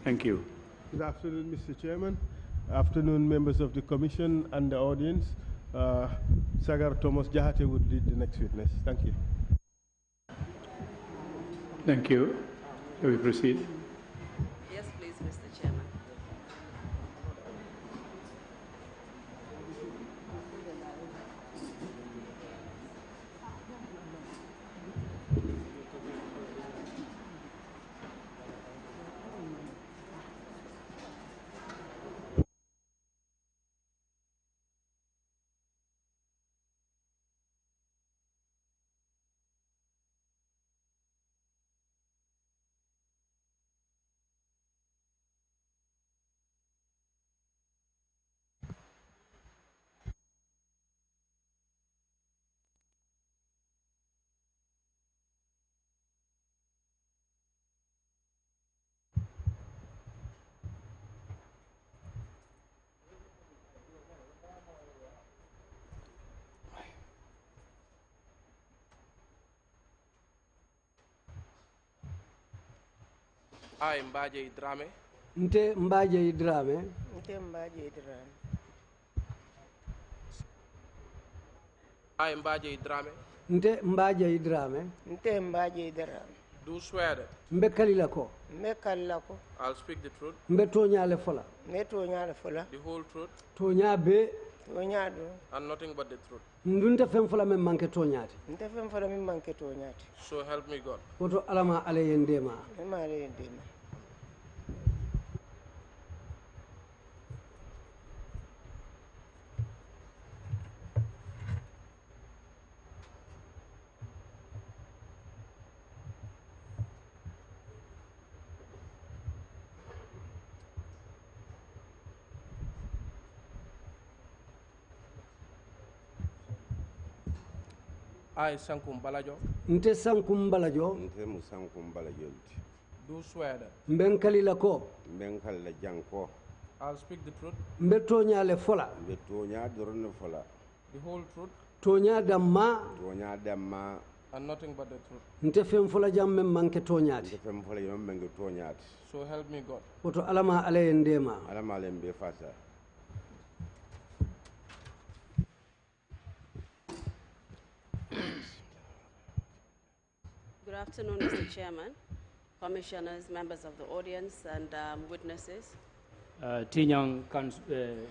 Thank you. Good afternoon, Mr. Chairman. Afternoon, members of the Commission and the audience. Sagar Thomas Jahate would lead the next witness. Thank you. Thank you. Shall we proceed? Yes, please, Mr. Chairman. I, Mba Jai Drammeh. Nte Mba Jai Drammeh. Nte Mba Jai Drammeh. I, Mba Jai Drammeh. Nte Mba Jai Drammeh. Nte Mba Jai Drammeh. Do swear that Mbe kalila ko. Mbe kalila ko. I'll speak the truth. Mbe toñale fola. Mbe toñale fola. The whole truth. Toña be. Toña do. And nothing but the truth. Ndunta fem fola men manke toñati. Nte fem fola men manke toñati. So help me God. Woto alama ale yendema. Alama ale yendema. I, Sankum Balajo. Nte Sankum Balajo. Nte Musankum Balajo. Do swear that Mben kalila ko. Mben kalila janko. I'll speak the truth. Mbe toñale fola. Mbe toña dorone fola. The whole truth. Toña damma. Toña damma. And nothing but the truth. Nte fem fola jam men manke toñati. Nte fem fola jam men toñati. So help me God. Woto alama ale yendema. Alama ale mbe fasa. Good afternoon, Mr. Chairman, commissioners, members of the audience, and witnesses. Tinyang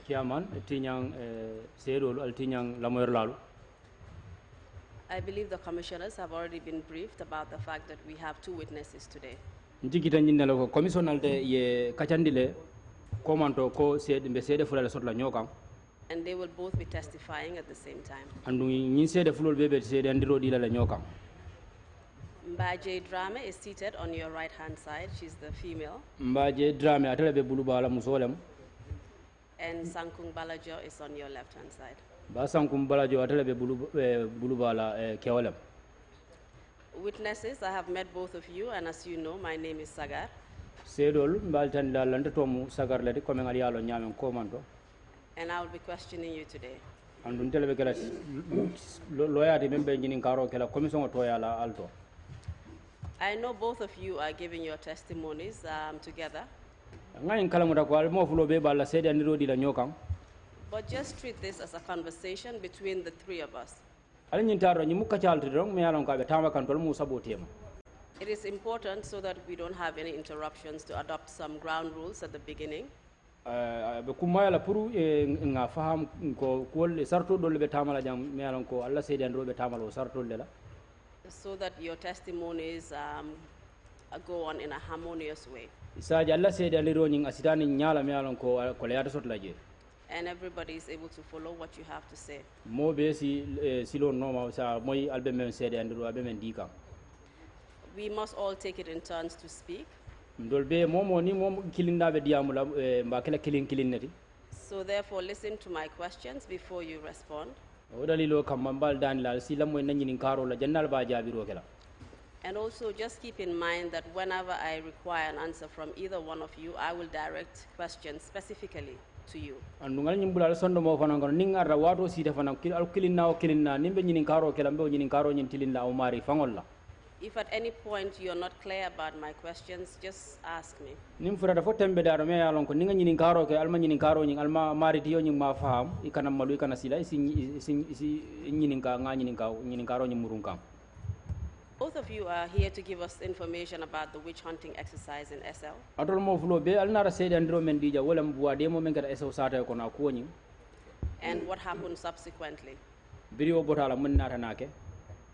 chairman, Tinyang Serol, Al Tinyang Lamoyer Lalu. I believe the commissioners have already been briefed about the fact that we have two witnesses today. Njikita nyinelo ko commissional de ye kachandile komanto ko mbe sede fulale sotla nyokam. And they will both be testifying at the same time. Andu nyin sede fulol bebe sede andiro dila la nyokam. Mba Jai Drammeh is seated on your right-hand side. She's the female. Mba Jai Drammeh atele be bulubala musolem. And Sankung Balajo is on your left-hand side. Ba Sankung Balajo atele be bulubala kewalem. Witnesses, I have met both of you, and as you know, my name is Sagar. Sedol mbaltan dalante tomu Sagar leti ko men alialo nyamen komando. And I will be questioning you today. Andu ntele be kala loyati membe nyinin karo kala commission to yala alto. I know both of you are giving your testimonies together. But just treat this as a conversation between the three of us. It is important so that we don't have any interruptions to adopt some ground rules at the beginning. So that your testimonies go on in a harmonious way. And everybody is able to follow what you have to say. We must all take it in turns to speak. So therefore, listen to my questions before you respond. And also just keep in mind that whenever I require an answer from either one of you, I will direct questions specifically to you. If at any point you're not clear about my questions, just ask me. nim furata fo tembe daro me yalon ko ninga nyinin karo ke alma nyinin karo nyin alma mariti yo nyin ma faham ikana malu ikana sila isi nyinin ka nga nyinin karo nyin murun kam. Both of you are here to give us information about the witch hunting exercise in SL. Adol mo fulo be alnara sede andro men dija wala mbuwa demo men kada SL sata ko na ko nyin. And what happened subsequently? Birio botala mun nata nake.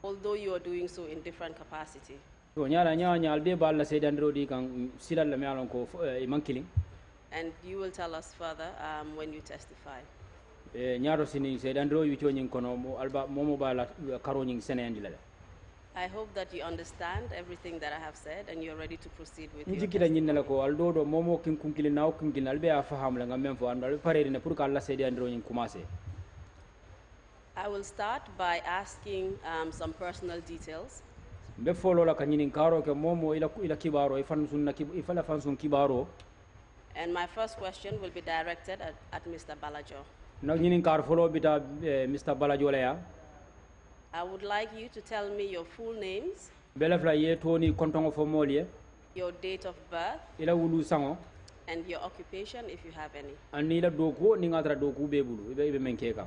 Although you are doing so in different capacity. To nyala nyal be balla sede andro di kan silal la me alon ko e mankilin. And you will tell us further when you testify. Nyaro sini sede andro wicho nyin kono mo alba momo bala karo nyin senendi la. I hope that you understand everything that I have said and you're ready to proceed with your njikita nyinna ko aldo do momo kin kunkili naw kunkili albe a faham la ngam fo andal pareri ne pour que alla sedi andro nyin commencer. I will start by asking some personal details. Be folo la kanyinin karo ke momo ila kibaro ifan sunna ifala fan sun kibaro. And my first question will be directed at Mr. Balajo. Nak nyinin kar folo bita Mr. Balajo la ya. I would like you to tell me your full names, Bela fla ye toni kontongo fo molie your date of birth, ila wulu sango and your occupation if you have any. anni la doku ni ngatra doku be bulu ibe menke kam.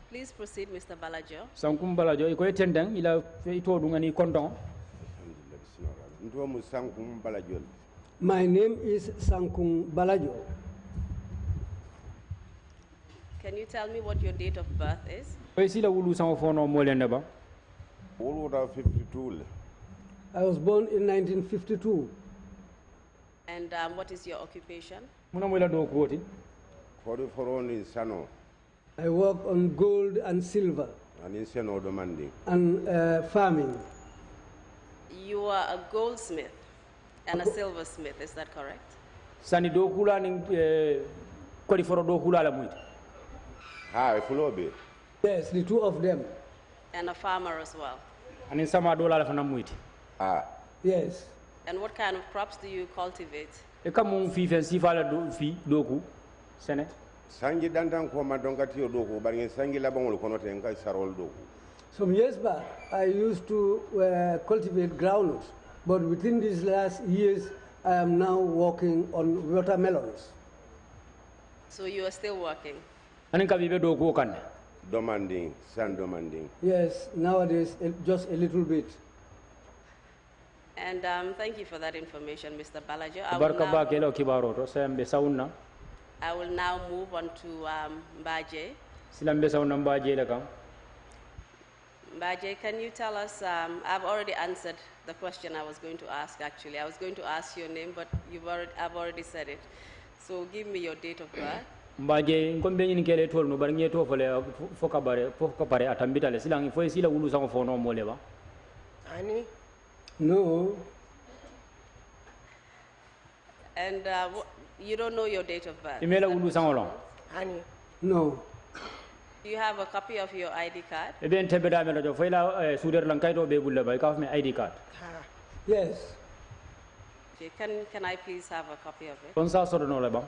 Please proceed, Mr. Balajo. Sankum Balajo iko tendang ila ito dungani konton. Nto mu sankum balajol. My name is Sankung Balajo. Can you tell me what your date of birth is? Ko sila wulu sango fo no molende ba. Wulu da 52. I was born in 1952. And what is your occupation? Muna mo ila doku oti. Fodi foroni sano. I work on gold and silver Ani seno demanding. and farming. You are a goldsmith and a silversmith, is that correct? Sani doku la ni kodi foro doku la muita. Ha, fulobe. Yes, the two of them. And a farmer as well. Ani sama dola la fana muita. Ah. Yes. And what kind of crops do you cultivate? E kam mum fi fen sifa la do fi doku sene. Sangi dandan ko ma donga tiyo doku bari sangi la bangol kono te ngai sarol doku. Some years back, I used to cultivate groundnuts, but within these last years, I am now working on watermelons. So you are still working? Ani ka bibe doku kan. Demanding, san demanding. Yes, nowadays, just a little bit. And thank you for that information, Mr. Balajo. Barka ba kelo kibaro to sembe sauna. I will now move on to Mba Jai. Silambe sauna Mba Jai la kam. Mba Jai, can you tell us, I've already answered the question I was going to ask actually. I was going to ask your name, but I've already said it. So give me your date of birth. Mba Jai ngombe nyini kele tol no bar ngeto fole foka bare atambita le silangi fo sila wulu sango fo no mole ba. Ani? No, And you don't know your date of birth? Imela wulu sango long. Ani? no. Do you have a copy of your ID card? E ben tebe da melo jo fo ila suder lang kayto be bulle ba ka me ID card. Ha. Yes. Okay, can I please have a copy of it? On sa sodo no le ba.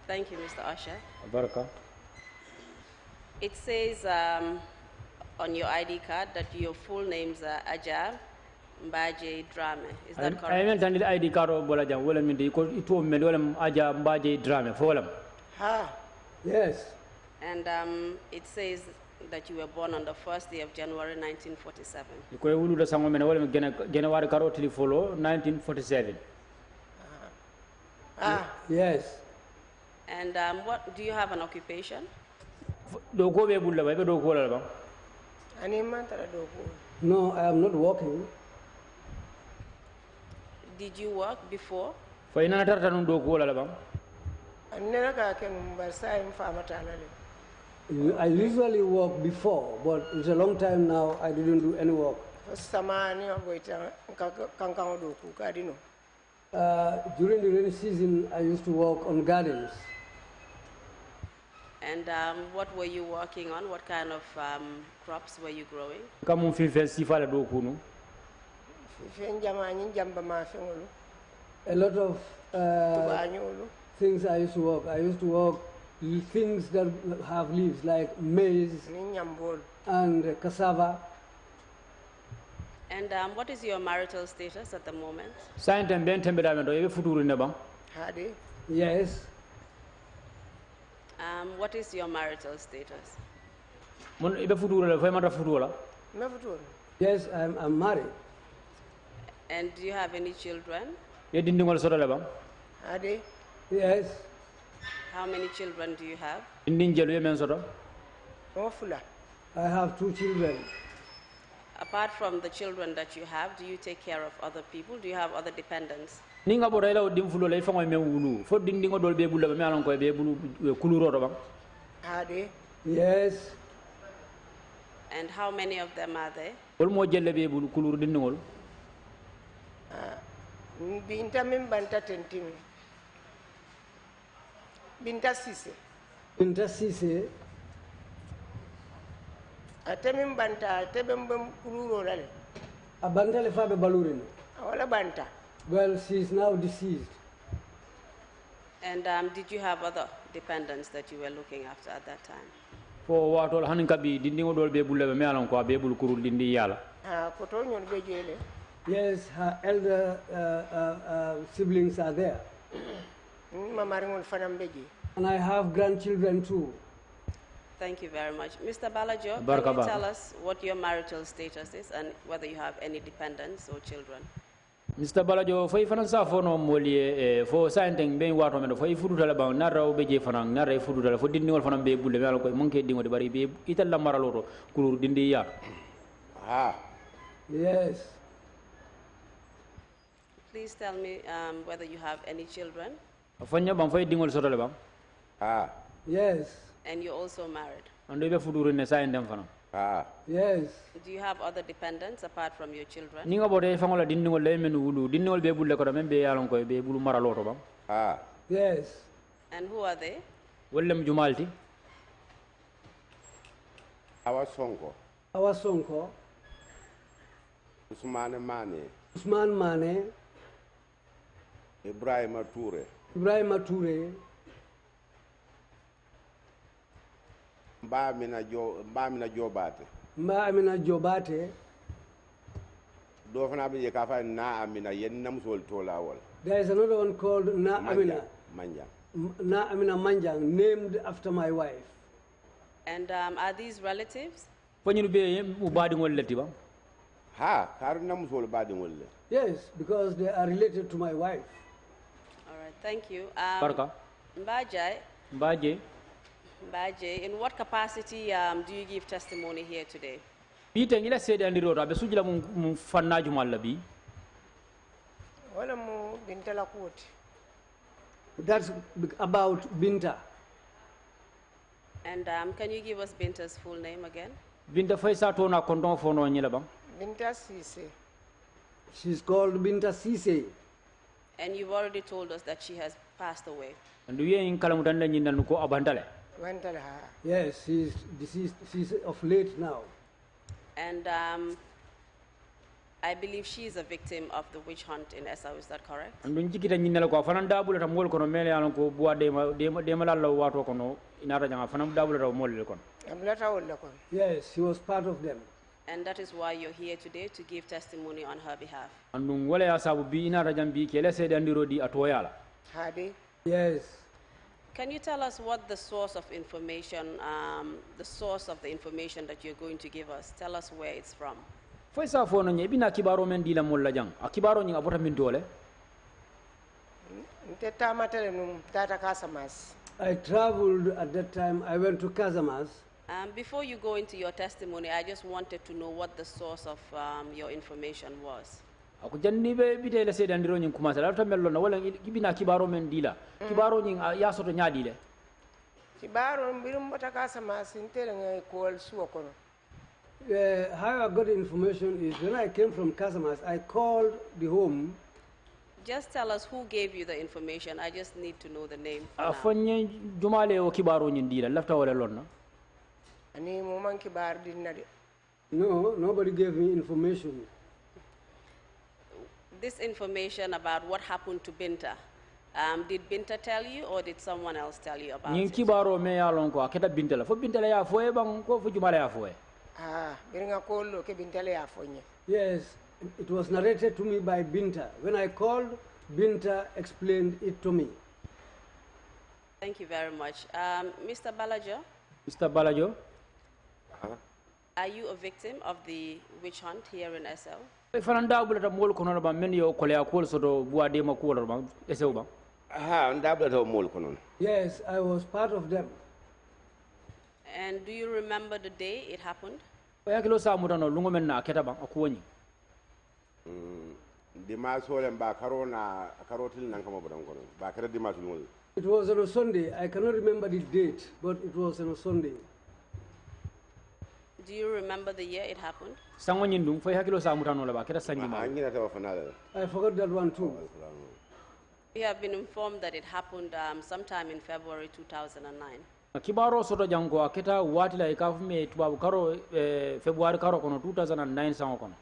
Thank you, Mr. Usher. Barka. It says on your ID card that your full names are Aja Mba Jai Drammeh. Is that I correct? mean tandil ID card o bola jam wala min di ko ito men wala aja Mba Jai Drammeh fo wala. Ha. Yes. And it says that you were born on the first day of January 1947. Ko wulu da sango men wala January karo tili folo 1947. Ah. Yes. And what do you have an occupation? Do ko be bulla ba be do ko la ba. Ani man tara doku. No, I am not working. did you work before? fo ina tarta nun do ko la bam Nera ka ke mbasa infama talale. I usually work before, but it's a long time now I didn't do any work. Samani aboita kankang do ku kadino. During the rainy season, I used to work on gardens. And what were you working on? What kind of crops were you growing? kam fi fe sifa la do kunu Fen jamani jamba ma fengolu. A lot of Tubanyolu. things I used to work. I used to work things that have leaves like maize Ni nyambol. and cassava. And what is your marital status at the moment? sain tem ben tembe da men do e futuru ne bam Hadi. Yes, What is your marital status? mon e be futuru la fay mata futuru la Mefutur. yes, I'm married. And do you have any children? e dindingol soto le bam Hadi. Yes, How many children do you have? dindin jelu e men soto Ofula. I have 2 children. Apart from the children that you have, do you take care of other people? Do you have other dependents? ni nga bota ila dim fulo lay fango men wulu fo dindingo dol be bulla be alon ko be bulu kuluro to bam Hadi. Yes, And how many of them are there? wol mo jelle be bulu kuluru dindingol Binta min banta tentimi. Binta sise. Binta Sise. Ate min banta ate bembem kururo lale. Abanta le fabe balurin. Awala banta. Well, she is now deceased. And did you have other dependents that you were looking after at that time? fo watol hanin kabi dindingo dol be bulla be alon ko be bulu kurul dindi yala Ha koto nyon be jele. Yes, her elder siblings are there. Mamaringol fanam beji. And I have grandchildren too. Thank you very much. Mr. Balajo, Barka can you barka. tell us what your marital status is and whether you have any dependents or children? Mr. Balajo fay fanan sa fono moli fo sainteng be wato men fay fudu tala ba na raw be je fanan na ray fudu tala fo dindingol fanan be bulle be alon ko mon ke dingo de bari be ital la maraloto kulur dindi ya ha Yes, Please tell me whether you have any children fanya bam fay dingol soto le bam ha yes, and you're also married. ando be fudu ne sainteng fanan ha yes. Do you have other dependents apart from your children? ni nga bote fangola dindingol le men wulu dindingol be bulle ko men be alon ko be bulu maraloto bam ha Yes, And who are they? wollem jumalti awa sonko Our Sonko, usmane mane Usman Mane, ibrahima toure Ibrahim Toure, mbamina jobate Mba Amina Jobate. do fana be je ka fa na amina yen namsol tolawol There is another one called Na Amina. manja Na Amina Manjang, named after my wife. And are these relatives? fanyinu be mu badingol leti bam ha kar namsol badingol le Yes, because they are related to my wife. All right, thank you. barka Mba Jai, baje Mba Jai, in what capacity do you give testimony here today? bite ngila sede andiroto abe sujila mu fannaju malla bi Wala mu binta la kuoti. That's about Binta. And can you give us Binta's full name again? binta fay sa tona konton fono nyila bam Binta sise. She's called Binta Sise. And you've already told us that she has passed away. andu yen kala mutanda nyinal ko abantale Wantala ha. Yes, she's deceased. She's of late now. And I believe she is a victim of the witch hunt in Esau, is that correct? andu jikita nyinal ko fanan dabula tam mol kono mele alon ko buwa de ma lalla wato kono inata janga fanan dabula raw mol kono Amlata wala kon. Yes, she was part of them. And that is why you're here today to give testimony on her behalf. andu wala ya sabu bi inata jambi kele sede andiro di atoyala Hadi. Yes. Can you tell us what the source of information that you're going to give us? Tell us where it's from. fay sa fono nye bina kibaro men di la mol la jang akibaro nyi abota min dole Nte tamatele num tata kasamas. I traveled at that time. I went to Casamas. Before you go into your testimony, I just wanted to know what the source of your information was. ako janni be bite la sedandiro nyin commencé la tamel na wala kibina kibaro men dila kibaro nyin ya soto nyaadi le kibaro mbirum bota kasama sintere ngai kol suwo kono. How I got the information is when I came from Casamas, I called the home. Just tell us who gave you the information. I just need to know the name. Afanye jumale o kibaro nyin dila lafta wala lonna. Ani mo man kibar dinna de. No, nobody gave me information. This information about what happened to Binta, did Binta tell you or did someone else tell you about it? Kibaro me ya lon ko aketa Binta la fo Binta la ya foye bang ko fo jumale ya foye. Biringa kollo ke Binta le ya fonye. Yes, it was narrated to me by Binta. When I called, Binta explained it to me. Thank you very much. Mr. Balajo? Mr. Balajo? Are you a victim of the witch hunt here in SL? Fananda bulata mol kono ba men yo kolya kol sodo buade ma ko ba SL ba. Ndabulata mol kono. Yes, I was part of them. And do you remember the day it happened? Yakilo sa mutano lungo men na keta ba akuwoni. Dimas wala ba karona karotil nan kama budan kono. Ba kara dimas lungo. It was on a Sunday. I cannot remember the date, but it was on a Sunday. Do you remember the year it happened? Sango nyindum fo yakilo sa mutano la ba keta sanji ma. I forgot that one too. We have been informed that it happened sometime in February 2009. Kibaro soto jango aketa wati la ikafume tubabu karo February karo kono 2009 sango kono.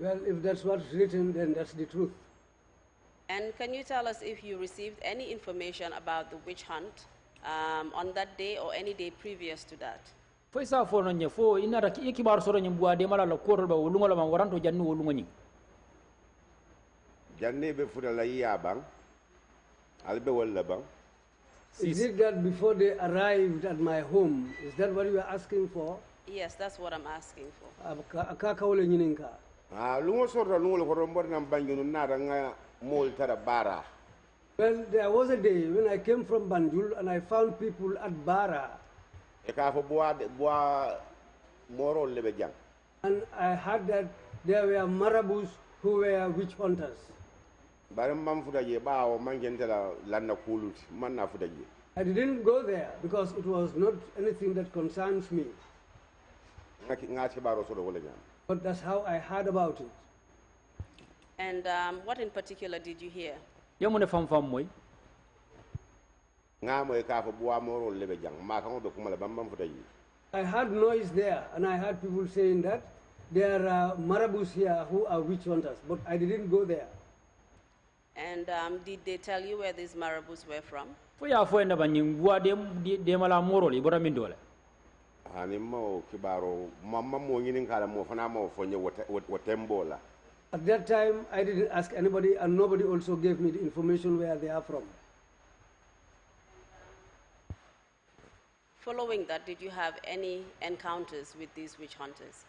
Well, if that's what's written, then that's the truth. And can you tell us if you received any information about the witch hunt on that day or any day previous to that? Foi sa fo no nyefo inara ki kibaro soto nyimbu ade mala la korol ba wolungo la man waranto janni wolungo nyi. Janne be fuda la yabang albe wala bang. Is it that before they arrived at my home? Is that what you are asking for? Yes, that's what I'm asking for. Lungo sorta lungo ko rombor nam banjunu nada nga mol tara bara. Well, there was a day when I came from Banjul and I found people at Bara. E ka fo boa moro lebe jang. And I heard that there were marabouts who were witch hunters. I didn't go there because it was not anything that concerns me. But that's how I heard about it. And what in particular did you hear? I heard noise there and I heard people saying that there are marabouts here who are witch hunters, but I didn't go there. And did they tell you where these marabouts were from? At that time, I didn't ask anybody, and nobody also gave me the information where they are from. Following that, did you have any encounters with these witch hunters?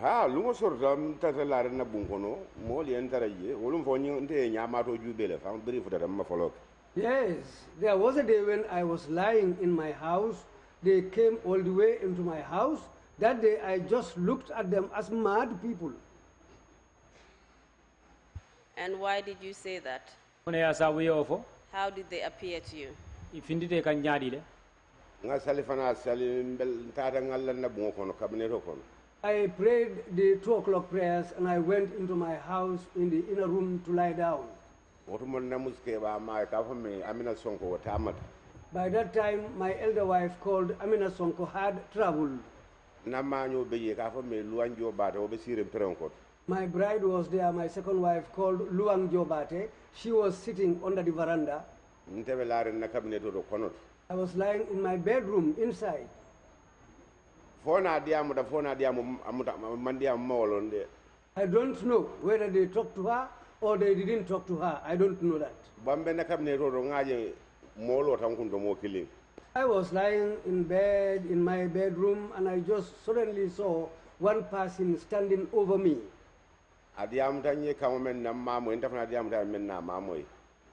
Lungo sorta tata la na bunkono moli entara ye wolum fo nte nyamato jubele fam bri fu ma folok. Yes, there was a day when I was lying in my house. They came all the way into my house. That day I just looked at them as mad people. And why did you say that? How did they appear to you? Nga salifana salim bel tata ngalla na bunkono kabineto kono. I prayed the 2 o'clock prayers and I went into my house in the inner room to lie down. By that time, my elder wife called Amina Sonko had traveled. My bride was there, my second wife called Luang Jobate. She was sitting under the veranda. I was lying in my bedroom inside. I don't know whether they talked to her or they didn't talk to her. I don't know that. I was lying in bed in my bedroom and I just suddenly saw one person standing over me. The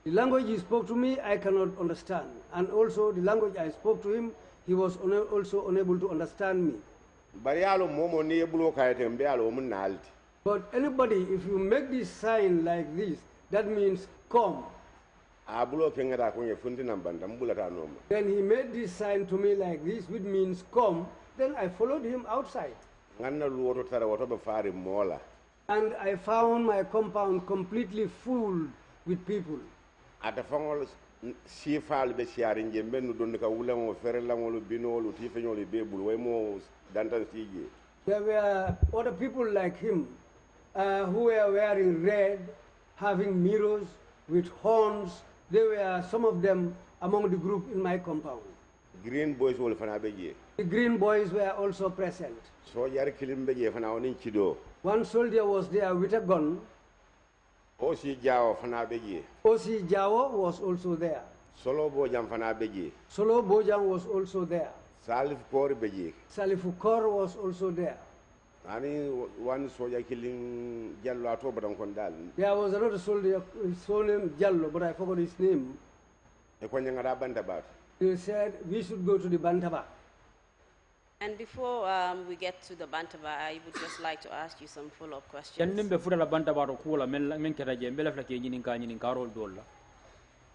language he spoke to me, I cannot understand. And also the language I spoke to him, he was also unable to understand me. bari yalo momo ni bulo kayete mbe yalo mun nalti But anybody, if you make this sign like this, that means come. a bulo kengata ko ye funti nambanda mbulata noma Then he made this sign to me like this, which means come. Then I followed him outside. nganna luwoto tara woto be faari mola And I found my compound completely full with people. ata fangol sifal be siari njembe no don ka wulango ferelangolo binolo tifeñolo be bul way mo dantan sije There were other people like him who were wearing red, having mirrors with horns. There were some of them among the group in my compound. green boys wol fana be je The green boys were also present. so yar kilim be je fana onin cido One soldier was there with a gun. o si jaawo fana be je O.C. Jawo was also there. solo bo jam fana be je Solo Bojang was also there. salif por be je Salifu Kor was also there. ani one soja killing jallo ato badam kon dal There was another soldier, his name Jallo, but I forgot his name. e ko nyanga banda bat He said we should go to the Bantaba. And before we get to the Bantaba, I would just like to ask you some follow-up questions. yannim be fudala bantaba ro kula men keta je mbele flake nyinin karol dolla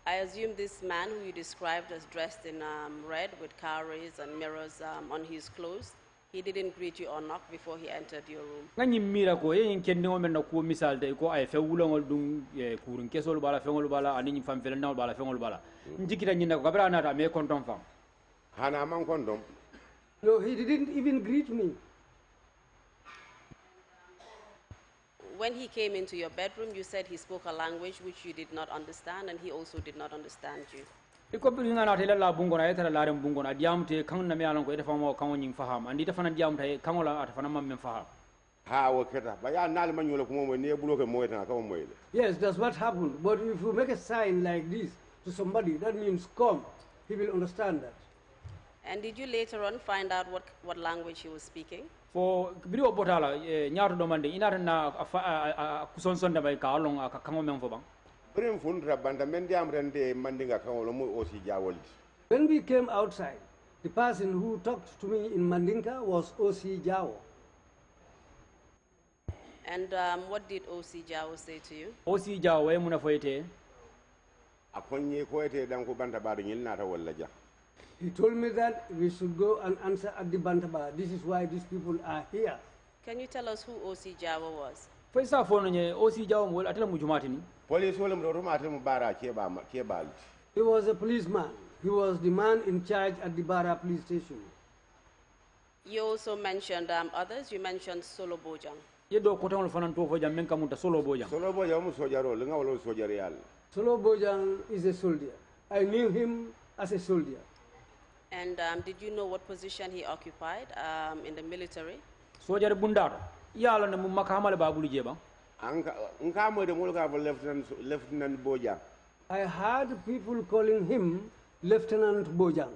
I assume this man who you described as dressed in red with cowries and mirrors on his clothes, he didn't greet you or knock before he entered your room. ngani mira ko yen kende o men ko misal de ko ay fe wulongol dum kurun kesol bala fengol bala ani fam fel naw bala fengol bala njikita nyina ko kabra nata me konton fam hana man kondom No, he didn't even greet me. When he came into your bedroom, you said he spoke a language which you did not understand, and he also did not understand you. iko bi ngana tele la bungo na etara la rem bungo na diamte kan na me alon ko defa mo kan nyim faham andi defa na diamte kan wala ata fana mam faham ha wo keta ba ya nal man nyolo ko mo ne bulo ko moy tan ka mo moyle Yes, that's what happened. But if you make a sign like this to somebody, that means come. He will understand that. And did you later on find out what language he was speaking? fo biri o botala nyaato do mande inata na kuson sonde bay ka alon aka kan men fo bang Brim fundra banda men diam rende mandinga kan wala mo osi jawoldi When we came outside, the person who talked to me in Mandinka was O.C. Jawo. And what did O.C. Jawo say to you? osi jaw way muna foyete akonye ko ete dan ko banda baado nyil nata wala ja He told me that we should go and answer at the Bantaba. This is why these people are here. Can you tell us who O.C. Jawo was? fay sa fo no nye osi jaw mo atela mu jumati ni police wala mo do mata mo bara ke balti He was a policeman. He was the man in charge at the Bara police station. You also mentioned others. You mentioned Solo Bojang. yedo ko tan fanan to fo jam men kamuta solo bojang solo bo jamu sojaro le ngawlo sojaro yalla Solo Bojang is a soldier. I knew him as a soldier. And did you know what position he occupied in the military? sojare bundar yalla ne mu makamale babulu jeba anka mo de mo ka lieutenant boja I heard people calling him Lieutenant Bojang.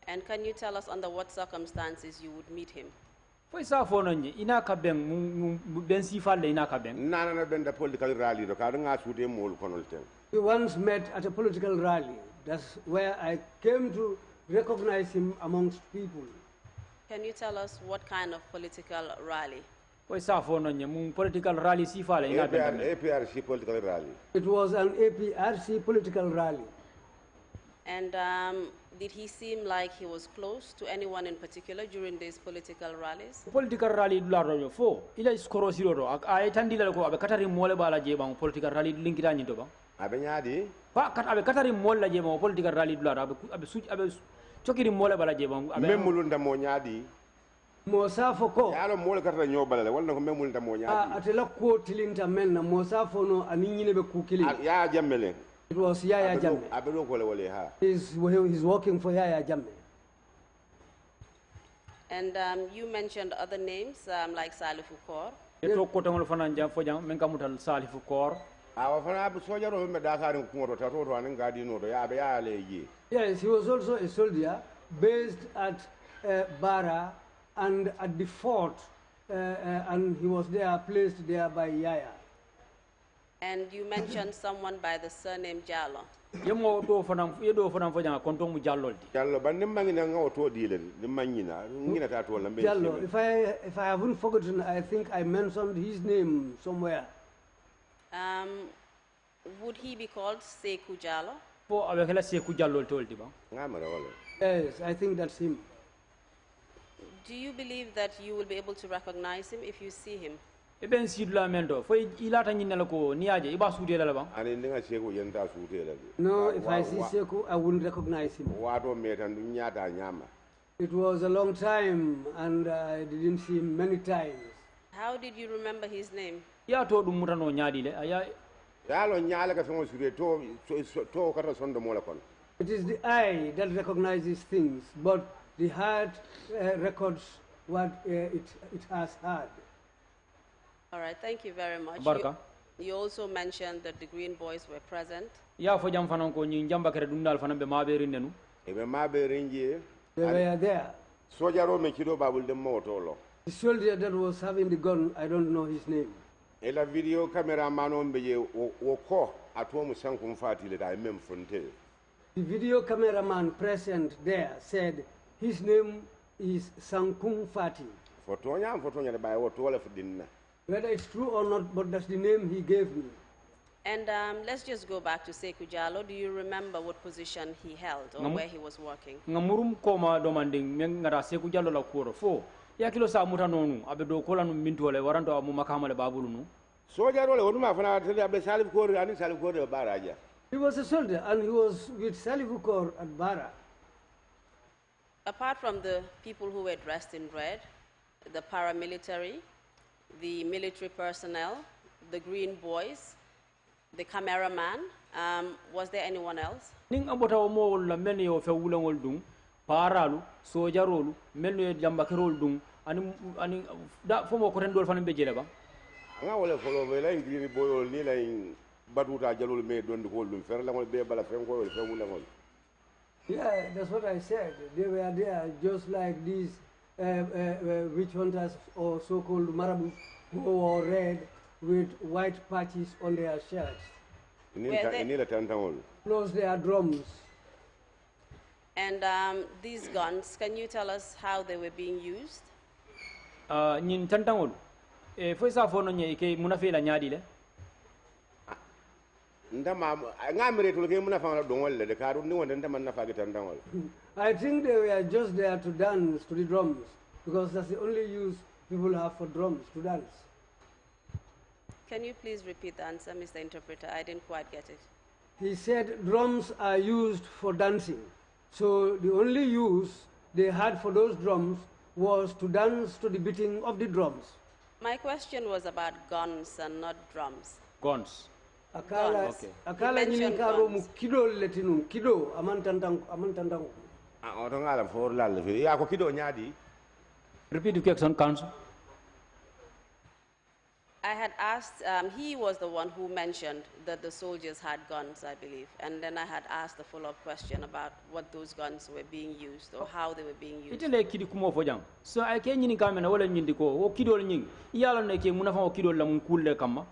And can you tell us under what circumstances you would meet him? fay sa fo no nye ina ka ben mu ben sifalle ina ka ben nana na benda political rally do ka nga sude mo konol ten We once met at a political rally. That's where I came to recognize him amongst people. Can you tell us what kind of political rally? fay sa fo no nye mu political rally sifalle ina ben APRC political rally It was an APRC political rally. And did he seem like he was close to anyone in particular during these political rallies? political rally dula ro fo ila skoro siro do ay tandila ko abe katari mole bala je bang political rally linkita nyi to bang abe nyaadi ba kat abe katari mole je bang political rally dula abe suj abe chokiri mole bala je bang abe memul nda mo nyaadi Mosa Foko, yalo mo kata nyobale wala ko memul nda mo nyaadi atela ko tilinta men na Mosa Fono aninyi be kukili. ya jammele It was Yaya Jammeh. abe do ko le wala ha He's working for Yaya Jammeh. And you mentioned other names like Salifu Kor. to ko tangol fanan jam fo jam men kamutal salifu kor awa fana bu sojaro me dakar ko to tato to an ngadi no do ya be ya leji Yes, he was also a soldier based at Bara and at the fort, and he was there, placed there by Yaya. And you mentioned someone by the surname Jallo. Yemo do fanam fo janga konton mu jalloldi. Jallo ban nimmangi na ngawo dealer nimmanyina ngina ta to lambe. Jallo, if I haven't forgotten, I think I mentioned his name somewhere. Would he be called Seku Jallo? Po awekela Seku Jallol toldi ba. Ngamara wala. Yes, I think that's him. Do you believe that you will be able to recognize him if you see him? Eben sidula mendo fo ilata nyinela ko niaje iba sudela la ba. Ani ndinga Seku yenta sutela. No, if I see Seku, I wouldn't recognize him. Wato metan dunyata nyama. It was a long time, and I didn't see him many times. How did you remember his name? Ya to dum mutano nyaadi le aya Yalo nyala ka fengo sure to kata sondo mola kon. It is the eye that recognizes things, but the heart records what it has heard. All right, thank you very much. Barka. You also mentioned that the Green Boys were present. ya fo jam fanan ko nyi jamba kere dum dal fanan be mabe rinnenu. Ebe mabe rinje. They were there. Sojaro me kido babul dem motolo. The soldier that was having the gun, I don't know his name. Ela video camera mano mbeye woko atwo musanku mfati le da mem fronte. The video cameraman present there said his name is Sankung Fati. Fotonya de bay woto wala fudinna. Whether it's true or not, but that's the name he gave me. And let's just go back to Seku Jallo. Do you remember what position he held or where he was working? Ngamurum koma domanding men ngara Seku Jallo la kuro fo ya kilo sa muta nonu abe do kola no minto le waranto mu makama le babulu nu. Sojaro le wonuma fana tele abe salif ko ani salif ko de baraja. He was a soldier and he was with Salivukor at Bara. Apart from the people who were dressed in red, the paramilitary, the military personnel, the Green Boys, the cameraman, was there anyone else? Ning abota o mo la men yo fe wulangol dum paralu sojarolu men yo jamba kerol dum ani da fo mo ko rendol fana be jele ba Nga wala folo be la Green Boy ni la batuta jalul me don ko dum fer la ngol be bala fen ko fe wulangol. Yeah, that's what I said. They were there just like these witch hunters or so-called marabouts who wore red with white patches on their shirts. Plus their drums. And these guns, can you tell us how they were being used? Nyin tantangol fo sa fo no nye ke munafe la nyaadi le Ndama ngamire to ke muna fa dongol le de karu ni wonde ndama na fa tantangol. I think they were just there to dance to the drums because that's the only use people have for drums, to dance. Can you please repeat the answer, Mr. Interpreter? I didn't quite get it. He said drums are used for dancing. So the only use they had for those drums was to dance to the beating of the drums. My question was about guns and not drums. guns Akala, Okay. akala nyini karo mu kido letinum kido amantandang. O to ngala for la le ya ko kido nyaadi. repeat the question council I had asked, he was the one who mentioned that the soldiers had guns, I believe. And then I had asked a follow-up question about what those guns were being used or how they were being used. itele kidi kumo fo jang so ay ke nyini kamena wala nyindi ko o kidol nying yalla ne ke munafa o kidol la mun kulle kamma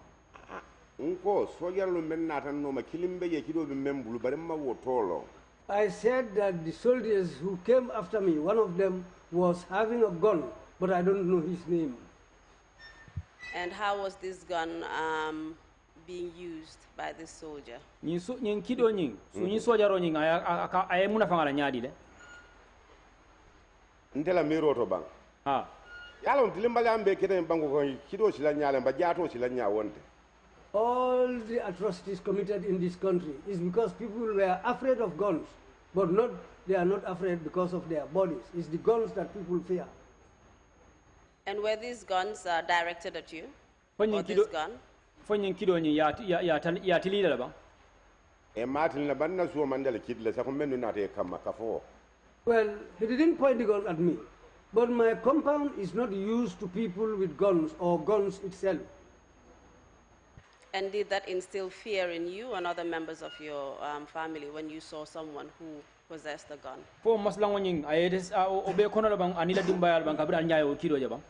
Nko sojaro men natan no ma kilimbe ye kido be membulu bare ma wotolo. I said that the soldiers who came after me, one of them was having a gun, but I don't know his name. And how was this gun being used by this soldier? nyin so nyin kido nyin so nyin sojaro nyin ay munafa ngala nyaadi le Ndela miro to bang. ha Yalo ntilimbali ambe kete bangu ko kido sila nyale mba jato sila nya wonte. All the atrocities committed in this country is because people were afraid of guns, but they are not afraid because of their bodies. It's the guns that people fear. And were these guns directed at you? fo Or nyin this kido gun? fo nyin kido nyin ya tilila la ba E matin na banna suwa mandala kidle sa ko menu na te kamma kafo. Well, he didn't point the gun at me, but my compound is not used to people with guns or guns itself. And did that instill fear in you and other members of your family when you saw someone who possessed a gun? fo maslango nyin ay des o be kono la bang anila dimbayal bang kabra nyaay o kido je bang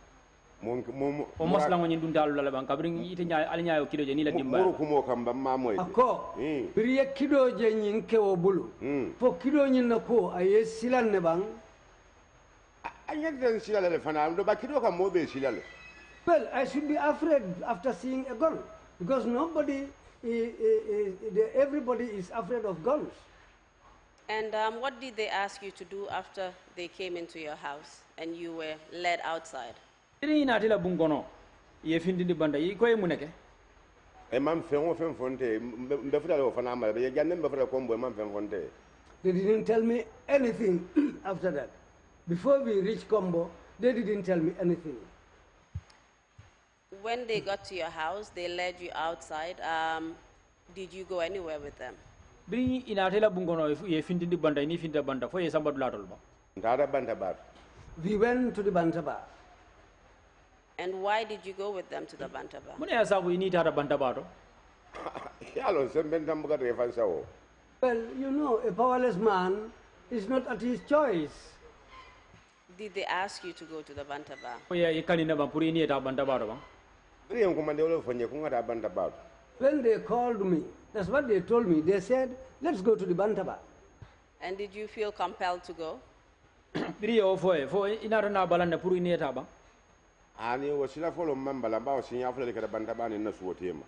o masla ngoni dun dalu la ban kabri ite nya ali nyaayo kido je ni la dimba muru kumo kam ba mamoy ako biriye kido je nyin ke o bulu fo kido nyin na ko aye silan ne bang anya den silale fana do ba kido kam mo be silale. Well, I should be afraid after seeing a gun because everybody is afraid of guns. And what did they ask you to do after they came into your house and you were led outside? Ini na tela bungono ye findi di banda yi koy muneke E mam fen fonte mbe futa lo fana ma be janne mbe futa kombo mam fen fonte. They didn't tell me anything after that. Before we reached Combo, they didn't tell me anything. When they got to your house, they led you outside. Did you go anywhere with them? Bri ina tela bungono ye findi di banda ni findi banda fo ye sambadu latol ba Ndara banda bar. We went to the Bantaba. And why did you go with them to the Bantaba? mune ya sabu ini tara banda ba to Yalo sembe ndambuka refansa o. Well, you know, a powerless man is not at his choice. Did they ask you to go to the Bantaba? o ya ikani na ba puri ni ta banda ba to ba Bri en komande lo fonye ko ngata banda bar. When they called me, that's what they told me. They said, let's go to the Bantaba. And did you feel compelled to go? bri yo fo ina na balanda puri ni ta ba Ani wasila folo mambala ba o sinya folo de banda ba ni na suwotema.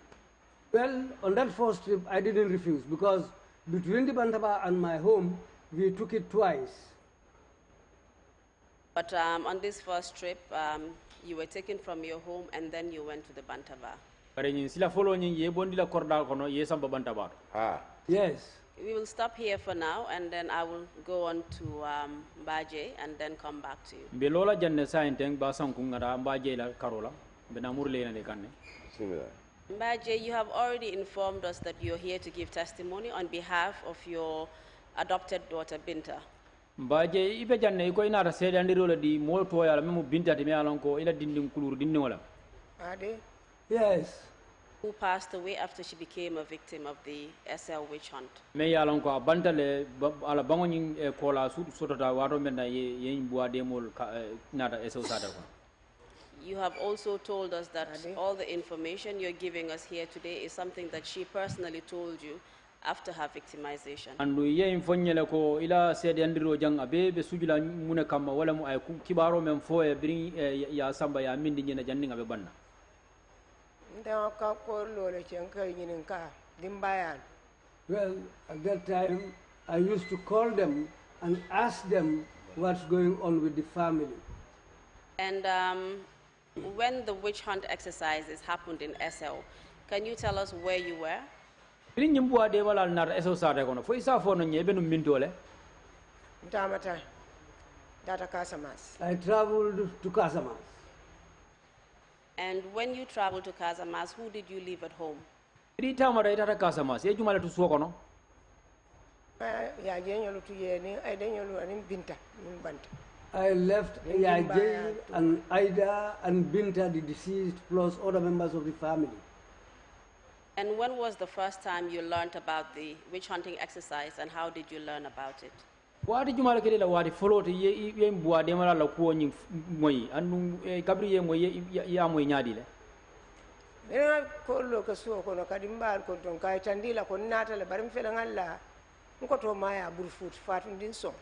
Well, on that first trip, I didn't refuse because between the Bantaba and my home, we took it twice. But on this first trip, you were taken from your home and then you went to the Bantaba. bare ni sila folo ni ye bondi la korda kono ye samba banda ba Ah. Yes. We will stop here for now and then I will go on to Mba Jai and then come back to you. be lola janne sa enteng ba sanku ngara mba je la karola be na murle na le kanne Similar. Mba Jai, you have already informed us that you're here to give testimony on behalf of your adopted daughter Binta. mba je ibe janne ko ina ta sede andiro la di mol to yala memu binta te me alon ko ila dindin kulur dindin wala Ade. Yes. Who passed away after she became a victim of the SL witch hunt. me yalon ko banta le ala bango nyin ko la su sotota wato men na ye bois de mol nata eso sada ko You have also told us that all the information you're giving us here today is something that she personally told you after her victimization. andu ye infonyele ko ila sede andiro jang abe be sujula mune kamma wala mu ay kibaro men fo e brin ya samba ya mindi nyina janni ngabe banna Nda ka ko lole chen ka nyinin ka dimbayan. Well, at that time, I used to call them and ask them what's going on with the family. And when the witch hunt exercises happened in SL, can you tell us where you were? brin nyimbo de wala nar eso sada ko fo isa fo no nyebe no mintole Ntamata. Data Casamas. I traveled to Casamas. And when you traveled to Casamas, who did you leave at home? bri tamara ita ta kasamas ye jumala tu so kono Ya jenyolu tu ye ni ay denyolu anim binta min banta. I left Yajay and Ida and Binta, the deceased, plus other members of the family. And when was the first time you learned about the witch hunting exercise and how did you learn about it? wadi jumala kede la wadi folote ye bois de mala la ko nyi moy andu kabri ye moy ya moy nyaadi le Nena ko lo ka suo ko no kadimbar ko ton kay tandila ko nata le barim fela ngalla ko to maya burfut fatun din so.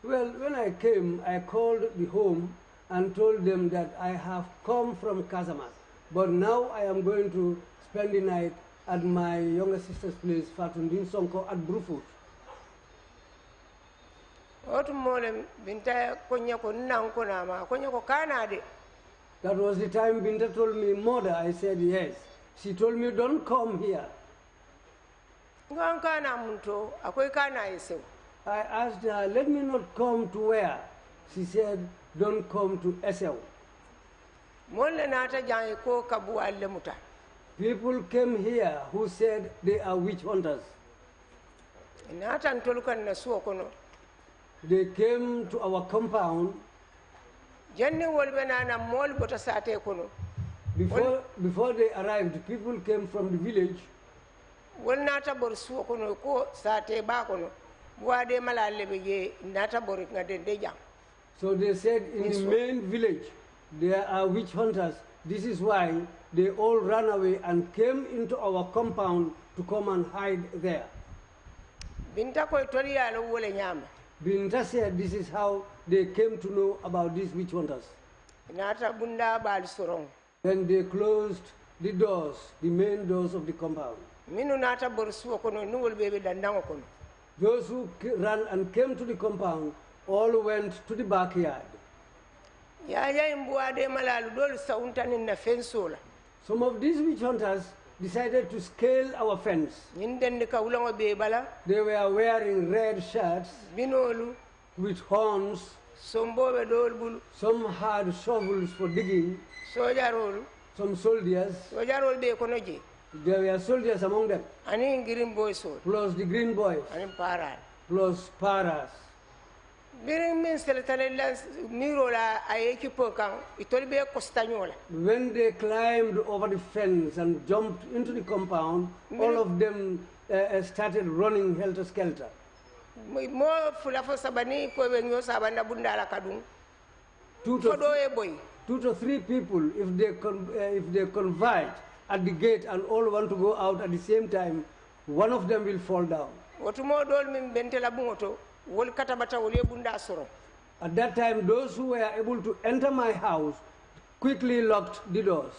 Well, when I came, I called the home and told them that I have come from Casamas, but now I am going to spend the night at my younger sister's place, Fatundin Sonko, at Brufut. Otu mole binta konya ko nan ko na ma konya ko kana de. That was the time Binta told me, Mother. I said yes. She told me, don't come here. Ngan kana munto akoy kana yeso. I asked her, let me not come to where? She said, don't come to Esau. Molle nata jang ko kabu alle muta. People came here who said they are witch hunters. Nata ntolu kan na suo kono. They came to our compound. Jenni wolbe nana mol bota sate kono. Before they arrived, people came from the village. Wol nata bor suo kono ko sate ba kono. Wade malale be nata bor ngade jang. So they said in the main village, there are witch hunters. This is why they all ran away and came into our compound to come and hide there. Binta ko toriya lo wole nyama. Binta said this is how they came to know about these witch hunters. Nata bunda bal sorong. Then they closed the doors, the main doors of the compound. Minu nata borsu kono nungol bebe dandango kono. Those who ran and came to the compound all went to the backyard. Ya imbuade malalu dol saunta na fensola. Some of these witch hunters decided to scale our fence. They were wearing red shirts with horns. Some had shovels for digging. Some soldiers. There were soldiers among them. Plus the green boys. Plus paras. When they climbed over the fence and jumped into the compound, all of them started running helter-skelter. 2 to 3 people, if they converge at the gate and all want to go out at the same time, one of them will fall down. At that time, those who were able to enter my house quickly locked the doors.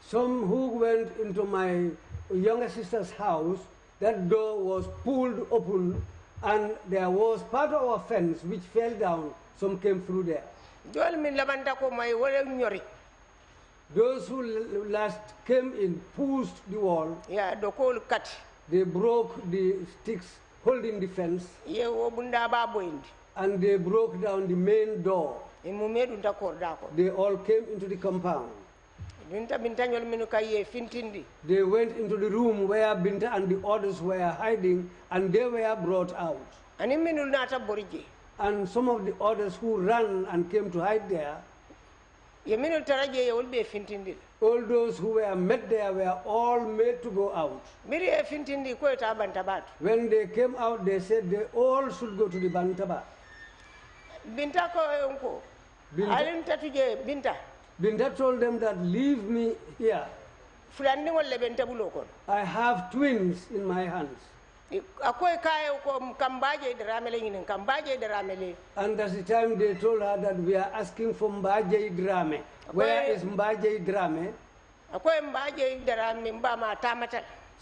Some who went into my younger sister's house, that door was pulled open and there was part of our fence which fell down. Some came through there. Those who last came in pushed the wall. Yeah, the whole cut. They broke the sticks holding the fence. And they broke down the main door. They all came into the compound. They went into the room where Binta and the others were hiding, and they were brought out. And some of the others who ran and came to hide there, all those who were met there were all made to go out. When they came out, they said they all should go to the Bantaba. Binta told them that leave me here. I have twins in my hands. And that's the time they told her that we are asking for Mba Jai Drammeh. Where is Mba Jai Drammeh?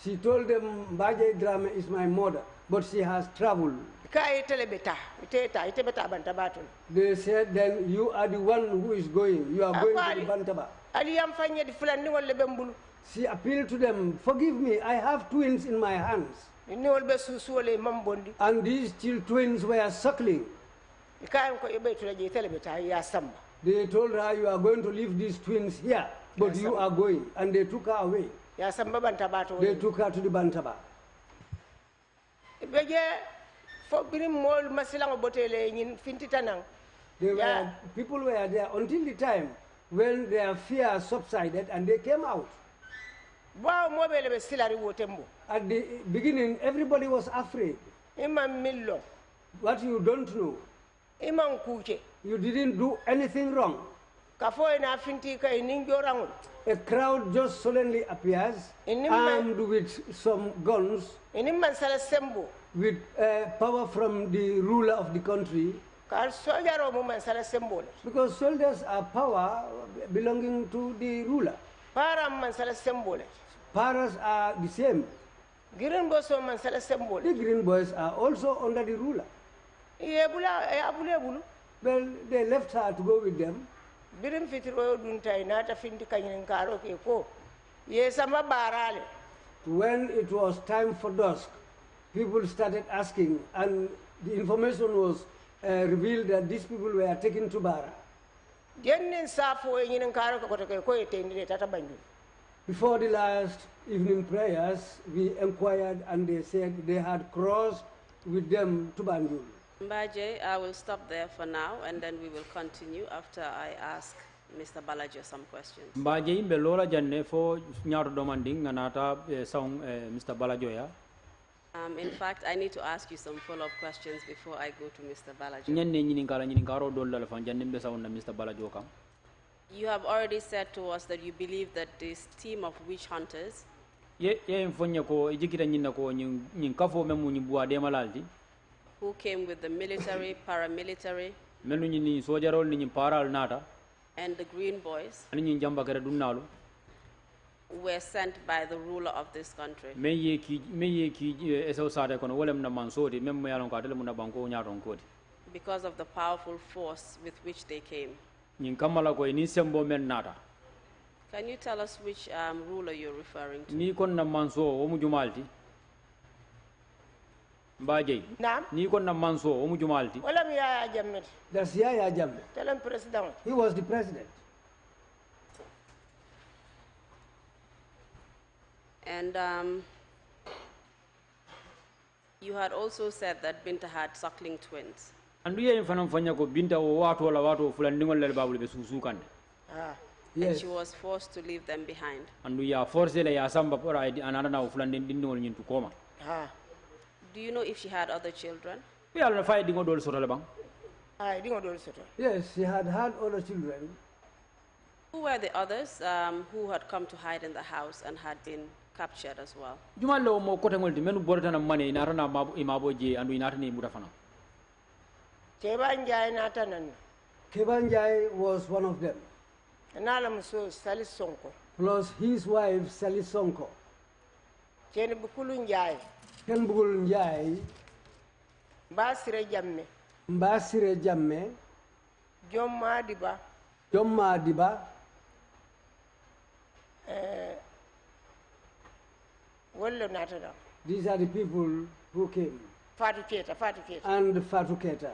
She told them Mba Jai Drammeh is my mother, but she has traveled. They said, then you are the one who is going. You are going to the Bantaba. She appealed to them, forgive me, I have twins in my hands. And these twins were suckling. They told her, you are going to leave these twins here, but you are going. And they took her away. They took her to the Bantaba. People were there until the time when their fear subsided and they came out. At the beginning, everybody was afraid. What you don't know, you didn't do anything wrong. A crowd just suddenly appears, armed with some guns, with power from the ruler of the country. Because soldiers are power belonging to the ruler. Paras are the same. The green boys are also under the ruler. Well, they left her to go with them. When it was time for dusk, people started asking, and the information was revealed that these people were taken to Bara. Before the last evening prayers, we inquired and they said they had crossed with them to Banjul. Mba Jai, I will stop there for now and then we will continue after I ask Mr. Balajo some questions. Mba Jai, be lola janne fo nyaato domanding nganata song Mr. Balajo ya. In fact, I need to ask you some follow-up questions before I go to Mr. Balajo. Mr. Balajo kam. You have already said to us that you believe that this team of witch hunters Ye infonya ko ijikita nyina ko nyin kafo memu nyi buwa de malalti. Who came with the military, paramilitary, Menu nyi sojarol ni paral nata. And the Green Boys Ani jamba kare dunnalu. Were sent by the ruler of this country. Me ye ki eso sare kono wolem na mansodi mem yalon ko atele muna banko nyaton kodi. Because of the powerful force with which they came. Nyin kamala ko ni sembo men nata. Can you tell us which ruler you're referring to? Ni kon na manso o mu jumalti. Mba Jai. Naam. Ni kon na manso o mu jumalti. Wala mi Yaya Jammeh. That's Yaya Jammeh. Tell him president. He was the president. And you had also said that Binta had suckling twins. Andu ye fanam fanya ko Binta o wato la wato fulandingol le babul be susu kande. Ah. Yes. And she was forced to leave them behind. Andu ya force le ya samba pora anana na fulandin dindingol nyintu koma. Ah. Do you know if she had other children? We are fay dingo dol sotale bang. Ah, dingo dol soto. Yes, she had had other children. Who were the others who had come to hide in the house and had been captured as well? Jumallo mo kote ngolti menu borata na mane inata na imabo je andu inata ni mudafana. Keba Njai nata nan. Mba Jai was one of them. Nala muso Sali Sonko. Plus his wife, Sally Sonko. Cheni Bukulu Njai. Ken Bugul Njai, Basire Jammeh. Mbasire Jammeh, Jomma Diba. Jomma Diba, Wallo nata da. these are the people who came. Fatu Keta. And Fatu Keta.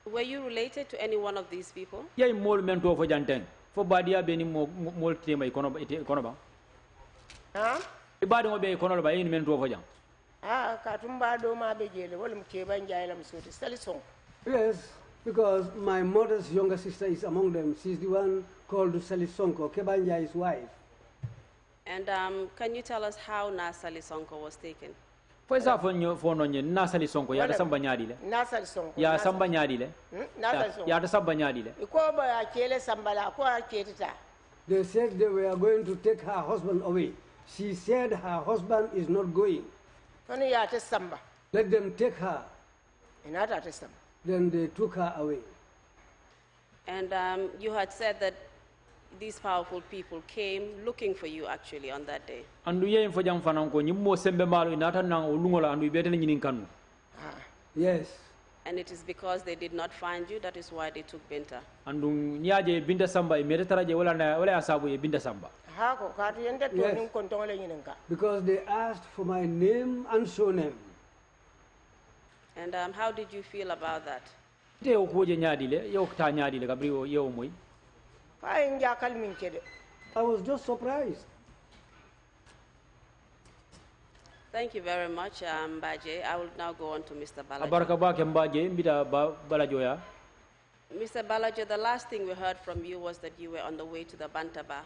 Were you related to any one of these people? Yay mol mento fo janteng. Fo badia be ni mol tema ikono ba. Ha? Ibadi mo be ikono ba yin mento fo jang. Ah, katumba do ma be jele wala Keba Njai la muso Sali Sonko. Yes, because my mother's younger sister is among them. She's the one called Sally Sonko, Mba Jai's wife. And can you tell us how Nasali Sonko was taken? Fo sa fo no nye na Sali Sonko ya da samba nyaadi le. Nasali Sonko. Ya samba nyaadi le. Nasali Sonko. Ya da samba nyaadi le. Iko ba ya kele sambala ko ketita. They said they were going to take her husband away. She said her husband is not going. Kono ya ta samba. Let them take her. Inata ta samba. Then they took her away. And you had said that these powerful people came looking for you actually on that day. Andu ye fo jang fanan ko nyimmo sembe malo inata nang o lungola andu betele nyinin kanu. Ah. Yes. And it is because they did not find you, that is why they took Binta. Andu nyaje binda samba e mere taraje wala asabu e binda samba. Ha ko ka to yende to Yes. nin konton le nyinin ka. Because they asked for my name and surname. And how did you feel about that? Te o koje nyaadi le yo ta nyaadi le kabri o yo moy. Fa en jakal min kede. I was just surprised. Thank you very much, Mba Jai. I will now go on to Mr. Balajo. Abaraka ba ke Mba Jai mbita Balajo ya. Mr. Balajo, the last thing we heard from you was that you were on the way to the Bantaba.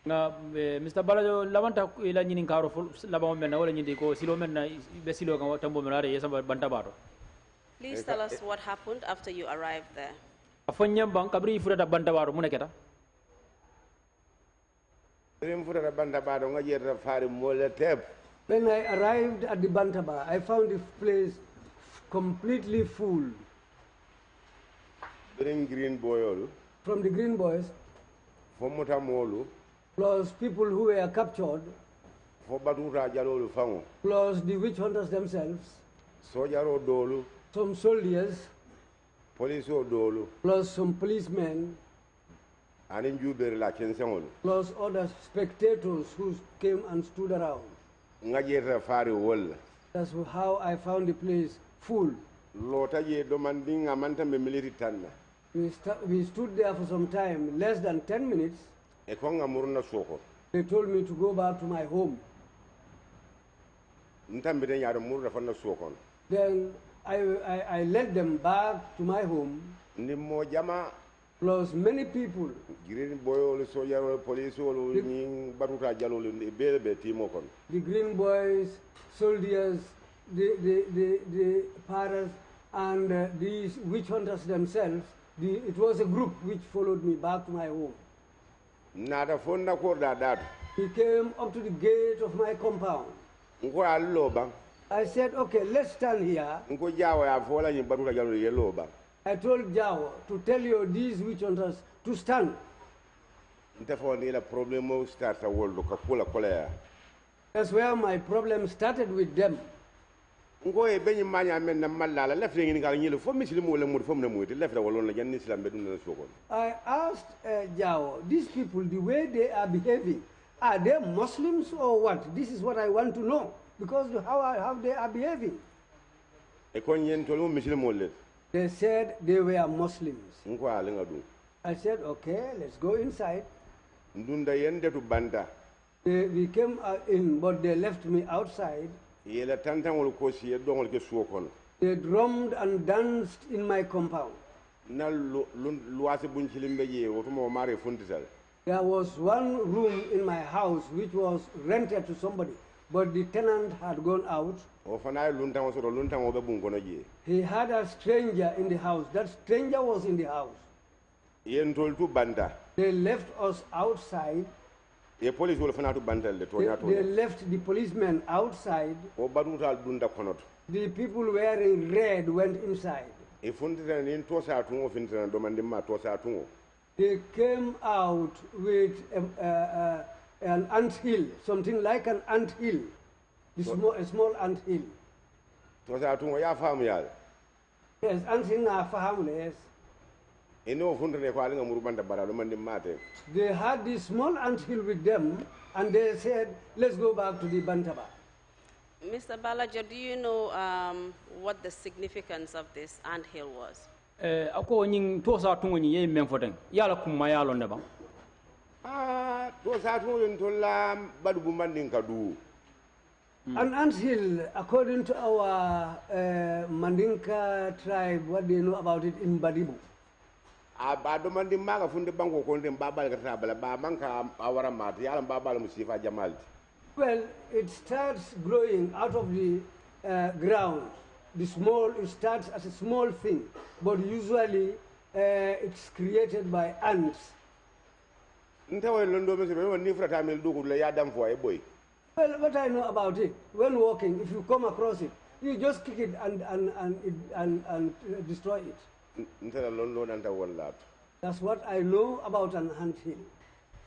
Nga Mr. Balajo labanta ila nyinin karo labamo men wala nyindi ko silo men na be silo kan tambo men are yesamba bantabaro. Please tell us what happened after you arrived there. Afanyam bang kabri furata bantabaro muneketa. Rim furata bantabaro nga yerta fari mole teb. When I arrived at the Bantaba, I found the place completely full. Green boyolu. From the Green Boys, Fomuta molu. plus people who were captured, Fo batuta jalolu fango. plus the witch hunters themselves, Sojaro dolu. some soldiers, Police o dolu. plus some policemen, Anin jubere la kensengolu. plus other spectators who came and stood around. Nga yerta fari wol. That's how I found the place full. Lota ye domanding amanta me military tanna. We stood there for some time, less than 10 minutes. E konga murna soko. They told me to go back to my home. Ntambide nyaado murna fanna soko. Then I led them back to my home, Nimmo jama plus many people. Green boyolu sojaro police olu ning batuta jalolu be timo kon. The Green Boys, soldiers, the parents and these witch hunters themselves, it was a group which followed me back to my home. Nada fonda ko that. He came up to the gate of my compound. Nko allo I said, okay, let's stand here. Nko jawo ya fola ni baruka jalo yelo I told Jao to tell you these witch hunters to stand. That's where my problem started with them. I asked Jao, these people, the way they are behaving, are they Muslims or what? This is what I want to know, because how they are behaving. They said they were Muslims. I said, okay, let's go inside. We came in, but they left me outside. They drummed and danced in my compound. There was one room in my house which was rented to somebody, but the tenant had gone out. He had a stranger in the house. That stranger was in the house. They left us outside. They left the policemen outside. The people wearing red went inside. They came out with an ant hill, something like an ant hill, a small ant hill. Yes, ant hill are families. They had this small ant hill with them, and they said, let's go back to the Bantaba. Mr. Balajo, do you know what the significance of this ant hill was? Ako nying tosa tungo nyi yem menfoten yala kumaya lo neba. Tosa tungo ntola badu bumandin kadu. An ant hill, according to our Mandinka tribe, what they know about it in Badibu. Well, it starts growing out of the ground. It starts as a small thing, but usually it's created by ants. Well, what I know about it, when walking, if you come across it, you just kick it and destroy it. That's what I know about an ant hill.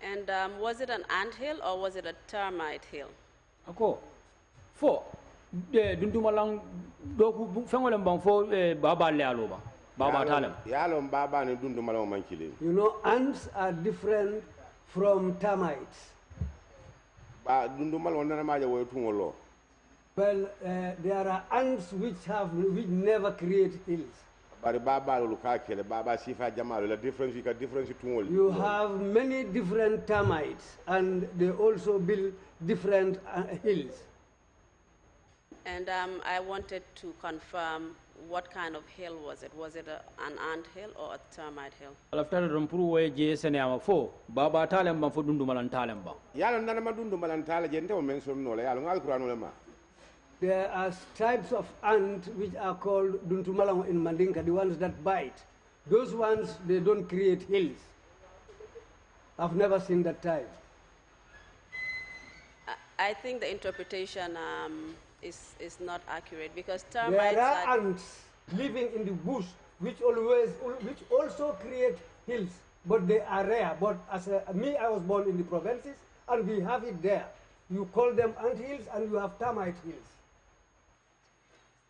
And was it an ant hill or was it a termite hill? Ako, fo, dundumalang doku fengolam bang fo baba lealo ba, baba talem. Yalom baba ni dundumalang mankili. You know, ants are different from termites. Ba dundumal wonna ma jawo tungolo. Well, there are ants which never create hills. You have many different termites, and they also build different hills. And I wanted to confirm what kind of hill was it? Was it an ant hill or a termite hill? There are types of ants which are called duntumalang in Mandinka, the ones that bite. Those ones, they don't create hills. I've never seen that type. I think the interpretation is not accurate, because termites there are ants living in the bush which also create hills, but they are rare. But as me, I was born in the provinces, and we have it there. You call them ant hills, and you have termite hills.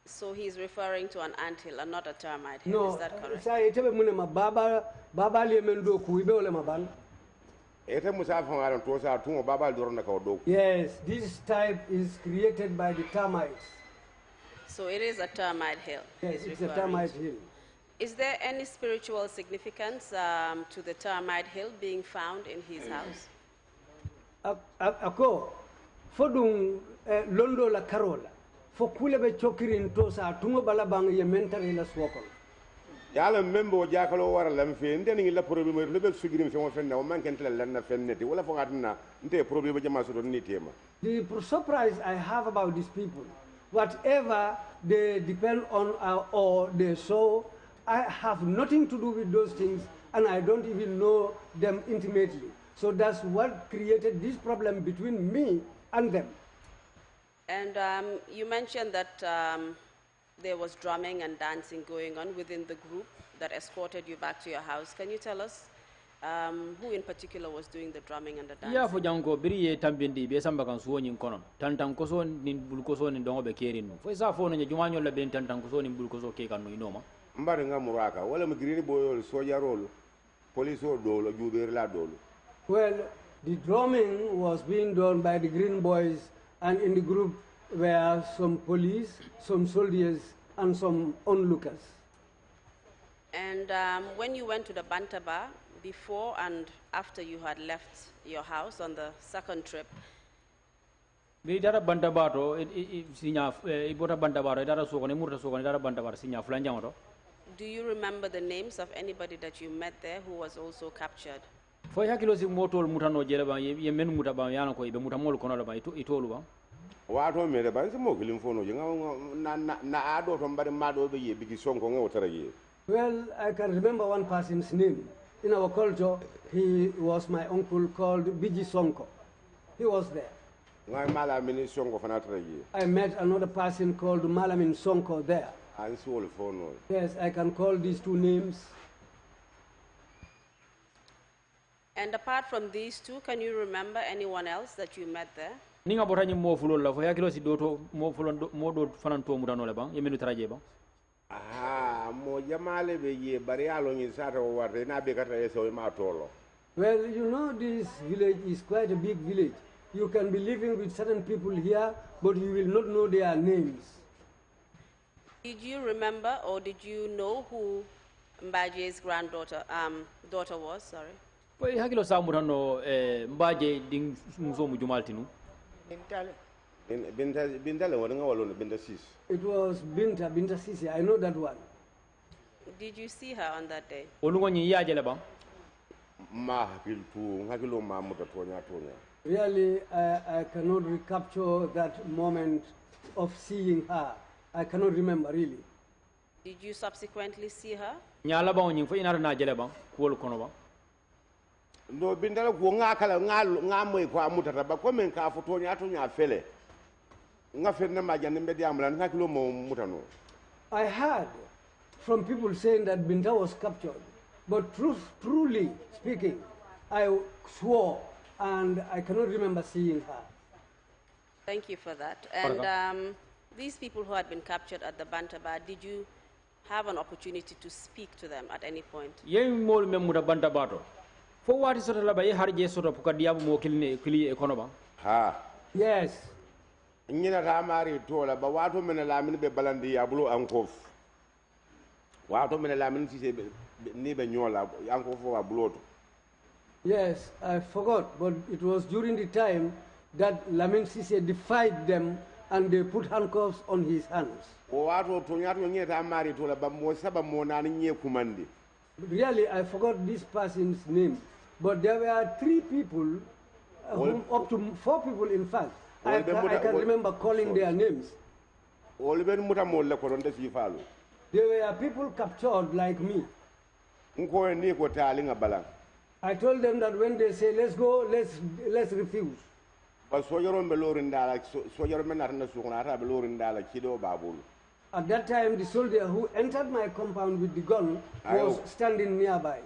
So he's referring to an ant hill and not a termite hill, no, is that correct? Yes, this type is created by the termites. So it is a termite hill. Yes, it's a termite hill. Is there any spiritual significance to the termite hill being found in his house? Ako, fodung londo la karola. For kulebe chokirin tosa tungo balabang ye mentari la swokol. Yala membo jakalo wara lam fe ndeni la problème lebe sugirim fe mo fenna o manken tele lanna fenneti wala fo gadna nte problème jama so don nitema. The surprise I have about these people, whatever they depend on or they show, I have nothing to do with those things, and I don't even know them intimately. So that's what created this problem between me and them. And you mentioned that there was drumming and dancing going on within the group that escorted you back to your house. Can you tell us who in particular was doing the drumming and the dancing? Ya fo janko biri ye tambindi be samba kan suwo nyin kono tantan koso nin bul koso nin dongo be kerin no fo sa fo no juma nyol la ben tantan koso nin bul koso ke kan no inoma mbari nga muraka wala mu green boy soja rolo police o dolo juber la dolo. Well, the drumming was being done by the Green Boys, and in the group were some police, some soldiers, and some onlookers. And when you went to the Bantaba, before and after you had left your house on the second trip, bi dara bantabato sinya ibota bantabato dara so ko ne murta so ko dara bantabato sinya fulan jangoto. do you remember the names of anybody that you met there who was also captured? Fo hakilo si motol mutano jele ba ye men muta ba yana ko be muta mol kono la ba itolu ba wato mere ba mo kilim fono jinga na ado to mbare mado be ye bigi sonko ngo tara ye. Well, I can remember one person's name. In our culture, he was my uncle called Biji Sonko. He was there. I met another person called Malamin Sonko there. Yes, I can call these two names. And apart from these two, can you remember anyone else that you met there? Ninga botani mo fulo la fo yakilo si doto mo fulo mo do fanan to mutano le ba yemenu traje ba. Mo jamale be ye bari alo ngi sata o warde na be kata eso ma tolo. Well, you know, this village is quite a big village. You can be living with certain people here, but you will not know their names. Did you remember or did you know who Mba Jai's granddaughter daughter was? Sorry. Poi hakilo sa mutano Mba Jai ding muso mu jumaltinu. Bintale wala nga wala Binta Sis. It was Binta Sisi. I know that one. Did you see her on that day? Olungo nyi yaje le ba. Ma hakilo ma muta tonya. Really, I cannot recapture that moment of seeing her. I cannot remember really. Did you subsequently see her? Nyala ba onyi fo inara na jele ba ko kono ba. No bindala ko nga kala nga moy ko amutata ba ko men ka foto nya to nya fele nga fenne ma janne be diamla nga kilo mo mutano. I heard from people saying that Binta was captured, but truly speaking, I swore and I cannot remember seeing her. Thank you for that. And these people who had been captured at the Bantaba, did you have an opportunity to speak to them at any point? Yen mol mem muta Bantabato. Fo wati soto la ba ye harje soto puka diabu mo kili ekono ba. Ha. Yes. Nyina ta mari to la ba wato men la min be balandi abulo ankof. Wato men la min ci ni be nyola ankof wa buloto. Yes, I forgot, but it was during the time that Lamin Sise defied them and they put handcuffs on his hands. Really, I forgot this person's name, but there were 3 people, up to 4 people in fact. I can remember calling their names. There were people captured like me. I told them that when they say, let's go, let's refuse. At that time, the soldier who entered my compound with the gun was standing nearby.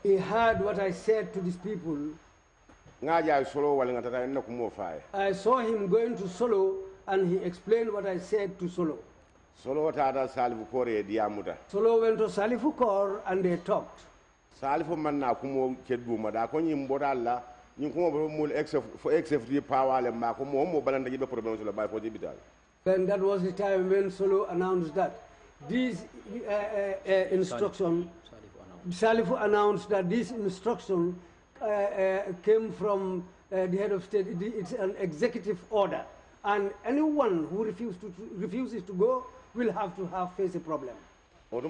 He heard what I said to these people. I saw him going to Solo, and he explained what I said to Solo. Solo went to Salifu Kor, and they talked. Salifu manna kumo keduma da ko nyimboda alla nyinko mo XFD power le ma ko mo balanda gibe problem so la bay ko dibital. Then that was the time when Solo announced that this instruction, Salifu announced that this instruction came from the head of state. It's an executive order, and anyone who refuses to go will have to face a problem. This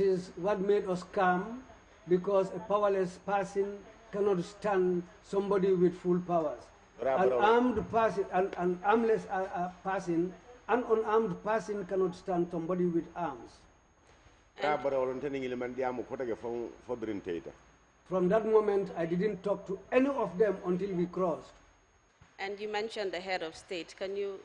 is what made us calm, because a powerless person cannot stand somebody with full powers. An armed person, an armless person, an unarmed person cannot stand somebody with arms. From that moment, I didn't talk to any of them until we crossed. And you mentioned the head of state. Can you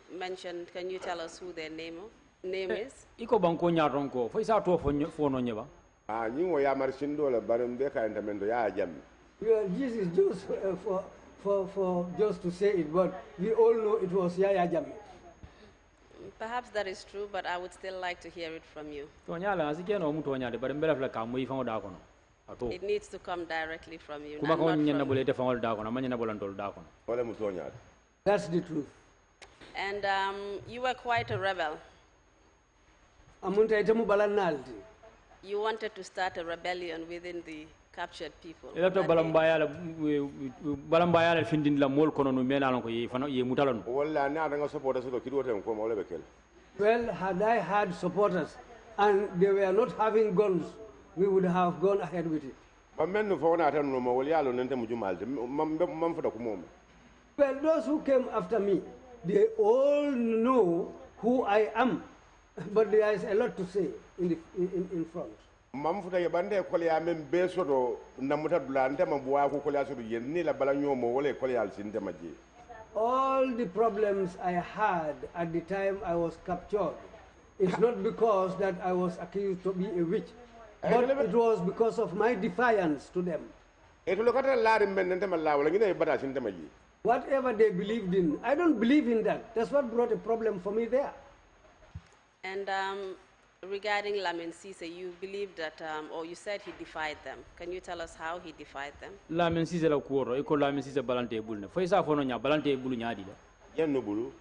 tell us who their name is? Iko banko nyaronko, fo isa to fo no nyeba. Nyingo ya marshindo la barumbe ka entamendo ya jam. Well, this is just for just to say it, but we all know it was Yaya Jammeh. Perhaps that is true, but I would still like to hear it from you. It needs to come directly from you, not from you. That's the truth. And you were quite a rebel. You wanted to start a rebellion within the captured people. Well, had I had supporters and they were not having guns, we would have gone ahead with it. Well, those who came after me, they all know who I am, but there is a lot to say in front. All the problems I had at the time I was captured, it's not because that I was accused to be a witch, but it was because of my defiance to them. Whatever they believed in, I don't believe in that. That's what brought a problem for me there. And regarding Lamin Cisse, you believe that, or you said he defied them. Can you tell us how he defied them? Lamin Cisse la kuoro, iko Lamin Cisse balante bulne. Fo isa fono nya balante bulu nyadi la. Yenno bulu.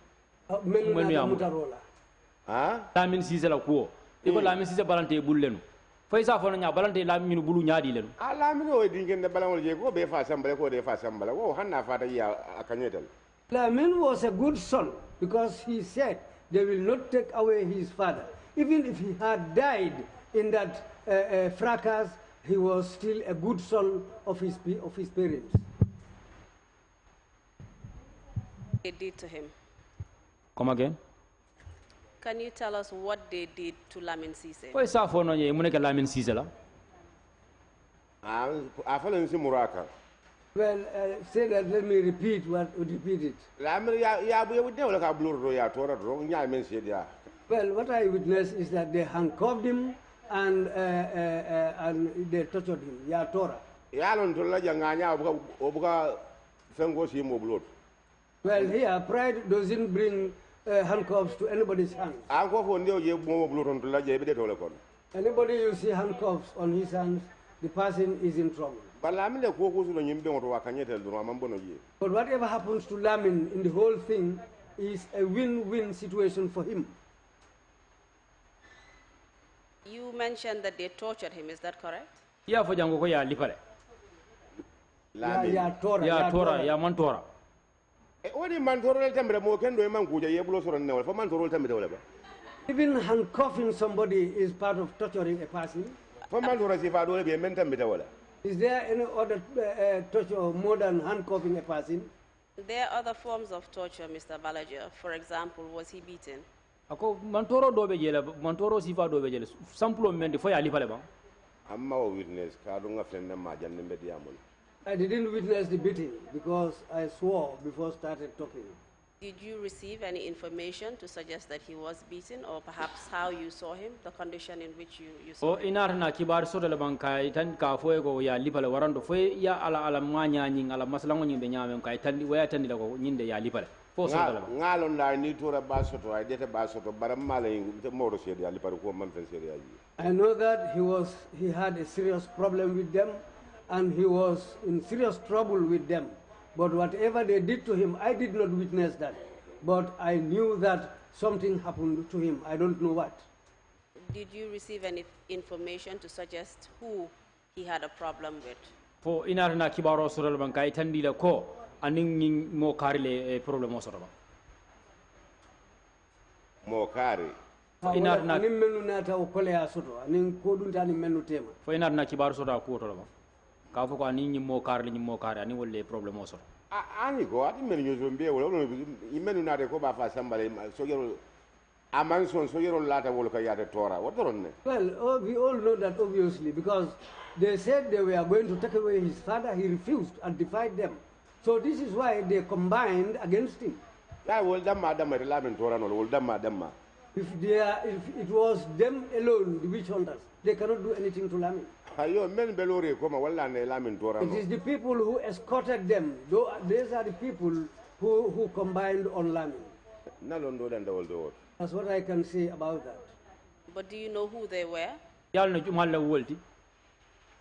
Menu mutarola. Ah? Lamin Cisse la kuo. Iko Lamin Cisse balante bullenu. Fo isa fono nya balante Lamin bulu nyadi lenu. Ah, Lamin o dingende balangol je ko be fa sambale ko de fa sambala. Wo hanna fata ya akanyetel. Lamin was a good son because he said they will not take away his father. Even if he had died in that fracas, he was still a good son of his parents. They did to him. Come again? Can you tell us what they did to Lamin Cisse? Fo isa fono nye muneke Lamin Cisse la. Afalen si muraka. Well, say that, let me repeat it. Lamin ya bu de wala ka blur do ya tora do nya men se dia. Well, what I witnessed is that they handcuffed him and they tortured him. Ya Torah. Well, here, pride doesn't bring handcuffs to anybody's hands. Anybody you see handcuffs on his hands, the person is in trouble. But whatever happens to Lamin in the whole thing is a win-win situation for him. You mentioned that they tortured him, is that correct? Ya fo jango ko ya lipale. Ya Torah. Ya Torah, ya man Torah. Even handcuffing somebody is part of torturing a person. Is there any other torture more than handcuffing a person? There are other forms of torture, Mr. Balaja. For example, was he beaten? Ako mantoro dobe jela, mantoro sifa dobe jela. Sample mendi fo ya lipale ba. Amma witness ka do nga fenne ma janne mbedi amul. I didn't witness the beating because I swore before started talking. Did you receive any information to suggest that he was beaten, or perhaps how you saw him, the condition in which you saw him? Inar na kibar so de bankai tan ka fo ko ya lipale warando fo ya ala mwanya nying ala maslango nyimbe nyame kai tan waya tan la ko nyinde ya lipale. Fo so de ngalo nda ni tora basoto ay dete basoto baram mala te moro sedi ya lipale ko man fen sedi ya. I know that he had a serious problem with them and he was in serious trouble with them. But whatever they did to him, I did not witness that. But I knew that something happened to him. I don't know what. Did you receive any information to suggest who he had a problem with? For inar na kibaro soral bankai tandila ko aning mo karile problemo soraba. Mo kari. Inar na menu nata o kolea soto aning ko dunta ni menu tema. For inar na kibaro soda ko to ba. ka fo ko ani nyimmo kar ani wolle problem o so ani ko ati men nyozo mbe wala imenu na de ko ba fa sambale sojero amanson sojero lata wala ka yata tora what ronne. Well, we all know that obviously because they said they were going to take away his father, he refused and defied them. So this is why they combined against him. Ya wol damma lamin tora no wol damma. If it was them alone, the witch hunters, they cannot do anything to Lamin. Ayo men belore ko ma wala ne lamin tora no. It is the people who escorted them. These are the people who combined on Lamin. Na londo dan dawol do. That's what I can say about that. But do you know who they were? yal no jumal la wolti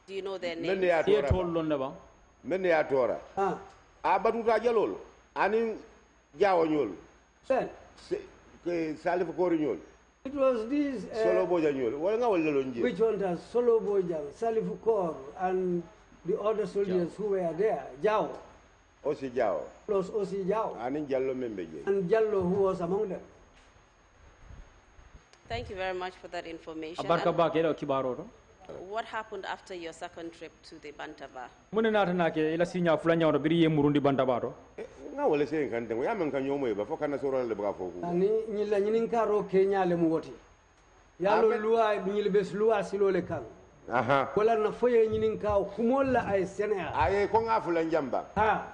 Do you know their Men names? ya ye tora. tol lon ba Men ya tora. Ah, A batuta jalol ani jawo nyol. well, Ke salif ko nyol. it was these Solo boja nyol. Wala nga wala lonje. witch hunters, Solo Bojang, Salifu Kor, and the other soldiers who were there, Jao, Osi jawo. plus Osi Jao, Ani jallo membe je. and Jallo who was among them. Thank you very much for that information. abarka And ba ke do kibaro to what happened after your second trip to the Bantaba? mun na tan ke ila sinya fula nyawdo biri ye murundi banta ba to Nga wala sen kan tango ya men kan yomo ba fo kana soro le ba fo ko. Ani nyila nyinin karo Kenya le muwoti. Yalo Amen. luwa nyil bes luwa silo le kan. Aha. Wala na foye nyinin ka kumolla ay senea. Aye ko nga fula njamba. Ha,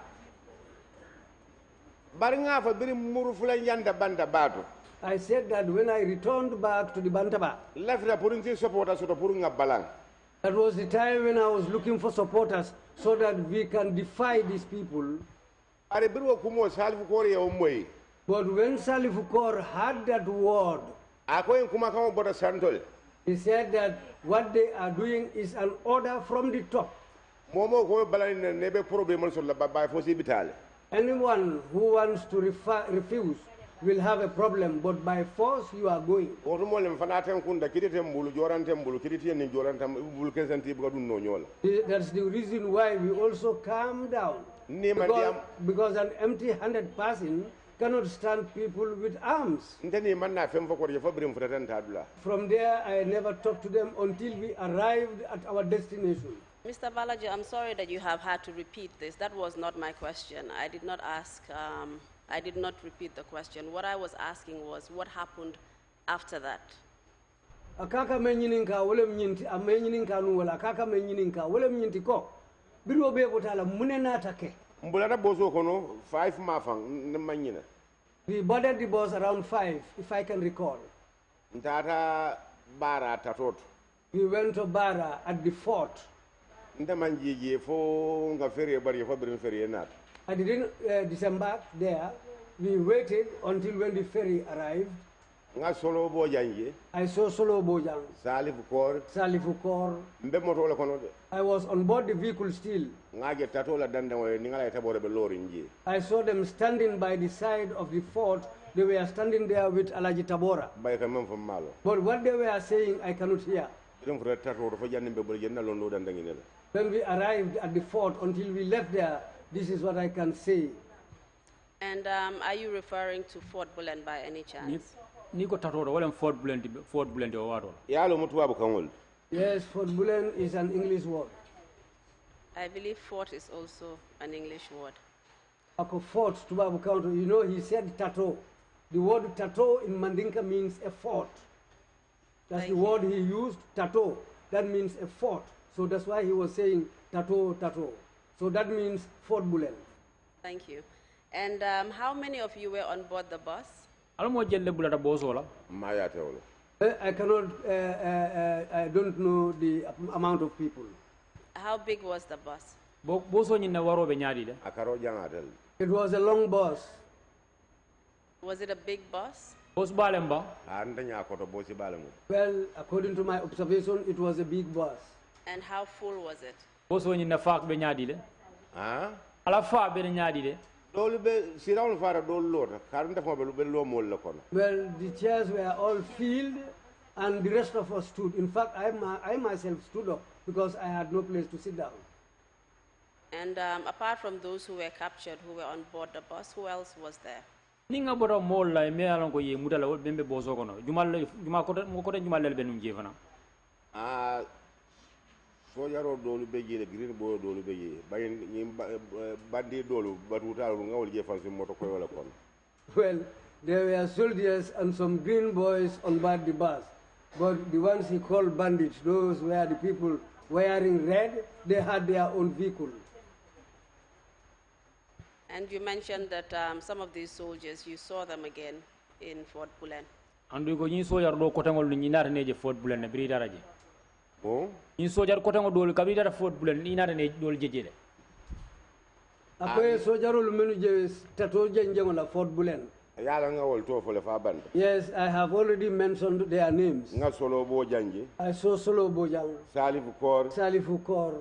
Bari nga fa biri muru fula njanda banda bato. I said that when I returned back to the Bantaba, Lafra pour nti supporta soto pour nga balang. that was the time when I was looking for supporters so that we can defy these people. Are biro kumo salfu kore ya umwe. But when Salifu Kor had that word, Ako en kuma kama bota santol. he said that what they are doing is an order from the top. Momo ko balani nebe problem so la ba fo si bitale. Anyone who wants to refuse will have a problem, but by force you are going. Oto mo lem fana tan kunda kidete mbulu jorante mbulu kidete ni jorante mbulu kesanti buga dun no nyola. That's the reason why we also calm down. Ni mandiam Because an empty-handed person cannot stand people with arms. ntani manna fem fo ko je fo birim futatan tadula. From there, I never talked to them until we arrived at our destination. Mr. Balaji, I'm sorry that you have had to repeat this. That was not my question. I did not ask, I did not repeat the question. What I was asking was what happened after that? Akaka menyininka wala mnyinti amenyininka nu wala akaka menyininka wala mnyinti ko biro be botala munena take. Mbulata boso kono 5 mafang manyina. We boarded the bus around 5, if I can recall. Ntata bara tatot. We went to Bara at the fort. Nta manjije fo nga ferie bari fo birim ferie nat. I didn't disembark there. We waited until when the ferry arrived. Nga solo bo janje I saw Solo Bojang, salif kor Salifu Kor. mbe moto la kono de. I was on board the vehicle still. Nga je tato la danda wa ni ngala tabore be lori nji. I saw them standing by the side of the fort. They were standing there with Alaji Tabora. Bay ka mem fo malo. But what they were saying, I cannot hear. Birim fo tato fo janni be bol jenna londo danda ngi nela. When we arrived at the fort, until we left there, this is what I can say. And are you referring to Fort Bullen by any chance? ni ko tatodo wala fort bulenti o wato Yalo mutu abu kanwol. Yes, Fort Bullen is an English word. I believe fort is also an English word. Ako fort, Tubabu County, you know, he said tato. The word tato in Mandinka means a fort. That's Thank the you. word he used, tato. That means a fort. So that's why he was saying tato, tato. So that means Fort Bullen. Thank you. And how many of you were on board the bus? ala mo jelle bulata boso la Maya tawlo. I cannot, I don't know the amount of people. How big was the bus? boso nyi na waro be nyaadi de Akaro jangatel. It was a long bus. Was it a big bus? bos balemba Anda nya ko to bosi balamu. Well, according to my observation, it was a big bus. And how full was it? boso nyi na faak be nyaadi de Ha? ala fa be nyaadi de Dolu be sirawul fara dolu lota. Karunta fo be lo mol la kono. Well, the chairs were all filled and the rest of us stood. In fact, I myself stood up because I had no place to sit down. And apart from those who were captured, who were on board the bus, who else was there? ni nga boto mol la me alon ko ye mutala wol bembe boso kono juma ko mo ko jumal le benum jefana Ah sojaro dolu beje le green boy dolu beje bayin ñi bandi dolu batuta lu ngawol je fansi moto koy wala kon. Well, there were soldiers and some green boys on board the bus. But the ones he called bandits, those were the people wearing red, they had their own vehicle. And you mentioned that some of these soldiers, you saw them again in Fort Bulen. Andu ko ñi sojar do ko tangol ni nata neje Fort Bulen bri daraje. Oh? Ñi sojar ko tangol dol kabri dara Fort Bulen ni nata ne dol jejele. Akoy sojarul menu je tato jenjengo la Fort Bulen. Yala ngawol to fole fa band. Yes, I have already mentioned their names. Nga solo bo janji. I saw Solo Bojang, Salifu Kor, Salifu Kor,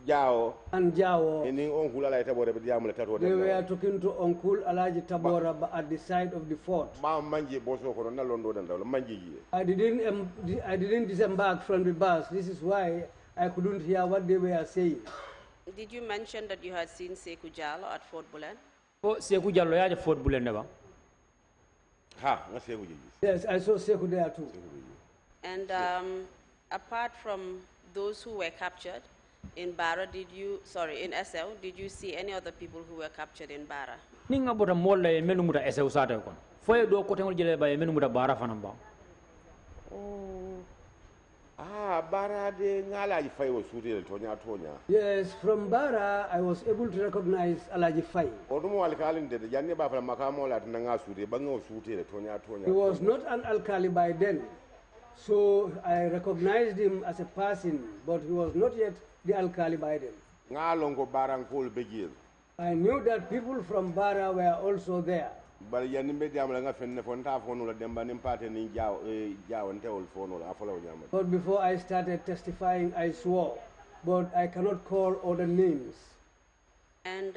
Jao. and Jawo. Ini on kula la tabo be diamul tato. They were talking to Uncle Alaji Tabora at the side of the fort. Ma manji boso ko na londo dan daw manji ji. I didn't disembark from the bus. This is why I couldn't hear what they were saying. Did you mention that you had seen Sekou Jallow at Fort Bulen? Ko Sekou Jallow ya Fort Bulen ne ba? Ha, nga Sekou ji. Yes, I saw Sekou there too. And apart from those who were captured in Bara, in SL, did you see any other people who were captured in Bara? Ni nga bota molla e menu muta SL sata kon. Foye do ko tangol jele ba e menu muta Bara fanam ba. Ah, Bara de ngala ji fay wo suti tonya tonya. Yes, from Bara, I was able to recognize Alaji Fai. Odumo alkalin de janne ba fa makamo la tanga suti bango suti tonya tonya. He was not an alkali by then, so I recognized him as a person, but he was not yet the alkali by then. Ngalongo barang kol begir. I knew that people from Bara were also there. Bal yanni be diamla nga fenne fonta fono la demba nim pate ni jaw jaw ntewol fono la afala nyama. But before I started testifying, I swore, but I cannot call other names. And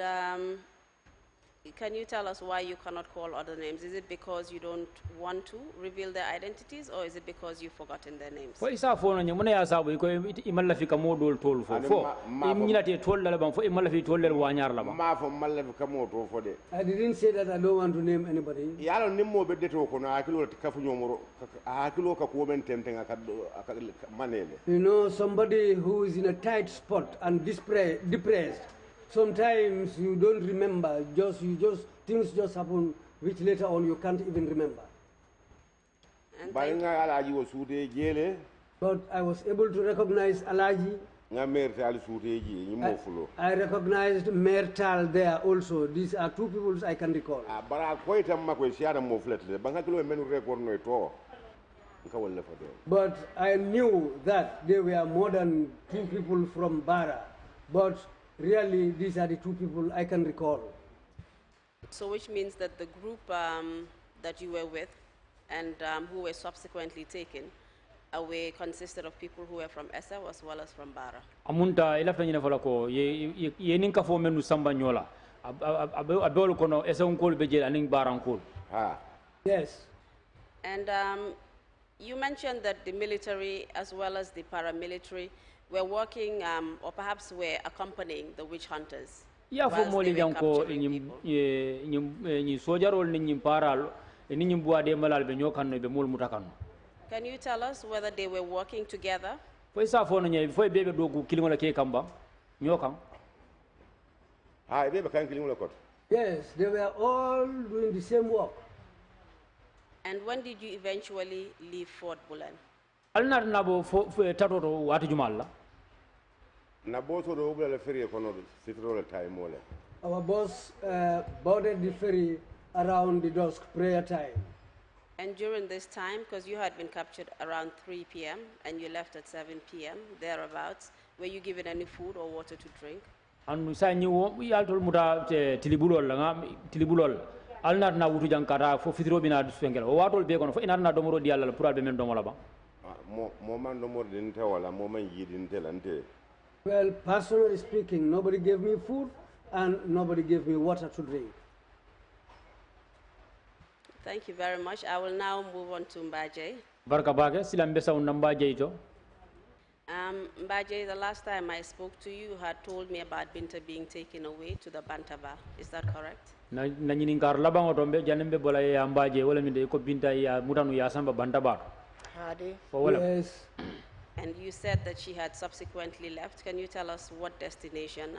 can you tell us why you cannot call other names? Is it because you don't want to reveal their identities, or is it because you've forgotten their names? Fo isa fono nyamuna ya sabu ko imalla fi kamo dol tol fo imnyilate tol la ban fo imalla fi tol le wanyar la ban. Ma fo malle fi kamo to fo de. I didn't say that I don't want to name anybody. Yalo nimmo be deto ko na akilo kafu nyomoro akilo ka ko men temtenga ka manele. You know, somebody who is in a tight spot and depressed, sometimes you don't remember, things just happen which later on you can't even remember. But I was able to recognize Alaji. I recognized Mertal there also. These are two people I can recall. But I knew that there were more than two people from Bara. But really, these are the two people I can recall. So which means that the group that you were with and who were subsequently taken away consisted of people who were from Essa as well as from Bara. Amunta ila fanyina fala ko ye ninka fo menu samba nyola abol kono Essa unkol beje aning Bara unkol. Yes. And you mentioned that the military as well as the paramilitary were working or perhaps were accompanying the witch hunters. Ya fo moli janko ni sojarol ni paral ni buade malal be nyokan be mol mutakan. Can you tell us whether they were working together? Fo isa fo no nyai fo bebe dogu kilingola ke kamba nyokan. Bebe kan kilingola kot. Yes, they were all doing the same work. And when did you eventually leave Fort Bulen? Alnar nabo fo tatoto wati jumalla. Our boss boarded the ferry around the dusk prayer time. And during this time, because you had been captured around 3 p.m. and you left at 7 p.m., thereabouts, were you given any food or water to drink? Anu sa nyiwo wi altol muta tilibulol la ngam tilibulol alnar na wutu jankara fo fitro bina sengel o watol be kono fo inar na domoro di Allah pour albe men domola ba mo man domoro din te wala mo man yidin telante. Well, personally speaking, nobody gave me food and nobody gave me water to drink. Thank you very much. I will now move on to Mba Jai. Barka bage silambe sa Mba Jai to. Mba Jai, the last time I spoke to you, you had told me about Binta being taken away to the Bantaba. Is that correct? Na nyini kar labango tombe janembe bola ya Mba Jai wala mi de ko Binta ya mutanu ya samba Bantaba. Hadi. Yes. And you said that she had subsequently left. Can you tell us what destination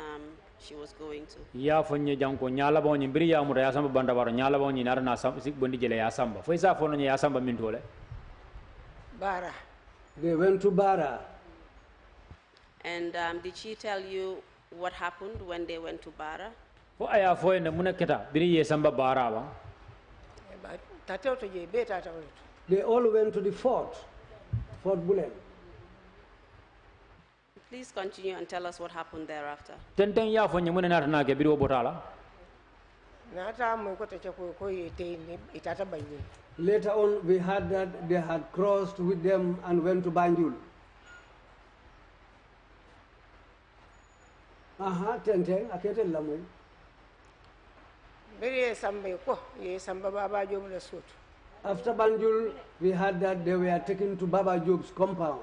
she was going to? Ya fonye janko nyala bonyi mbiri ya mura ya samba banda baro nyala bonyi nara na samba sik bondi jele ya samba. Fo isa fono ya samba min tole. Bara. They went to Bara. And did she tell you what happened when they went to Bara? Fo aya fo ne muna keta biri ye samba bara ba. They all went to the Fort Bullen. Please continue and tell us what happened thereafter. Tenten ya fonye muna nara na ke biri obotala. Later on, we heard that they had crossed with them and went to Banjul. Tenten, akete lamu. After Banjul, we heard that they were taken to Baba Job's compound.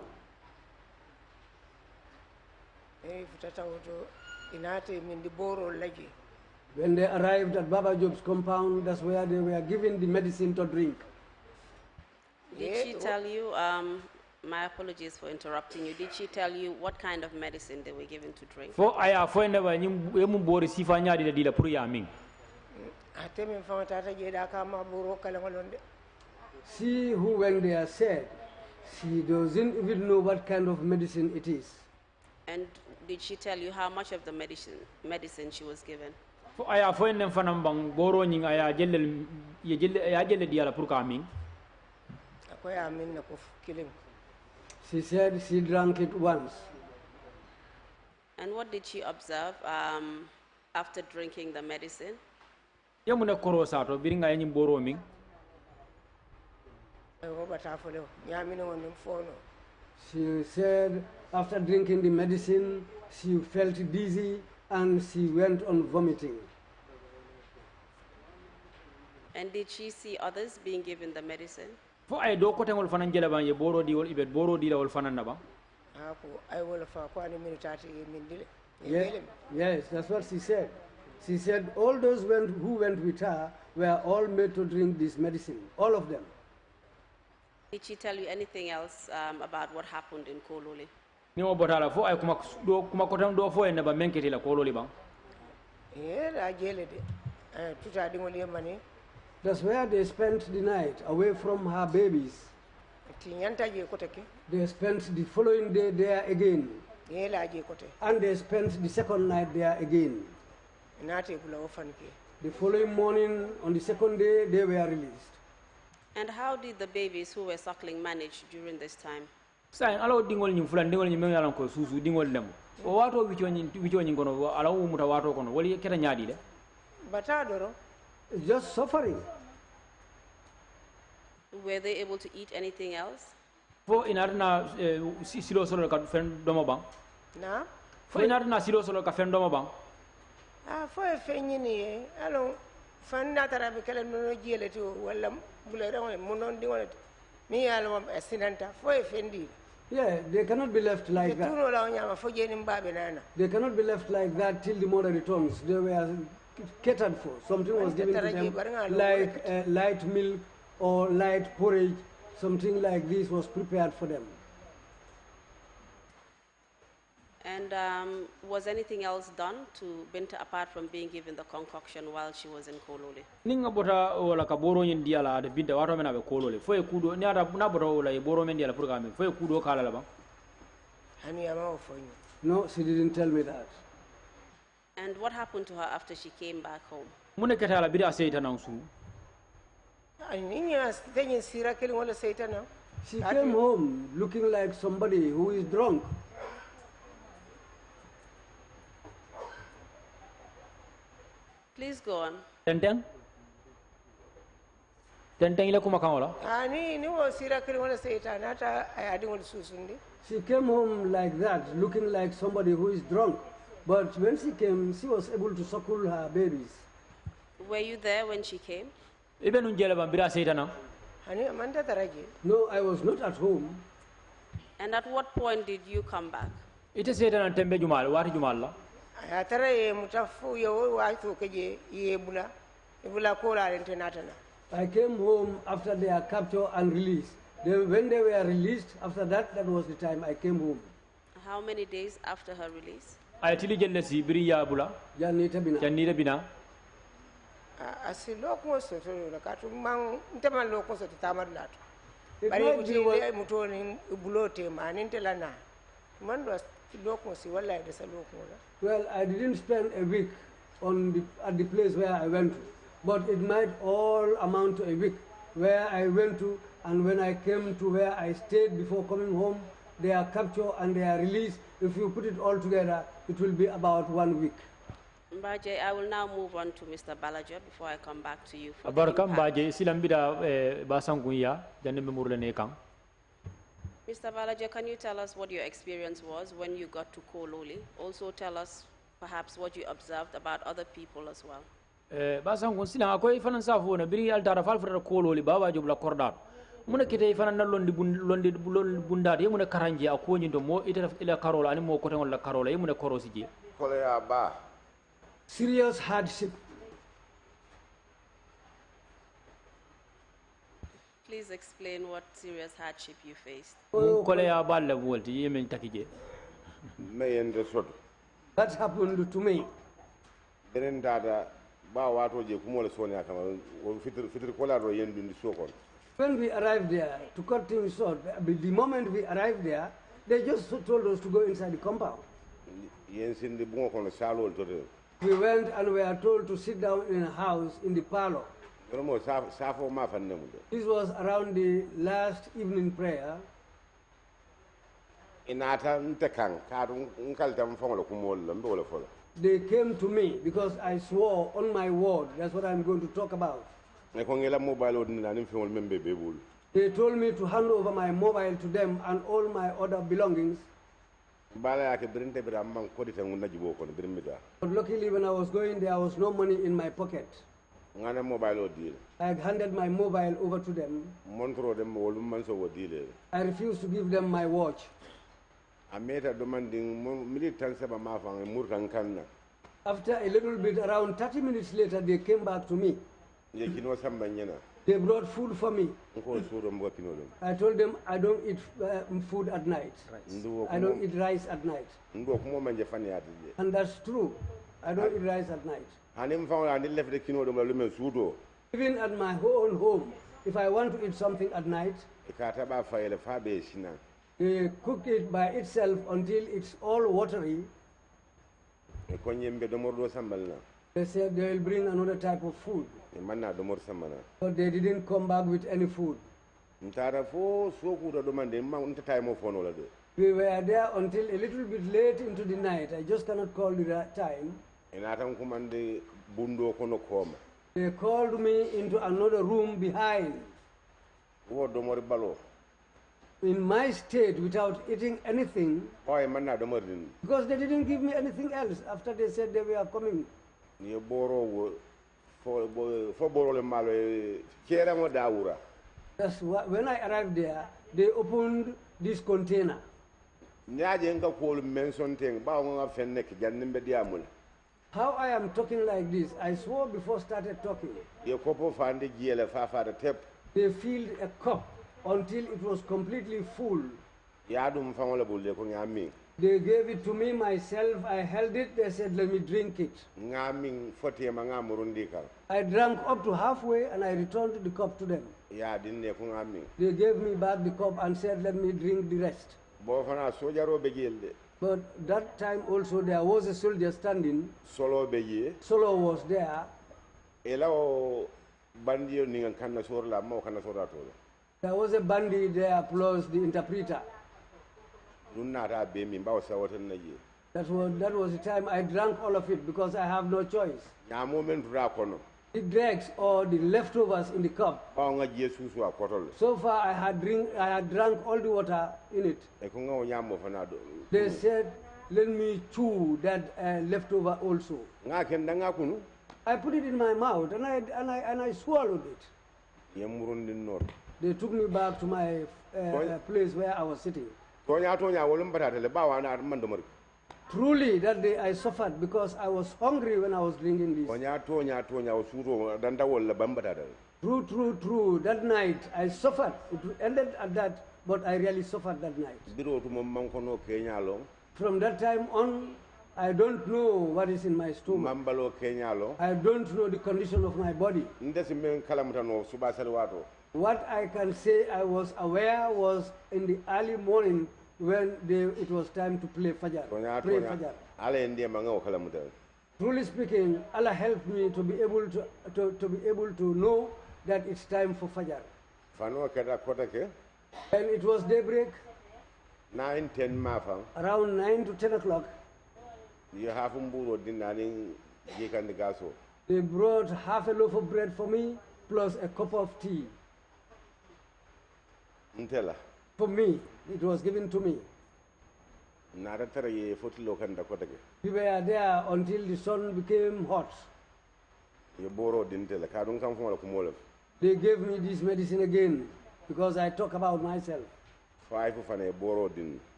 When they arrived at Baba Job's compound, that's where they were given the medicine to drink. Did she tell you, my apologies for interrupting you, did she tell you what kind of medicine they were given to drink? Fo aya fo ne ba yemu bori sifa nyaadi de dila pour ya min. She who went there said she doesn't even know what kind of medicine it is. And did she tell you how much of the medicine she was given? Fo aya fo ne fanam bang boro nyi aya jellel ye jelle diala pour ka min. She said she drank it once. And what did she observe after drinking the medicine? Yamune koro sato biringa yenyi boro min. She said after drinking the medicine, she felt dizzy and she went on vomiting. And did she see others being given the medicine? Fo ay do ko tengol fanan jela ban ye boro di wol ibet boro di la wol fanan naba. Yes, that's what she said. She said all those who went with her were all made to drink this medicine, all of them. Did she tell you anything else about what happened in Kololi? Ni mo botala fo ay kuma ko tan do fo en ba menketi la Kololi ban. That's where they spent the night, away from her babies. They spent the following day there again. And they spent the second night there again. The following morning, on the second day, they were released. And how did the babies who were suckling manage during this time? Sain alo dingol nyim fulan dingol nyim yalan ko susu dingol dem. O wato wicho nyin kono ala umuta wato kono wali keta nyaadi de. Batadoro. Just suffering. Were they able to eat anything else? Fo inarna silo solo ka fen domo bang. Na? Fo inarna silo solo ka fen domo bang. Fo e fenyini alo fanna tarabe kala no jele to wala bulere wala munon di wala mi alo accidenta fo e fendi. Yeah, they cannot be left like that. They cannot be left like that till the mother returns. They were catered for. Something was given to them, like light milk or light porridge. Something like this was prepared for them. And was anything else done to Binta apart from being given the concoction while she was in Kololi? Ninga bota wala ka boro nyin diala de Binta wato mena be Kololi. Fo e kudo ni ada na bota wala e boro men diala programme. Fo e kudo kala la ba. No, she didn't tell me that. And what happened to her after she came back home? Mune ketala bida seita na usu. She came home looking like somebody who is drunk. Please go on. Tenteng ila kuma kangola. She came home like that, looking like somebody who is drunk. But when she came, she was able to suckle her babies. Were you there when she came? No, I was not at home. And at what point did you come back? Ite Satan tembe jumal, wati jumalla. I came home after their capture and release. When they were released, after that, that was the time I came home. How many days after her release? ay tili jelle si biri ya bula Janita Bina. janni bina asi loko soto la katu mang ntema loko soto tamar lato It bari might be what- mutoni bulote maninte lana man do loko si wala de sa loko la Well, I didn't spend a week at the place where I went to, but it might all amount to a week where I went to, and when I came to where I stayed before coming home, their capture and their release, if you put it all together, it will be about 1 week. Mba Jai, I will now move on to Mr. Balaja before I come back to you for the barka impact. mbaje silambida basangunya janne be murlene kan Mr. Balaja, can you tell us what your experience was when you got to Kololi? Also tell us perhaps what you observed about other people as well. basangun sila akoy fanan safo na biri altara fal fara kololi baba jobla kordar muna kite fanan na londi bundade muna karanje akoni do mo ita ila karola ani mo ko tan wala karola muna korosi je kole ya ba Serious hardship. Please explain what serious hardship you faced. mun kole ya balle wolti yemen takije me yende soto That happened to me. beren dada ba wato je kuma le soni akama fitir kola ro yendu ndi sokon When we arrived there, to cut things short, the moment we arrived there, they just told us to go inside the compound. yen sindi bungo kono salol to de We went and we are told to sit down in a house in the parlor. mo safo ma fanne mu de This was around the last evening prayer. inata nte kan ka dun kalta mo fongo ko mol lambe wala fola They came to me because I swore on my word. That's what I'm going to talk about. e ko ngela mobile odni na nim fingol membe be bul They told me to hand over my mobile to them and all my other belongings. bala yake birinte bira man ko dite ngun najibo ko birmida But luckily, when I was going, there was no money in my pocket. ngana mobile odile I handed my mobile over to them. montro dem wolum man so odile I refused to give them my watch. ameta demanding militant saba ma fa murkan kanna After a little bit, around 30 minutes later, they came back to me. ye kino samba nyana They brought food for me. ko suro mbo kino dum I told them I don't eat food at night. ndu I don't eat rice at night. ndo ko mo manje fani atije And that's true. I don't eat rice at night. hanim fa ani lefde kino dum lu men sudo Even at my own home, if I want to eat something at night, e ka taba fayele fa be sina they cook it by itself until it's all watery. e ko nyembe do mordo sambalna They said they will bring another type of food. e manna do mor samana But they didn't come back with any food. ntara fo soku do mande ma unta tay mo fono la de We were there until a little bit late into the night. I just cannot call the right time. ina tan kumande bundo kono koma They called me into another room behind. wo do mor balo In my state, without eating anything, o e manna do mor din because they didn't give me anything else after they said they were coming. ni boro wo fo boro le malo e kera mo daura That's why when I arrived there, they opened this container. nyaaje nga ko mention thing ba nga fenne ke jannimbe diamul How I am talking like this, I swore before started talking. ye kopo fande jiele fa fa tep They filled a cup until it was completely full. ya dum fangola bulle ko ngami They gave it to me myself. I held it. They said, let me drink it. ngami foti ma ngamurundi kal I drank up to halfway and I returned the cup to them. ya dinne ko ngami They gave me back the cup and said, let me drink the rest. bo fana sojaro be jelde But that time also there was a soldier standing. solo be ye Solo was there. elaw bandiyo ni kanna sorla mo kanna sorato There was a bandit there plus the interpreter. dunna ta be mi bawo sawatan naji That was the time I drank all of it because I have no choice. ya moment ra kono The dregs or the leftovers in the cup. ba nga jesus wa kotol So far I had drank all the water in it. e ko ngaw nyammo fana do They said, let me chew that leftover also. nga ken danga kunu I put it in my mouth and I swallowed it. yemurundi nor They took me back to my place where I was sitting. tonya wolum batata le ba wana mando mari Truly, that day I suffered because I was hungry when I was drinking this. tonya o suro danda wala bambata True. That night I suffered. It ended at that, but I really suffered that night. From that time on, I don't know what is in my stomach. I don't know the condition of my body. What I can say I was aware was in the early morning when it was time to play Fajr. Pray Fajr. Truly speaking, Allah helped me to be able to know that it's time for Fajr. And it was daybreak. 9-10 mafang. Around 9 to 10 o'clock. You have They brought half a loaf of bread for me plus a cup of tea. For me, it was given to me. We were there until the sun became hot. They gave me this medicine again because I talk about myself.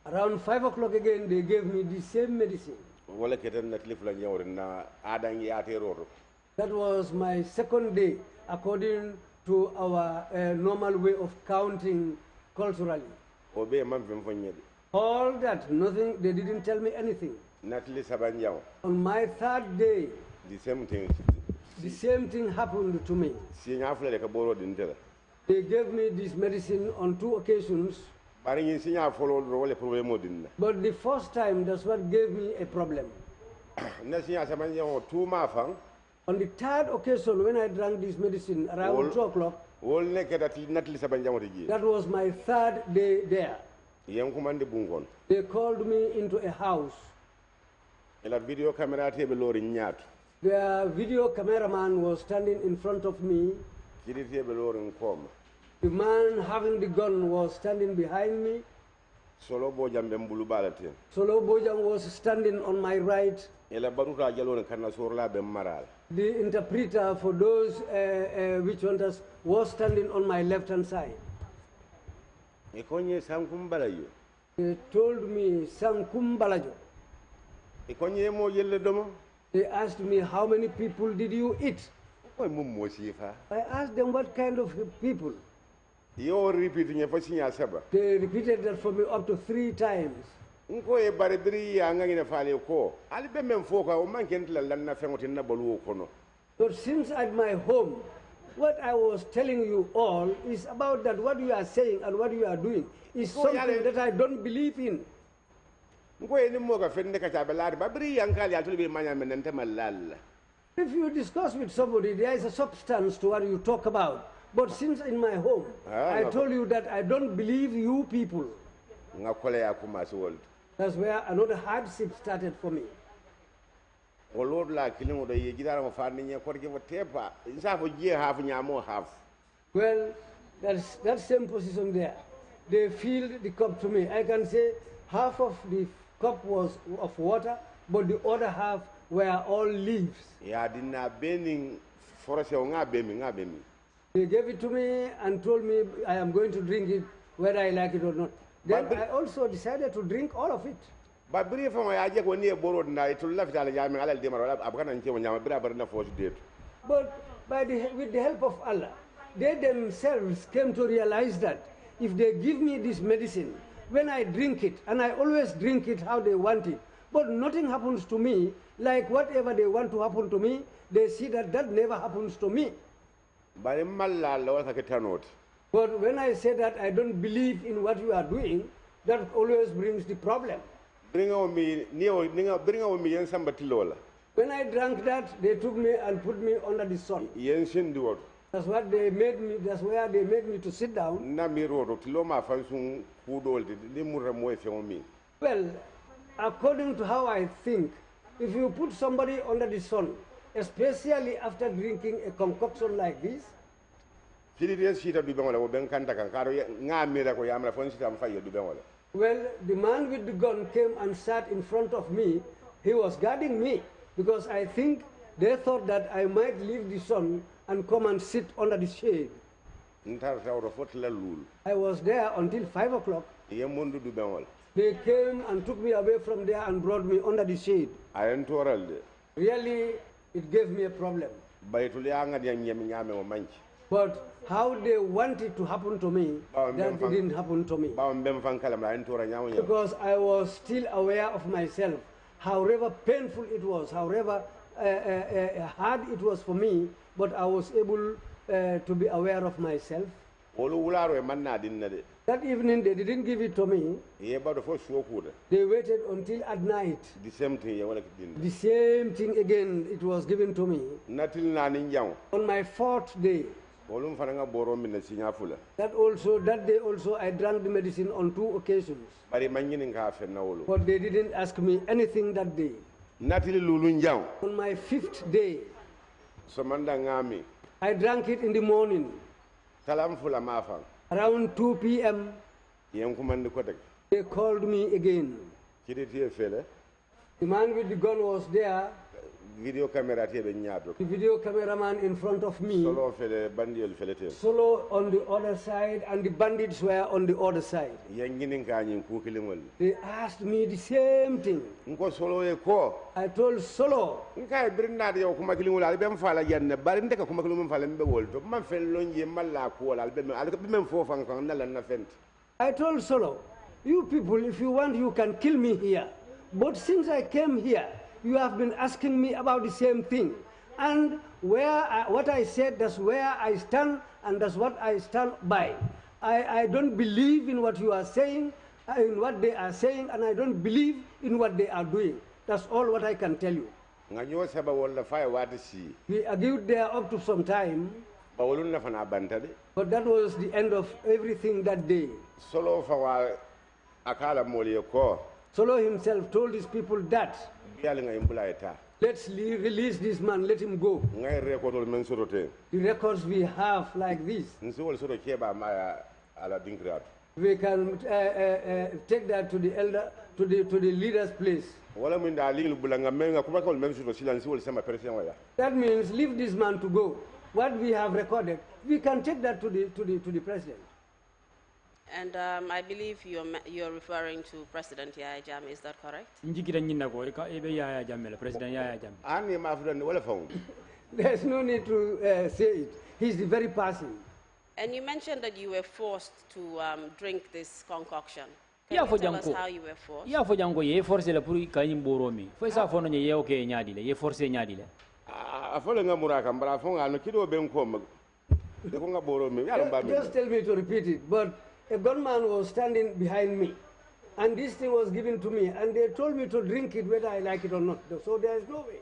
Around 5 o'clock again, they gave me the same medicine. That was my second day, according to our normal way of counting culturally. All that, nothing, they didn't tell me anything. On my third day, the same thing happened to me. They gave me this medicine on 2 occasions. But the first time, that's what gave me a problem. On the third occasion, when I drank this medicine around 2 o'clock, that was my third day there. They called me into a house. Their video cameraman was standing in front of me. The man having the gun was standing behind me. Solo Bojang was standing on my right. The interpreter for those witch hunters was standing on my left hand side. They told me Sankumbalajo. They asked me, how many people did you eat? I asked them what kind of people. They repeated that for me up to 3 times. But since at my home, what I was telling you all is about that what you are saying and what you are doing is something that I don't believe in. If you discuss with somebody, there is a substance to what you talk about. But since in my home, I told you that I don't believe you people. That's where another hardship started for me. Well, that same position there. They filled the cup to me. I can say half of the cup was of water, but the other half were all leaves. They gave it to me and told me I am going to drink it whether I like it or not. Then I also decided to drink all of it. But with the help of Allah, they themselves came to realize that if they give me this medicine, when I drink it, and I always drink it how they want it, but nothing happens to me, like whatever they want to happen to me, they see that that never happens to me. But when I say that I don't believe in what you are doing, that always brings the problem. When I drank that, they took me and put me under the sun. That's what they made me. That's where they made me to sit down. Well, according to how I think, if you put somebody under the sun, especially after drinking a concoction like this, well, the man with the gun came and sat in front of me. He was guarding me because I think they thought that I might leave the sun and come and sit under the shade. I was there until 5 o'clock. They came and took me away from there and brought me under the shade. Really, it gave me a problem. But how they want it to happen to me, that didn't happen to me. Because I was still aware of myself, however painful it was, however hard it was for me, but I was able to be aware of myself. That evening, they didn't give it to me. They waited until at night. The same thing again, it was given to me. On my fourth day, that day also, I drank the medicine on 2 occasions. But they didn't ask me anything that day. On my 5th day, I drank it in the morning. Around 2 p.m., they called me again. The man with the gun was there. The video cameraman in front of me. Solo on the other side, and the bandits were on the other side. They asked me the same thing. I told Solo. I told Solo, you people, if you want, you can kill me here. But since I came here, you have been asking me about the same thing. And what I said, that's where I stand, and that's what I stand by. I don't believe in what you are saying, in what they are saying, and I don't believe in what they are doing. That's all what I can tell you. We argued there up to some time, but that was the end of everything that day. Solo himself told his people that, let's release this man, let him go. The records we have like this, we can take that to the elder, to the leader's place. That means leave this man to go. What we have recorded, we can take that to the president. And I believe you're referring to President Yahya Jammeh, is that correct? There's no need to say it. He's the very person. And you mentioned that you were forced to drink this concoction. Can you tell us how you were forced? Yeah, for Jango, ye force la puri kayim boromi. For sa fono ye okay nyadile, ye force nyadile. Afolenga muraka mbara fonga no kido benko. Just tell me to repeat it, but a gunman was standing behind me, and this thing was given to me, and they told me to drink it whether I like it or not. So there is no way.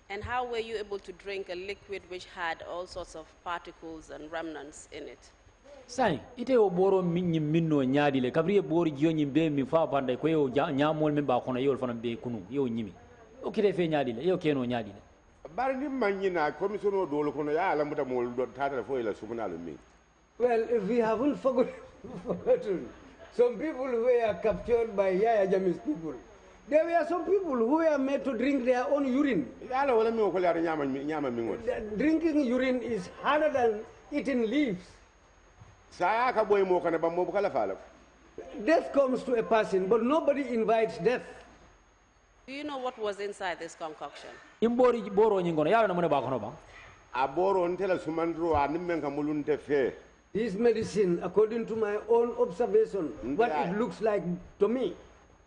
And how were you able to drink a liquid which had all sorts of particles and remnants in it? Sai, ite o boro minno nyadile, kabriye bori jio nyimbe mi fa panda ko yo nyamol me ba kono yol fana be kunu yo nyimi. O kire fe nyadile, yo keno nyadile. Bari ni manyina commission o dolo kono ya ala muta mol do tata fo ila sumuna lo mi. Well, if we haven't forgotten, some people were captured by Yahya Jammeh's people. There were some people who were made to drink their own urine. Drinking urine is harder than eating leaves. Death comes to a person, but nobody invites death. Do you know what was inside this concoction? This medicine, according to my own observation, what it looks like to me.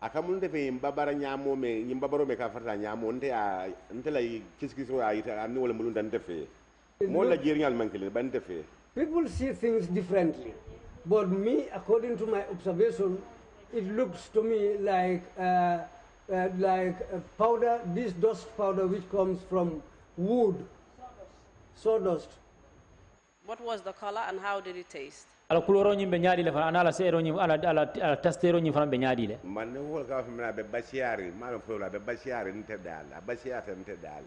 Akamunde pe mbabara nyamo me nyimbabaro me kafarta nyamo nte a nte la kiskiso a ita ani wala mulunda nte fe mo la jerial mankele ban te fe. People see things differently, but me, according to my observation, it looks to me like powder, this dust powder which comes from wood, sawdust. What was the color and how did it taste? Ala kuloro nyimbe nyadi le fana ala sero nyim ala tastero nyim fana be nyadi le. Man ne wol ka famna be basiari ma ko la be basiari nte dala basiata nte dala.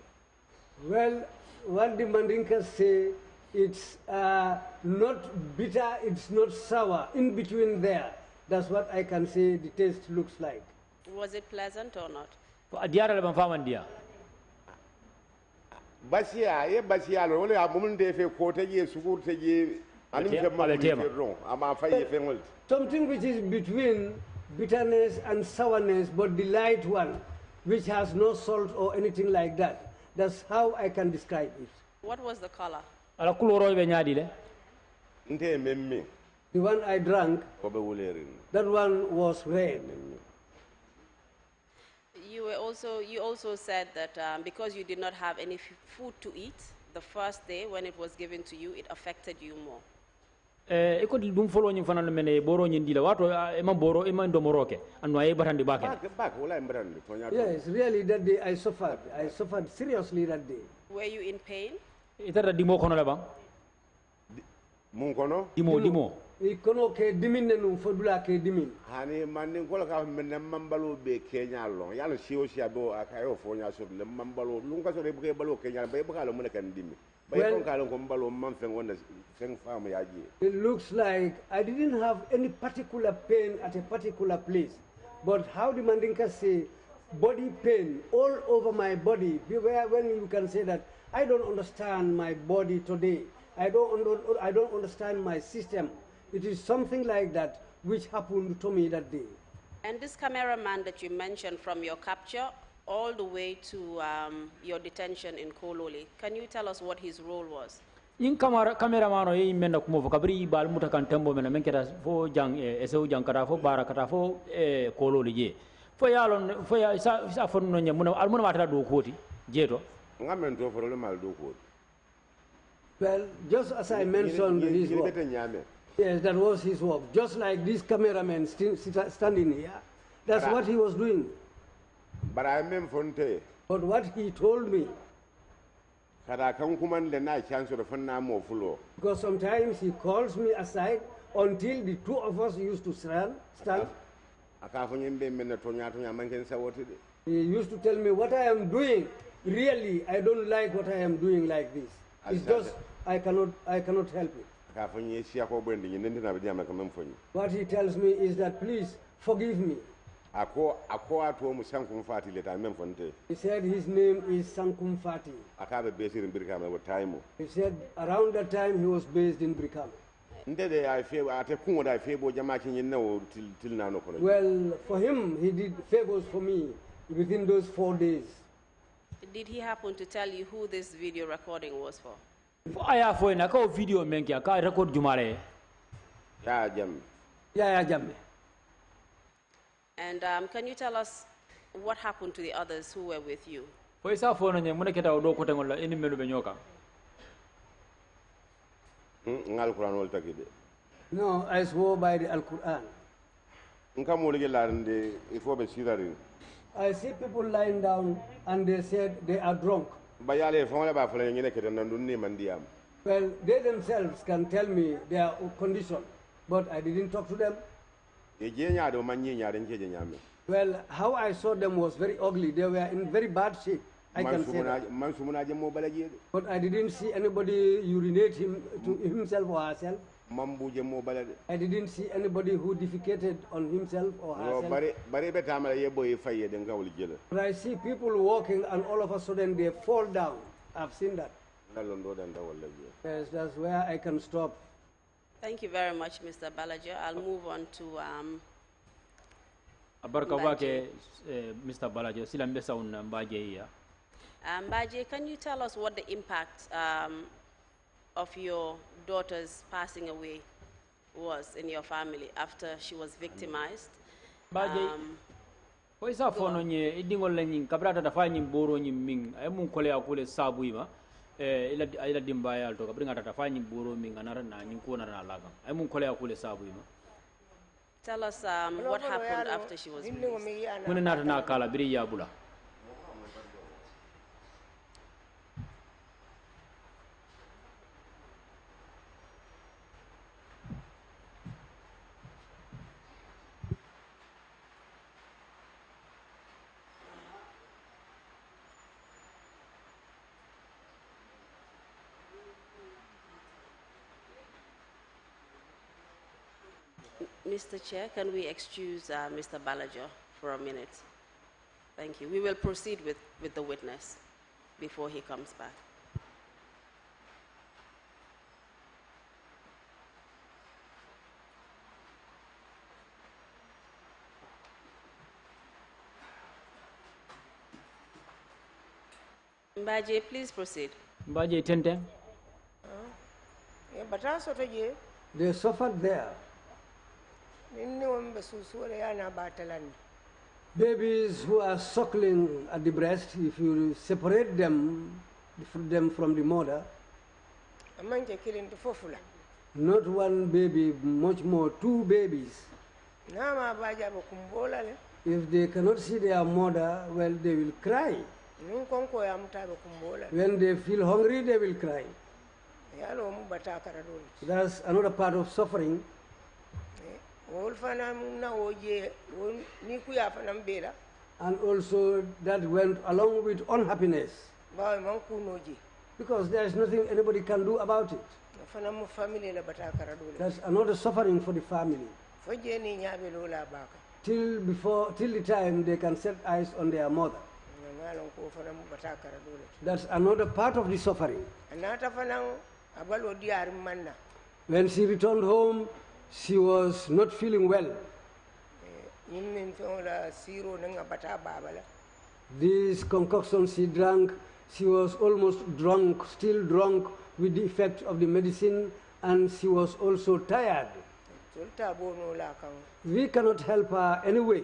Well, what the Mandinkas say, it's not bitter, it's not sour, in between there. That's what I can say the taste looks like. Was it pleasant or not? Diara le ban famandia. Basia ye basia lo le amun de fe ko te ye sugur te ye something which is between bitterness and sourness, but the light one, which has no salt or anything like that. That's how I can describe it. What was the color? ala kuloro be nyaadi le nte memmi The one I drank, ko be wulerin that one was red. You also said that because you did not have any food to eat the first day when it was given to you, it affected you more. e ko dum folo nyim fanal mene boro nyin dila wato e man boro e man do moroke anno ay batandi bakene bak wala mbrandi to nyaado Yes, really that day I suffered. I suffered seriously that day. Were you in pain? itara dimo kono la bang mun kono dimo Ikono ke dimin nenu fodula ke dimin. hani manni ko ka men mambalo be kenya lo yalla siwo sia do akayo fo nya so le mambalo lu ko so re buke balo kenya be buka lo mun kan dimi bay ko ka lo ko mbalo man fen wonda fen fam yaji It looks like I didn't have any particular pain at a particular place. But how the Mandinka say body pain all over my body, beware when you can say that I don't understand my body today. I don't understand my system. It is something like that which happened to me that day. And this cameraman that you mentioned from your capture all the way to your detention in Kololi, can you tell us what his role was? in cameraman o yi menna kumo fo kabri bal muta kan tembo men men keta fo jang e sew jang kata fo bara kata fo e kololi je fo yalon fo ya sa fon no nyam al mun wata do koti jeto ngamen to foro le mal do ko Well, just as I mentioned his work. Yes, that was his work. Just like this cameraman standing here, that's what he was doing. But I mean fonte But what he told me, kada kan kuma da na chance da fanna mo fulo because sometimes he calls me aside until the two of us used to stand. aka fo nyimbe men to nya man ken sawoti de He used to tell me what I am doing. Really, I don't like what I am doing like this. It's just I cannot help it. aka fo nyi sia ko bende ni ndina be diama kan fo nyi What he tells me is that please forgive me. ako ato mu sankum fati le ta men fonte He said his name is Sankum Fati. aka be besirin birka me time He said around that time he was based in Brikama. ndede ay fe ate kungo da fe bo jama ki nyin nawo til na no kono Well, for him, he did favors for me within those 4 days. Did he happen to tell you who this video recording was for? fo aya fo na ko video men ki aka record jumare ya jam Yaya Jammeh. And can you tell us what happened to the others who were with you? fo isa fo no nyam mun keta do ko tangol eni melu be nyoka ngal qur'an wal takide No, I swore by the Al-Quran. nka mo lege larinde il faut be sirari I see people lying down and they said they are drunk. ba yale fo wala ba fo ngene kete nan dun ni man diam Well, they themselves can tell me their condition, but I didn't talk to them. e je nya do man nyi nya den je nyame Well, how I saw them was very ugly. They were in very bad shape. I can say that. man sumuna je mo balaje But I didn't see anybody urinate to himself or herself. man buje mo balade I didn't see anybody who defecated on himself or no herself. bare be tamala ye boy faye de ngawul jele But I see people walking and all of a sudden they fall down. I've seen that. nalon do dan dawal laje Yes, that's where I can stop. Thank you very much, Mr. Balaja. I'll move on to abarka Mba Jai. wake Mr Balajo silambe saun Mba Jai ya Mba Jai, can you tell us what the impact of your daughter's passing away was in your family after she was victimized? Mba Jai fo isa fo no nye idingol la nyin kabrata da fa nyin boro nyin min ay mun kole akule sabu ima ila dimba yal to kabringa ta fa nyin boro min anara na nyin ko na laga ay mun kole akule sabu ima Tell us what happened after she was released. mun na na kala biri ya bula Mr. Chair, can we excuse Mr. Balaja for a minute? Thank you. We will proceed with the witness before he comes back. Mba Jai, please proceed. Mba Jai tenten bata soto je They suffered there. ninni won be susure yana batalandi Babies who are suckling at the breast, if you separate them from the mother, amanje kilinti fofula not one baby, much more, two babies. nama baja be kumbola le If they cannot see their mother, well, they will cry. nin konko ya mutabe kumbola When they feel hungry, they will cry. yalo mu bata kara dole That's another part of suffering. wol fana na oje ni ku ya fana mbela And also that went along with unhappiness, bawe man ku noje because there is nothing anybody can do about it. fana mu family la bata kara dole That's another suffering for the family. foje ni nyabe lola baka Till the time they can set eyes on their mother. ngalon ko fana mu bata kara dole That's another part of the suffering. anata fana abalo diar manna When she returned home, she was not feeling well. yimmin la siro nanga bata babala These concoctions she drank, she was almost drunk, still drunk with the effect of the medicine, and she was also tired. solta bono la kan We cannot help her anyway.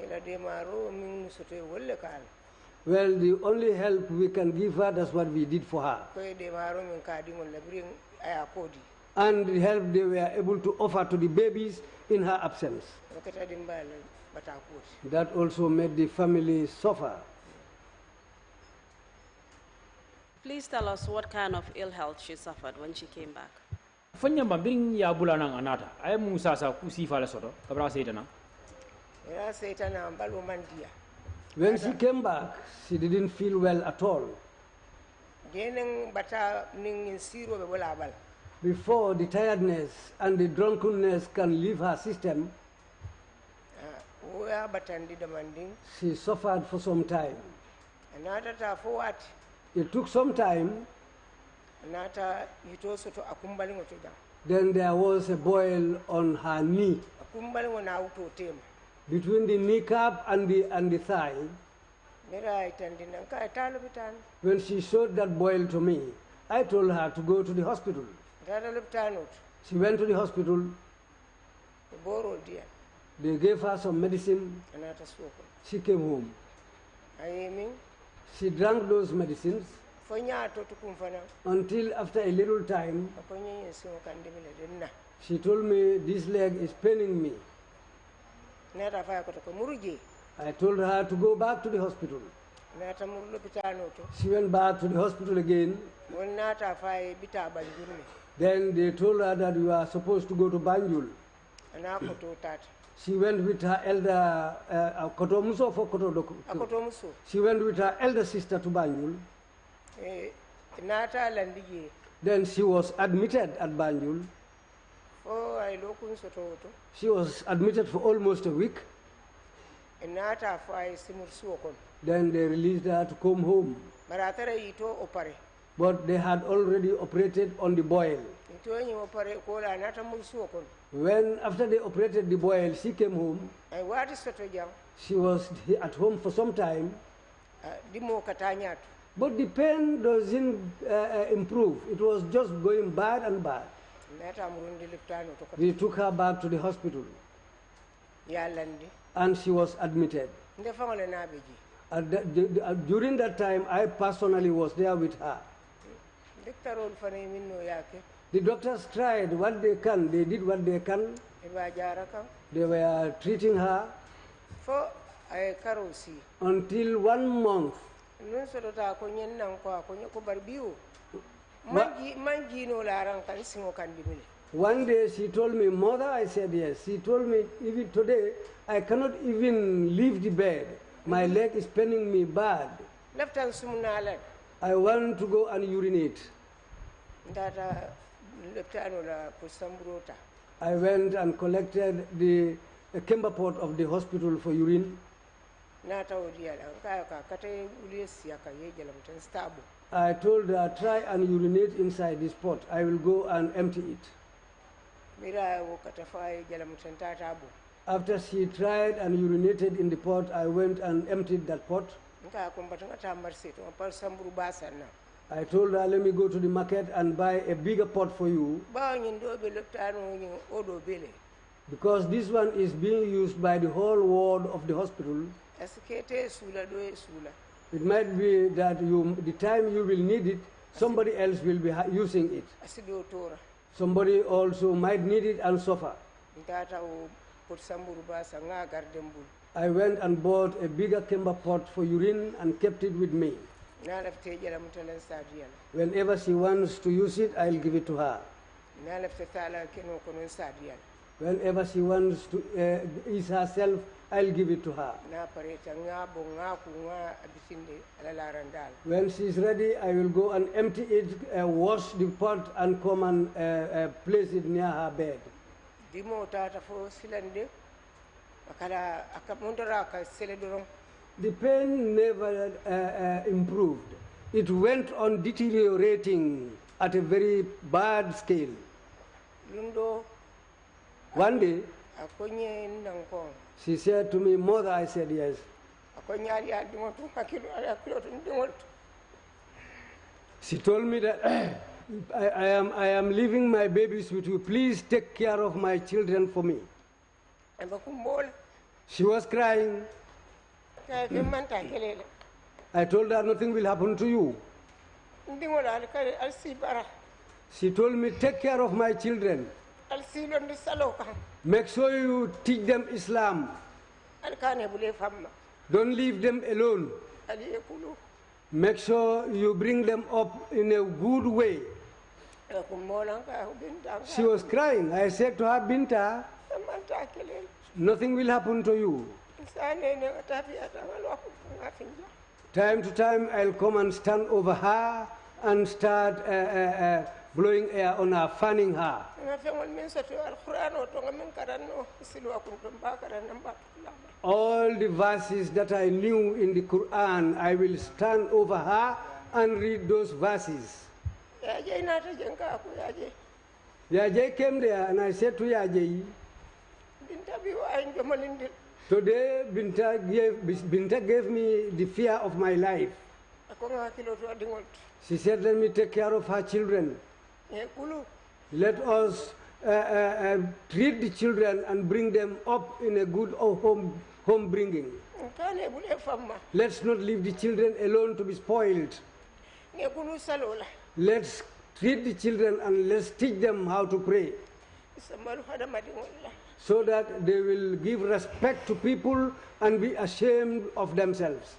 ela de maro min sote wolle kal Well, the only help we can give her, that's what we did for her. ko de maro min kadi mon la bring aya kodi And the help they were able to offer to the babies in her absence. kata dimbal bata kodi That also made the family suffer. Please tell us what kind of ill health she suffered when she came back. fanya biring ya bulana anata ay musa sa kusi fala soto kabra seitana ya setana mbalo mandia When she came back, she didn't feel well at all. denen bata nin siro be wala bal Before the tiredness and the drunkenness can leave her system, o ya batandi da mandin she suffered for some time. anata ta fo wat It took some time. anata yito soto akumbali ngoto jam Then there was a boil on her knee, akumbali ngona auto tema between the kneecap and the thigh. mera itandi nan ka talo bitan When she showed that boil to me, I told her to go to the hospital. dada luptano She went to the hospital. boro dia They gave her some medicine. anata soko She came home. ayemi She drank those medicines fonya to tukum fana until after a little time, akonye yeso kandimile denna she told me, this leg is paining me. nata fa ko to muruje I told her to go back to the hospital. nata mur lupitano to She went back to the hospital again. won nata fa bita banjurme Then they told her that you are supposed to go to Banjul. ana ko to tata She went with her elder, Kotomuso for akoto muso She went with her elder sister to Banjul. nata landige Then she was admitted at Banjul. fo ay lokun soto to She was admitted for almost a week. nata fa ay simur suokon Then they released her to come home. maratara yito opare But they had already operated on the boil. yito nyi opare ko la nata mur suokon When, after they operated the boil, she came home. ay wati soto jam She was at home for some time. dimo katanyatu But the pain doesn't improve. It was just going bad and bad. nata murundi liptano to We took her back to the hospital ya landi and she was admitted. nde fangole nabeji During that time, I personally was there with her. doctorol fane minno yake The doctors tried what they can. They did what they can. Mba Jai kam They were treating her fo ay karosi until 1 month. nun soto ta ko nyennan ko bar biwo What? manji no laran kan singo kan dimile One day she told me, Mother, I said yes. She told me, even today, I cannot even leave the bed. My leg is paining me bad. leftan sumnalan I want to go and urinate. ndata leftano la ko sambrota I went and collected the Kemba pot of the hospital for urine. nata odiala ka kate uliesi aka yejalam tan stable I told her, try and urinate inside this pot. I will go and empty it. mira wo kata fa yejalam tan tatabo After she tried and urinated in the pot, I went and emptied that pot. nka ko batanga tambar seto par sambru basanna I told her, let me go to the market and buy a bigger pot for you. Because this one is being used by the whole ward of the hospital. It might be that the time you will need it, somebody else will be using it. Somebody also might need it and suffer. I went and bought a bigger Kemba pot for urine and kept it with me. Whenever she wants to use it, I'll give it to her. Whenever she wants to ease herself, I'll give it to her. When she's ready, I will go and empty it, wash the pot, and come and place it near her bed. The pain never improved. It went on deteriorating at a very bad scale. One day, she said to me, Mother, I said yes. She told me that I am leaving my babies with you. Please take care of my children for me. She was crying. I told her nothing will happen to you. She told me, take care of my children. Make sure you teach them Islam. Don't leave them alone. Make sure you bring them up in a good way. She was crying. I said to her, Binta, nothing will happen to you. Time to time, I'll come and stand over her and start blowing air on her, fanning her. All the verses that I knew in the Quran, I will stand over her and read those verses. Yajay came there and I said to Yajay, today Binta gave me the fear of my life. She said, let me take care of her children. Let us treat the children and bring them up in a good home bringing. Let's not leave the children alone to be spoiled. Let's treat the children and let's teach them how to pray, so that they will give respect to people and be ashamed of themselves.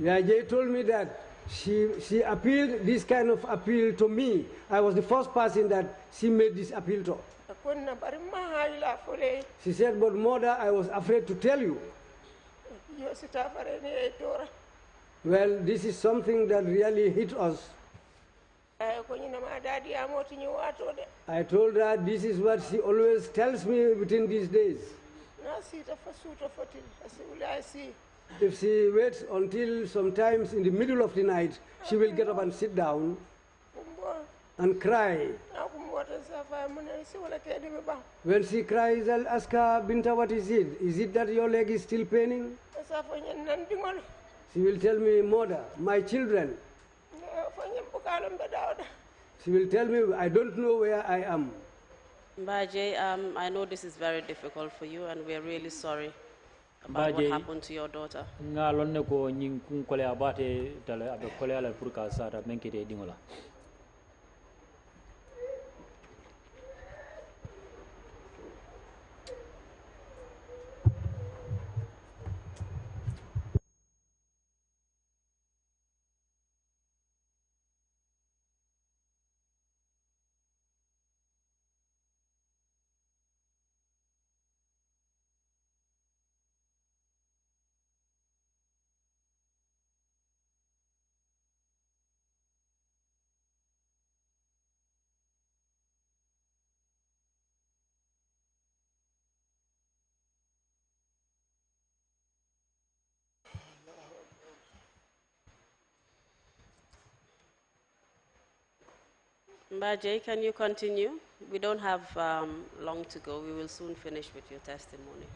Yajay told me that she appealed this kind of appeal to me. I was the first person that she made this appeal to. She said, but Mother, I was afraid to tell you. Well, this is something that really hit us. I told her this is what she always tells me within these days. If she waits until sometimes in the middle of the night, she will get up and sit down and cry. When she cries, I'll ask her, Binta, what is it? Is it that your leg is still paining? She will tell me, Mother, my children. She will tell me, I don't know where I am. Mba Jai, I know this is very difficult for you, and we're really sorry about what happened to your daughter. Mba Jai, can you continue? We don't have long to go. We will soon finish with your testimony.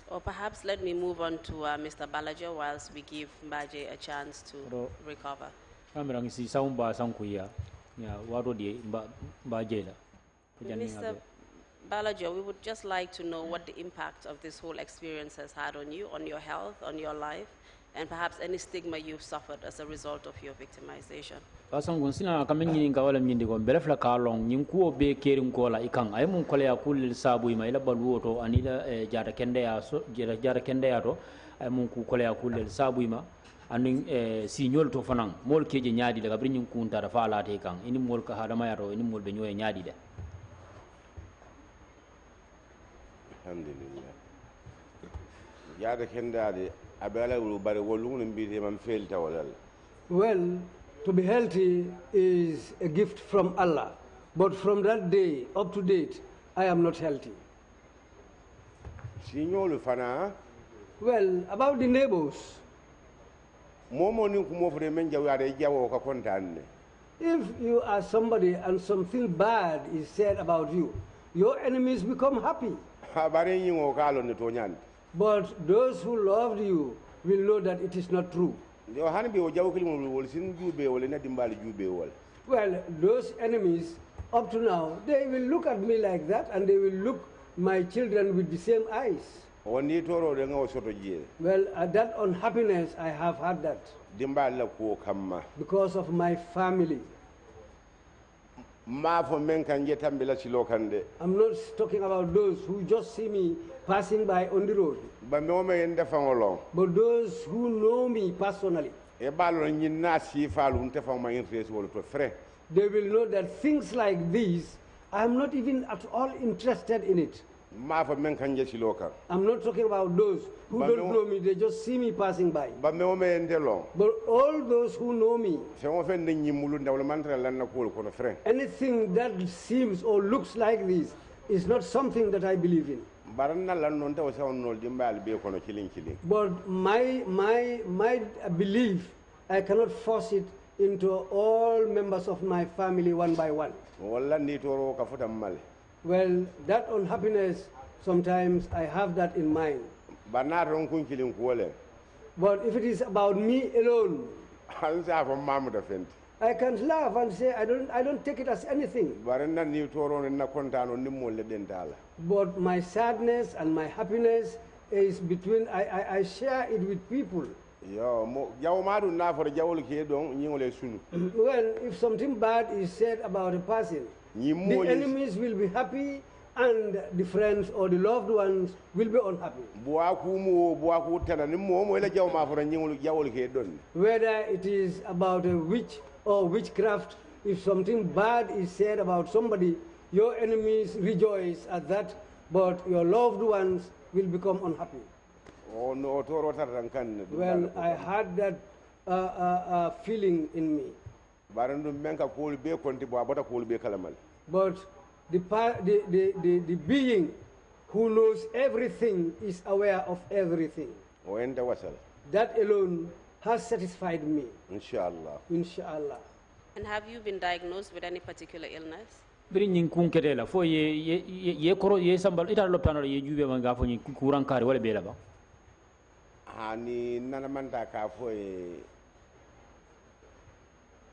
Or perhaps let me move on to Mr. Balajo whilst we give Mba Jai a chance to recover. Mr. Balajo, we would just like to know what the impact of this whole experience has had on you, on your health, on your life, and perhaps any stigma you've suffered as a result of your victimization. Pasang sina kami ngini kawala mindi ko belefla kalong nyimkuo be kerin ko la ikang ay mun kole yakul sabu ima ila baluoto anila jara kende ya so jara kende ya to ay mun ku kole yakul sabu ima anin signol to fanan mol keje nyaadi daga brin kunta da fala te kan ini mol ka hadama ya to ini mol be nyoy nyaadi de. Alhamdulillah. Jara kende ade abala ulu bare wolun mbi man felta walal. Well, to be healthy is a gift from Allah. But from that day up to date, I am not healthy. Signol fana. Well, about the neighbors. If you are somebody and something bad is said about you, your enemies become happy. But those who loved you will know that it is not true. Well, those enemies, up to now, they will look at me like that and they will look my children with the same eyes. Well, that unhappiness, I have had that. Because of my family. I'm not talking about those who just see me passing by on the road. But those who know me personally. They will know that things like these, I'm not even at all interested in it. I'm not talking about those who don't know me, they just see me passing by. But all those who know me, anything that seems or looks like this is not something that I believe in. But my belief, I cannot force it into all members of my family one by one. Well, that unhappiness, sometimes I have that in mind. But if it is about me alone, I can laugh and say I don't take it as anything. But my sadness and my happiness is between, I share it with people. Well, if something bad is said about a person, the enemies will be happy and the friends or the loved ones will be unhappy. Whether it is about a witch or witchcraft, if something bad is said about somebody, your enemies rejoice at that, but your loved ones will become unhappy. Well, I had that feeling in me. But the being who knows everything is aware of everything. That alone has satisfied me. Inshallah. Inshallah. And have you been diagnosed with any particular illness?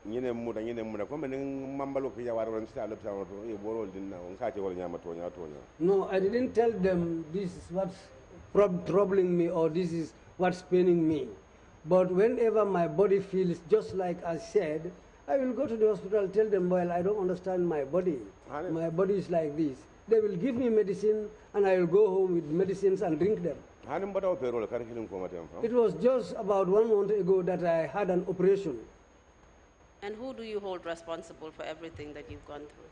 No, I didn't tell them this is what's troubling me or this is what's paining me. But whenever my body feels just like I said, I will go to the hospital, tell them, well, I don't understand my body. My body is like this. They will give me medicine and I will go home with medicines and drink them. It was just about 1 month ago that I had an operation. And who do you hold responsible for everything that you've gone through?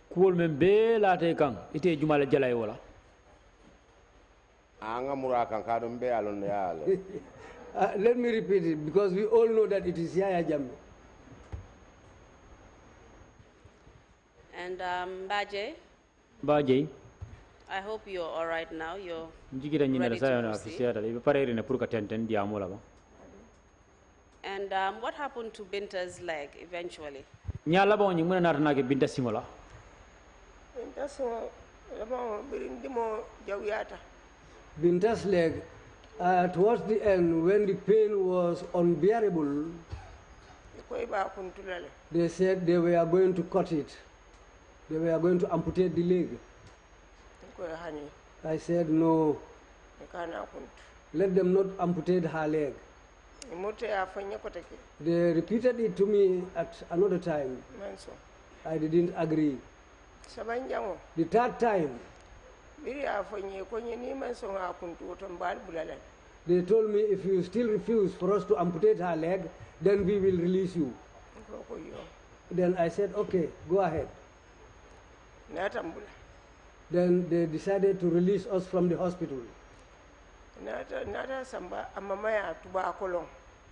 Let me repeat it because we all know that it is Yaya Jammeh. And Mba Jai, I hope you're all right now. You're ready to proceed. And what happened to Binta's leg eventually? Binta's leg Towards the end, when the pain was unbearable, they said they were going to cut it. They were going to amputate the leg. I said, no, let them not amputate her leg. They repeated it to me at another time. I didn't agree. The third time, they told me, if you still refuse for us to amputate her leg, then we will release you. Then I said, okay, go ahead. Then they decided to release us from the hospital.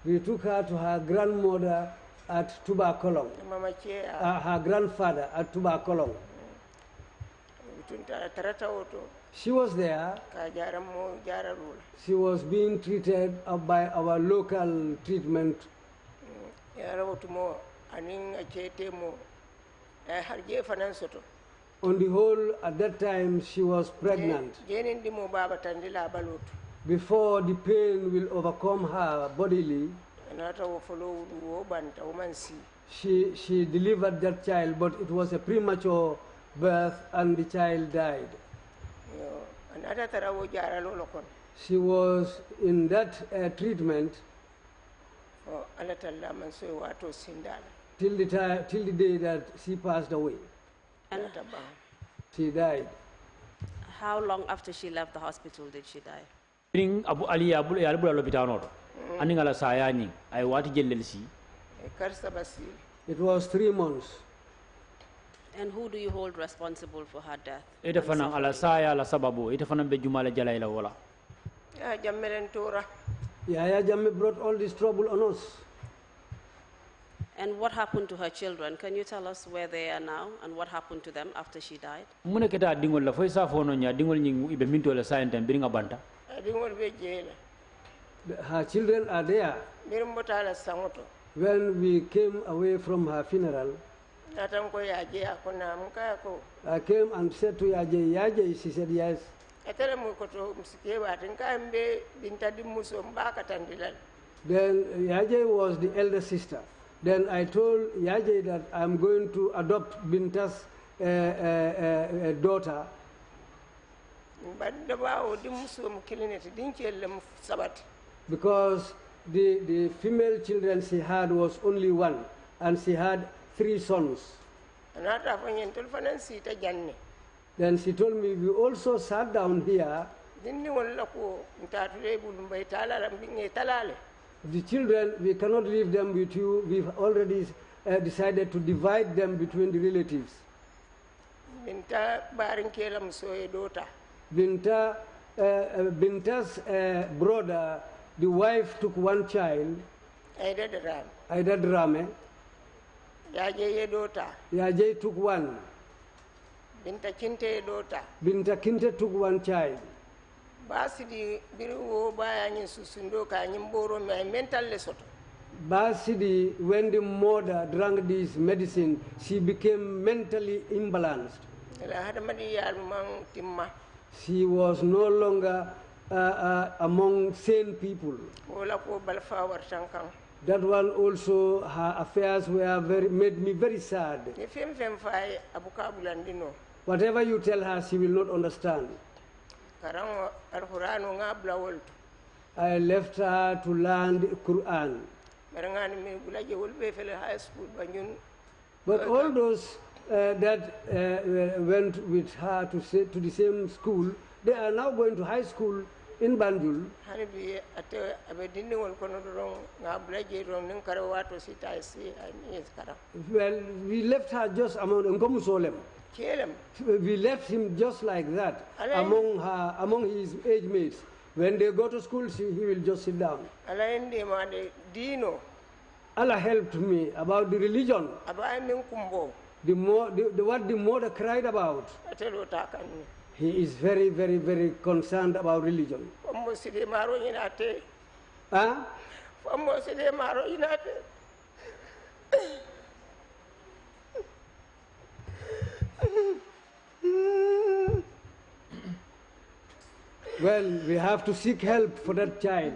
We took her to her grandmother at Tubakolong, her grandfather at Tubakolong. She was there. She was being treated by our local treatment. On the whole, at that time, she was pregnant. Before the pain will overcome her bodily, she delivered that child, but it was a premature birth and the child died. She was in that treatment till the day that she passed away. And she died. How long after she left the hospital did she die? Bring Abu Ali Abu Lopitano. Aningala Sayani. I want to get It was 3 months. And who do you hold responsible for her death? Itafana ala saya la sababu. Itafana bejumala jalaila wala. Yaya Jammeh brought all this trouble on us. And what happened to her children? Can you tell us where they are now and what happened to them after she died? Mune keta dingol la foi sa fono nya dingol nying ibe minto la sayentem biringa banta. Her children are there. When we came away from her funeral, I came and said to Yaje, she said yes. Then Yaje was the elder sister. Then I told Yaje that I'm going to adopt Binta's daughter. Because the female children she had was only one, and she had 3 sons. Then she told me, we also sat down here. The children, we cannot leave them with you. We've already decided to divide them between the relatives. Binta's brother, the wife took 1 child, Aida Drammeh. Yaje took 1. Binta Kinte took 1 child. Basidi, when the mother drank this medicine, she became mentally imbalanced. She was no longer among sane people. That one also, her affairs were made me very sad. Whatever you tell her, she will not understand. I left her to learn the Quran. But all those that went with her to the same school, they are now going to high school in Banjul. Well, we left her just among Nkomusolem. We left him just like that among his age mates. When they go to school, he will just sit down. Allah helped me about the religion. What the mother cried about. He is very, very, very concerned about religion. Huh? Well, we have to seek help for that child.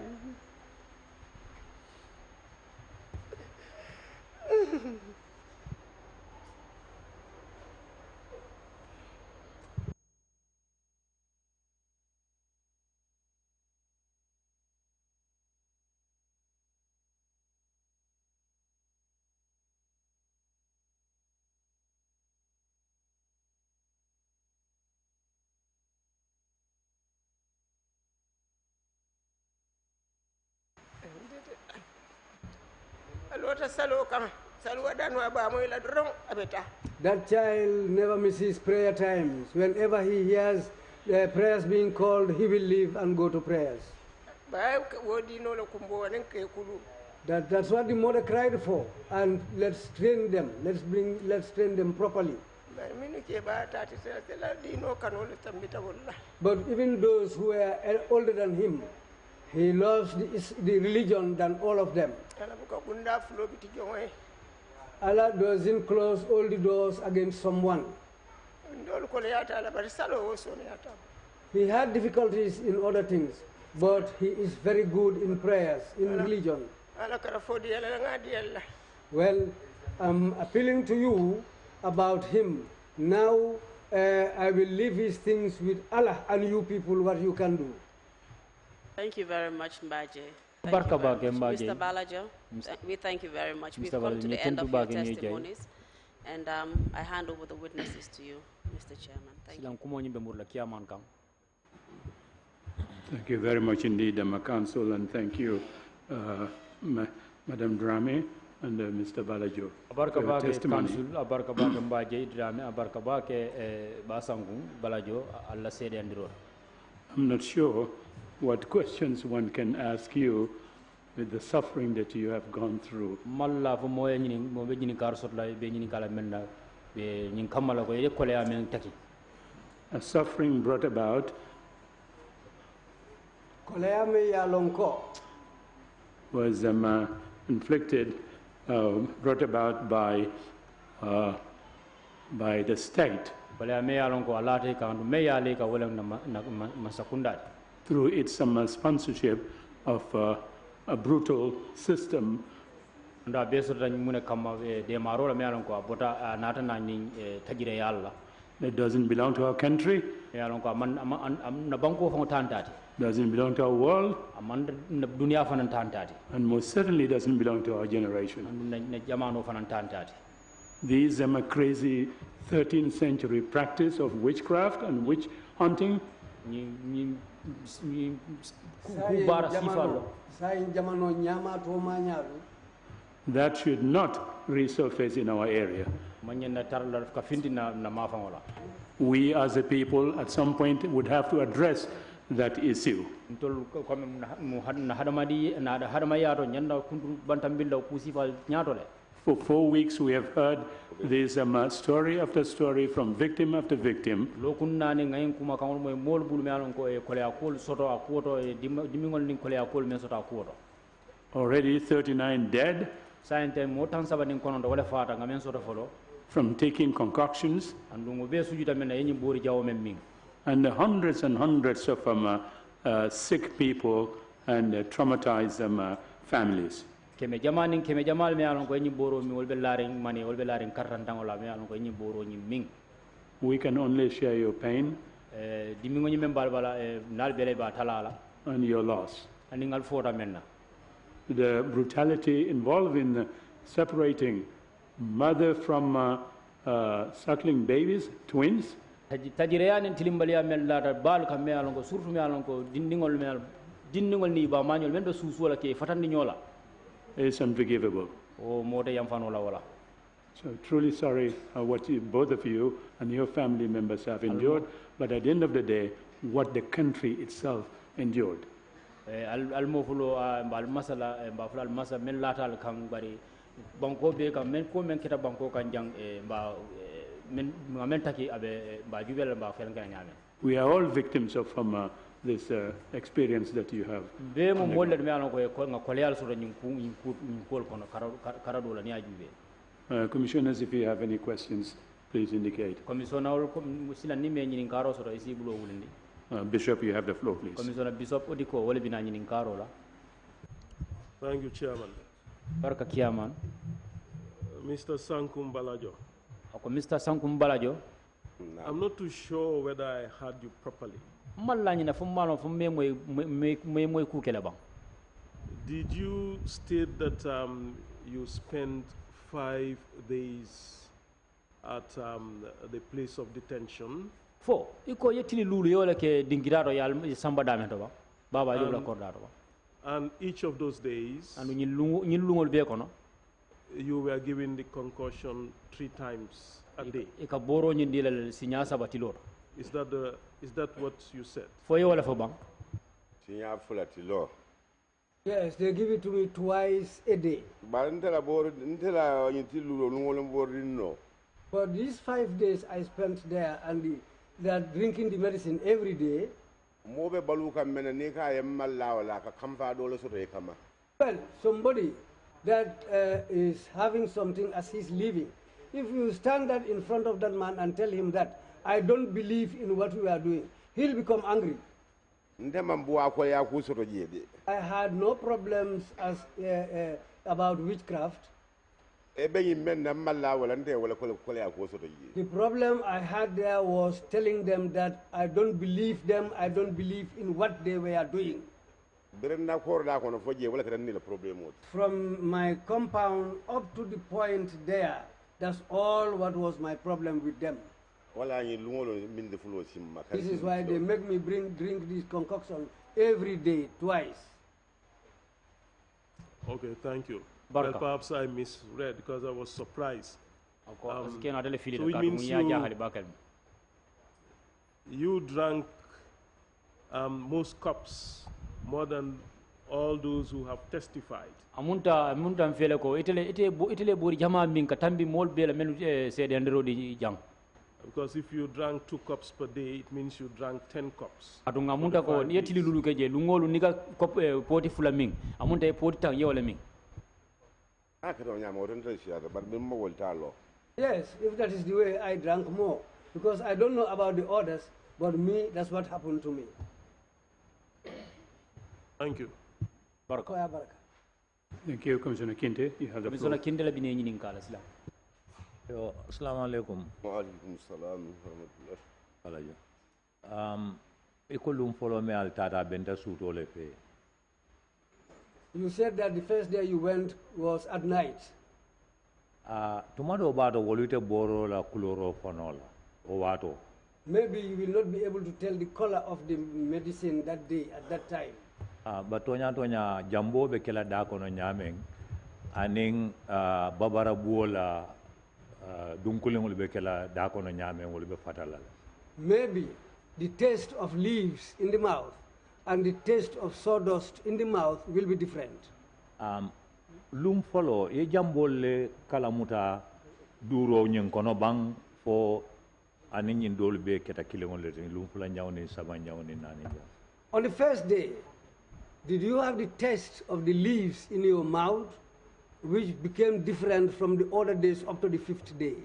That child never misses prayer times. Whenever he hears prayers being called, he will leave and go to prayers. That's what the mother cried for. And let's train them. Let's train them properly. But even those who are older than him, he loves the religion than all of them. Allah doesn't close all the doors against someone. He had difficulties in other things, but he is very good in prayers, in religion. Well, I'm appealing to you about him. Now I will leave his things with Allah and you people what you can do. Thank you very much, Mba Jai. Mr. Balajo, we thank you very much. We've come to the end of your testimonies, and I hand over the witnesses to you, Mr. Chairman. Thank you. Thank you very much indeed, Council, and thank you, Madam Drammeh and Mr. Balajo, for your testimony. Mba Jai Drammeh, Basangu, Balajo, Allah said and I'm not sure what questions one can ask you with the suffering that you have gone through. A suffering brought about was inflicted, brought about by the state through its sponsorship of a brutal system that doesn't belong to our country, doesn't belong to our world, and most certainly doesn't belong to our generation. These a crazy 13th century practice of witchcraft and witch hunting that should not resurface in our area. We as a people at some point would have to address that issue. For 4 weeks we have heard this story after story from victim after victim. Already 39 dead from taking concoctions, and hundreds and hundreds of sick people and traumatized families. We can only share your pain and your loss. The brutality involved in separating mother from suckling babies, twins, is unforgivable. So truly sorry what both of you and your family members have endured, but at the end of the day, what the country itself endured. We are all victims of this experience that you have. Commissioners, if you have any questions, please indicate. Bishop, you have the floor, please. Commissioner Bishop Odiko wala bina nyinin karola. Thank you, Chairman. Barka kiaman. Mr. Sankum Balajo. Ako Mr. Sankum Balajo. I'm not too sure whether I heard you properly. Malanyina fumano fumme moy kukela bang. Did you state that you spent 5 days at the place of detention? Fo iko yetili lulu yola ke dingiraro yal samba dame to ba baba yobla kordaro ba. And each of those days, Andu ñin lungol be kono you were given the concussion 3 times a day. ika boro ñin dilal sinya sabati loro. Is that what you said? Fo yola fo bang. Sinya fulati lo. Yes, they give it to me twice a day. Ba ntela boro ntela yinti lulo ngolo borino. For these 5 days I spent there and they are drinking the medicine every day. Mobe baluka mena ne ka yemmalla wala ka kamfa dole so kama. Well, somebody that is having something as he's living, if you stand that in front of that man and tell him that I don't believe in what we are doing, he'll become angry. I had no problems as about witchcraft. The problem I had there was telling them that I don't believe them, I don't believe in what they were doing. From my compound up to the point there, that's all what was my problem with them. This is why they make me drink this concoction every day, twice. Okay, thank you. Well, perhaps I misread because I was surprised. So it means you drank most cups more than all those who have testified. Amunta mfele ko itele bori jama min katambi mol bela menu sede andero di jang. Because if you drank 2 cups per day, it means you drank 10 cups. Adunga amunta ko yetili lulu keje lungolu niga kop poti fula min amunta poti tang yewala min. Yes, if that is the way, I drank more. Because I don't know about the others, but me, that's what happened to me. Thank you. Baraka. Thank you, Commissioner Kinte. You have the floor. Commissioner Kinte la bine ñinin kala sila. Yo, assalamu alaikum. Wa alaikum salam wa rahmatullah. Ikolum follow me al tata benta suto le fe. You said that the first day you went was at night. Tomado bato wolite boro la kuloro fonola o wato. Maybe you will not be able to tell the color of the medicine that day at that time. But tonya jambo be kela da kono nyameng aning babara buola dunkulingul be kela da kono nyameng wol be fatala. Maybe the taste of leaves in the mouth and the taste of sawdust in the mouth will be different. Lum follow ye jambole kalamuta duro nyen kono bang fo anin yin dol be keta kilingol le lum fula nyawni saba nyawni nani. On the first day, did you have the taste of the leaves in your mouth which became different from the other days up to the 5th day?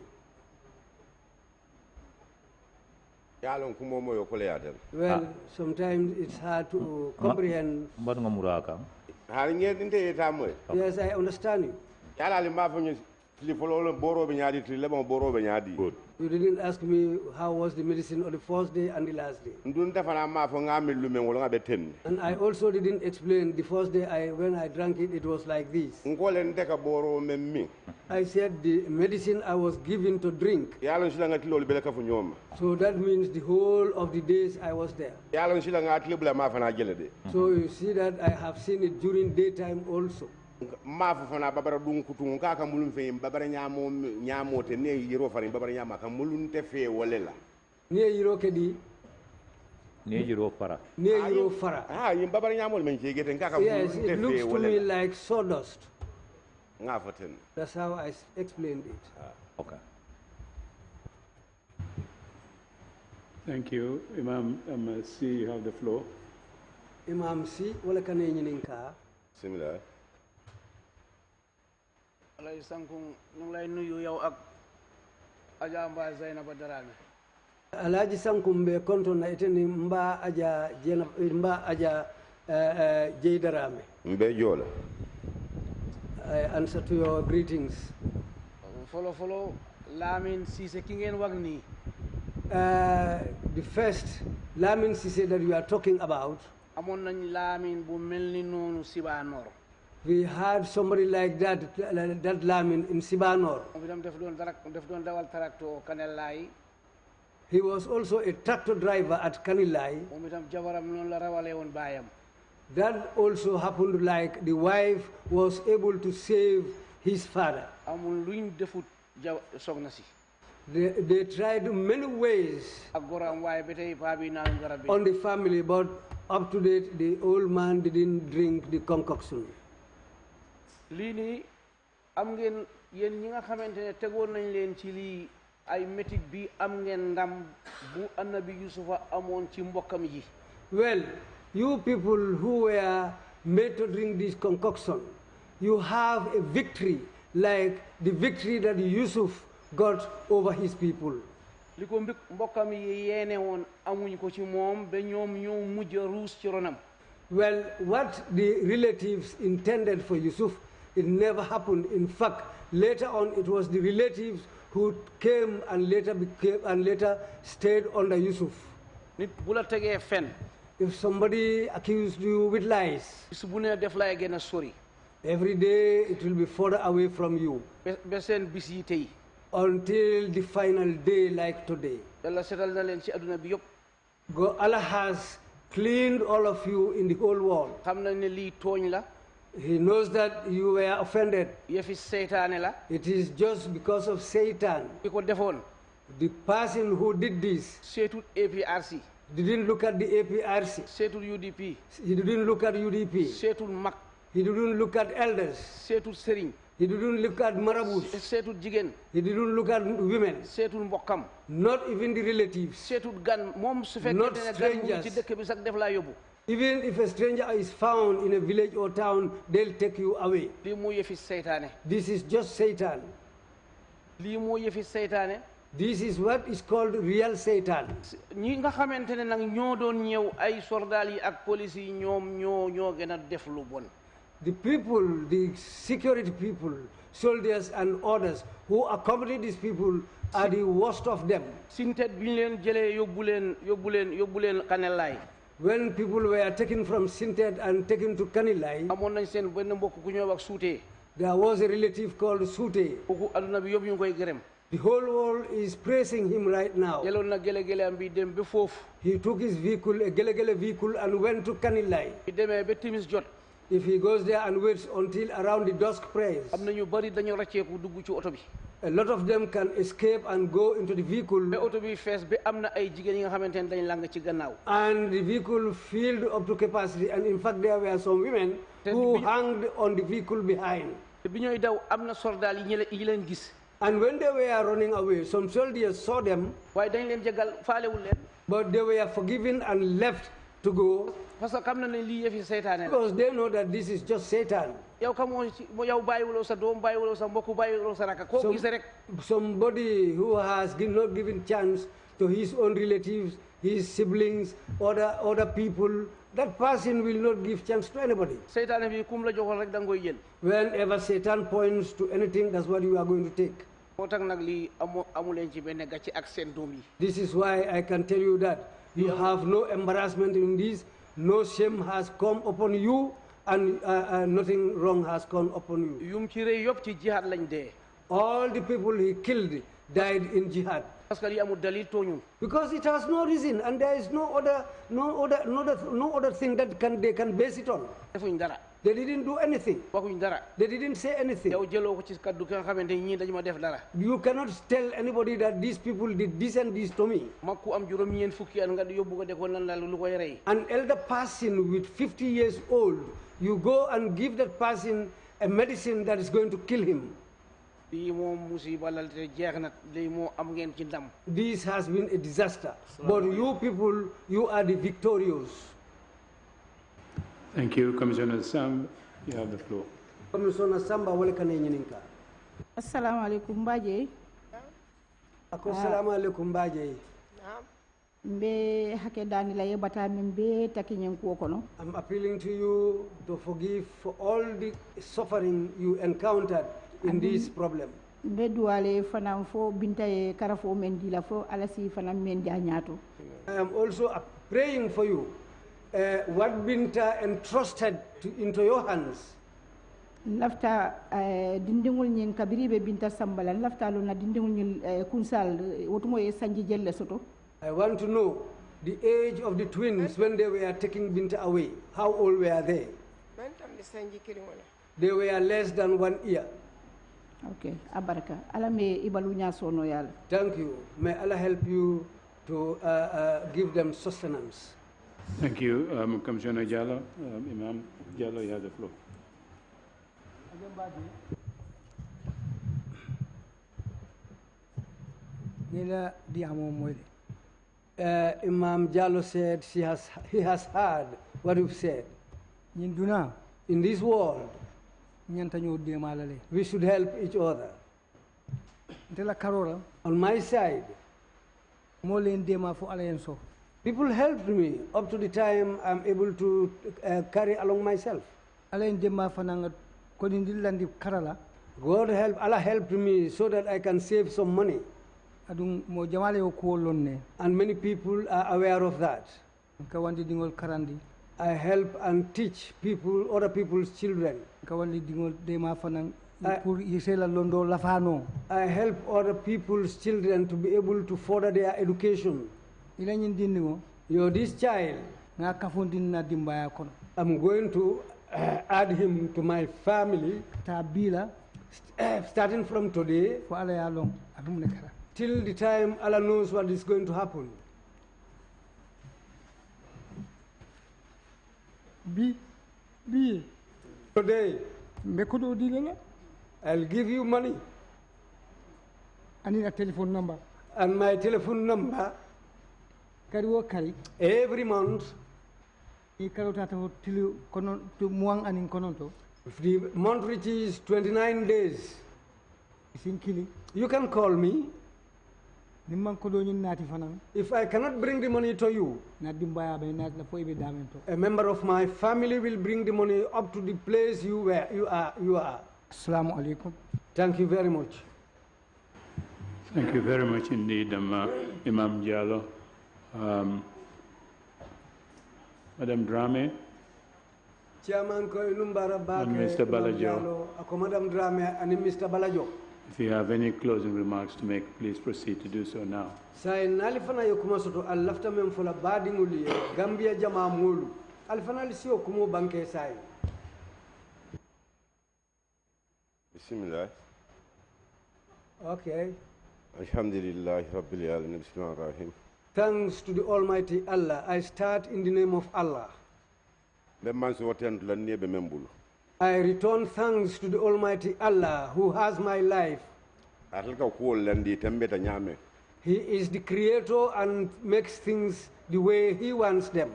Well, sometimes it's hard to comprehend. Yes, I understand you. Good. You didn't ask me how was the medicine on the first day and the last day. And I also didn't explain the first day when I drank it, it was like this. I said the medicine I was given to drink. So that means the whole of the days I was there. So you see that I have seen it during daytime also. Babara dun kutu ka mulun fe babara nyamo te ne yiro fari babara nyama ka mulun te fe wolela ne yiro kedi ne yiro fara yim babara nyamo men ke geten ka mulun te fe wolela. Yes, it looks to me like sawdust. Ngafaten. That's how I explained it. Okay. Thank you. Imam C, you have the floor. Imam C, wala kane nyininka. Similar. Alay Sankung, nung lay nuyu yow ak Aja Mba Jai Drammeh. Alaji Sankumbe konto na iteni Mba Jai Drammeh. Mba Jola. I answer to your greetings. Follow Lamin Sise Kingen Wagni. The first Lamin Sise that you are talking about, we had somebody like that Lamin in Sibanor. He was also a tractor driver at Kanilai. That also happened like the wife was able to save his father. They tried many ways on the family, but up to date, the old man didn't drink the concoction. Well, you people who were made to drink this concoction, you have a victory like the victory that Yusuf got over his people. Well, what the relatives intended for Yusuf, it never happened. In fact, later on, it was the relatives who came and later stayed under Yusuf. If somebody accused you with lies, every day it will be further away from you until the final day like today. Allah has cleaned all of you in the whole world. He knows that you were offended. It is just because of Satan. The person who did this didn't look at the APRC. He didn't look at UDP. He didn't look at elders. He didn't look at marabouts. He didn't look at women. Not even the relatives. Not strangers. Even if a stranger is found in a village or town, they'll take you away. This is just Satan. This is what is called real Satan. The people, the security people, soldiers and others who accompany these people are the worst of them. When people were taken from Sinted and taken to Kanilai, there was a relative called Sute. The whole world is praising him right now. He took his vehicle, a Gelegele vehicle, and went to Kanilai. If he goes there and waits until around the dusk praise, a lot of them can escape and go into the vehicle. And the vehicle filled up to capacity, and in fact there were some women who hung on the vehicle behind. And when they were running away, some soldiers saw them, but they were forgiven and left to go, because they know that this is just Satan. Somebody who has not given chance to his own relatives, his siblings, other people, that person will not give chance to anybody. Whenever Satan points to anything, that's what you are going to take. This is why I can tell you that you have no embarrassment in this, no shame has come upon you, and nothing wrong has come upon you. All the people he killed died in jihad. Because it has no reason, and there is no other thing that they can base it on. They didn't do anything. They didn't say anything. You cannot tell anybody that these people did this and this to me. An elder person with 50 years old, you go and give that person a medicine that is going to kill him. This has been a disaster. But you people, you are the victorious. Thank you, Commissioner Sam. You have the floor. Commissioner Samba, welcome in. Assalamu alaikum, Mba Jai. Assalamu alaikum, Mba Jai. I'm appealing to you to forgive for all the suffering you encountered in this problem. I am also praying for you. What Binta entrusted into your hands. Lafta dindingul nyin kabiri be binta sambala lafta lo na dindingul nyin kunsal wotumo e sanji jelle soto. I want to know the age of the twins when they were taking Binta away. How old were they? They were less than 1 year. Okay, abaraka. Allah me ibalunya sono yala. Thank you. May Allah help you to give them sustenance. Thank you, Commissioner Jallo. Imam Jallo, you have the floor. Imam Jallo said he has heard what you've said. In this world, we should help each other. On my side, people helped me up to the time I'm able to carry along myself. Allah helped me so that I can save some money. And many people are aware of that. I help and teach people, other people's children. I help other people's children to be able to further their education. You're this child. I'm going to add him to my family, starting from today, till the time Allah knows what is going to happen. Today, I'll give you money. I need a telephone number. And my telephone number, every month, if the month reaches 29 days, you can call me. If I cannot bring the money to you, a member of my family will bring the money up to the place you are. Assalamu alaikum. Thank you very much. Thank you very much indeed, Imam Jallo. Madam Drammeh. Chairman And Mr. Balajo. Madam Drammeh and Mr. Balajo. If you have any closing remarks to make, please proceed to do so now. Say nalifana yokuma soto alafta mem fola badinguli Gambia jama mulu alifana lisio kumo banke sai. Bismillah. Okay. Alhamdulillah Rabbil Alamin. Bismillahirrahmanirrahim. Thanks to the Almighty Allah. I start in the name of Allah. I return thanks to the Almighty Allah who has my life. He is the creator and makes things the way he wants them.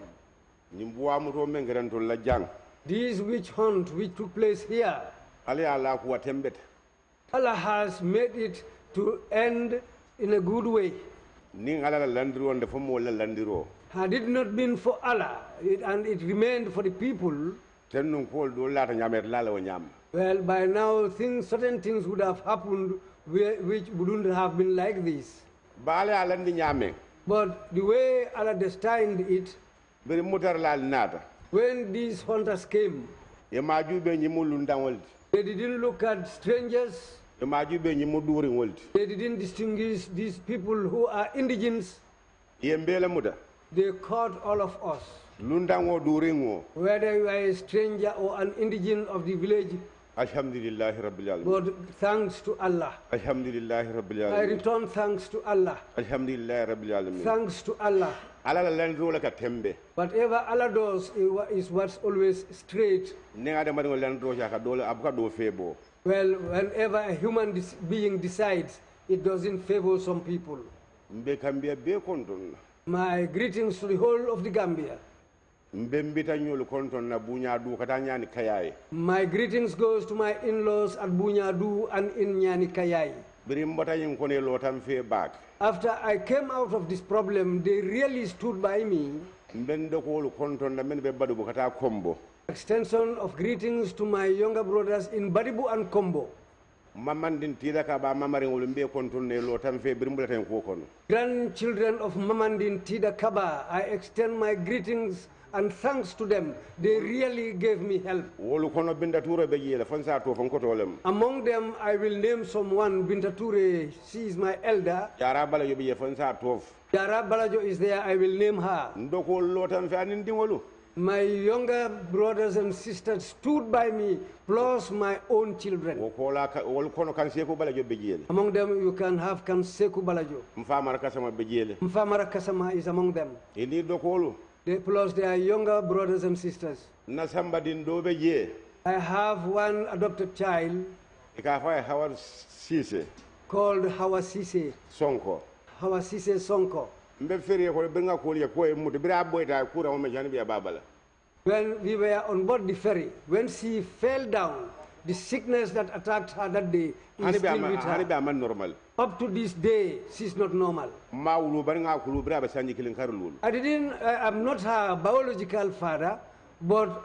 This witch hunt which took place here, Allah has made it to end in a good way. Had it not been for Allah, and it remained for the people, well, by now certain things would have happened which wouldn't have been like this. But the way Allah destined it, when these hunters came, they didn't look at strangers. They didn't distinguish these people who are indigents. They caught all of us. Whether you are a stranger or an indigent of the village. Alhamdulillah Rabbil Alamin. But thanks to Allah. Alhamdulillah Rabbil Alamin. I return thanks to Allah. Alhamdulillah Rabbil Alamin. Thanks to Allah. Whatever Allah does is what's always straight. Well, whenever a human being decides, it doesn't favor some people. My greetings to the whole of the Gambia. My greetings goes to my in-laws at Bunyadu and in Nyani Kayai. After I came out of this problem, they really stood by me. Extension of greetings to my younger brothers in Badibu and Kombo. Grandchildren of Mamandin Tida Kaba, I extend my greetings and thanks to them. They really gave me help. Among them, I will name someone, Bintature. She is my elder. Yara Balajo is there. I will name her. My younger brothers and sisters stood by me, plus my own children. Among them, you can have Kanseku Balajo. Mfamara Kasama is among them. Plus their younger brothers and sisters. I have one adopted child called Hawasise Sonko. Hawasise Sonko. When we were on board the ferry, when she fell down, the sickness that attacked her that day is still with her. Up to this day, she's not normal. I'm not her biological father, but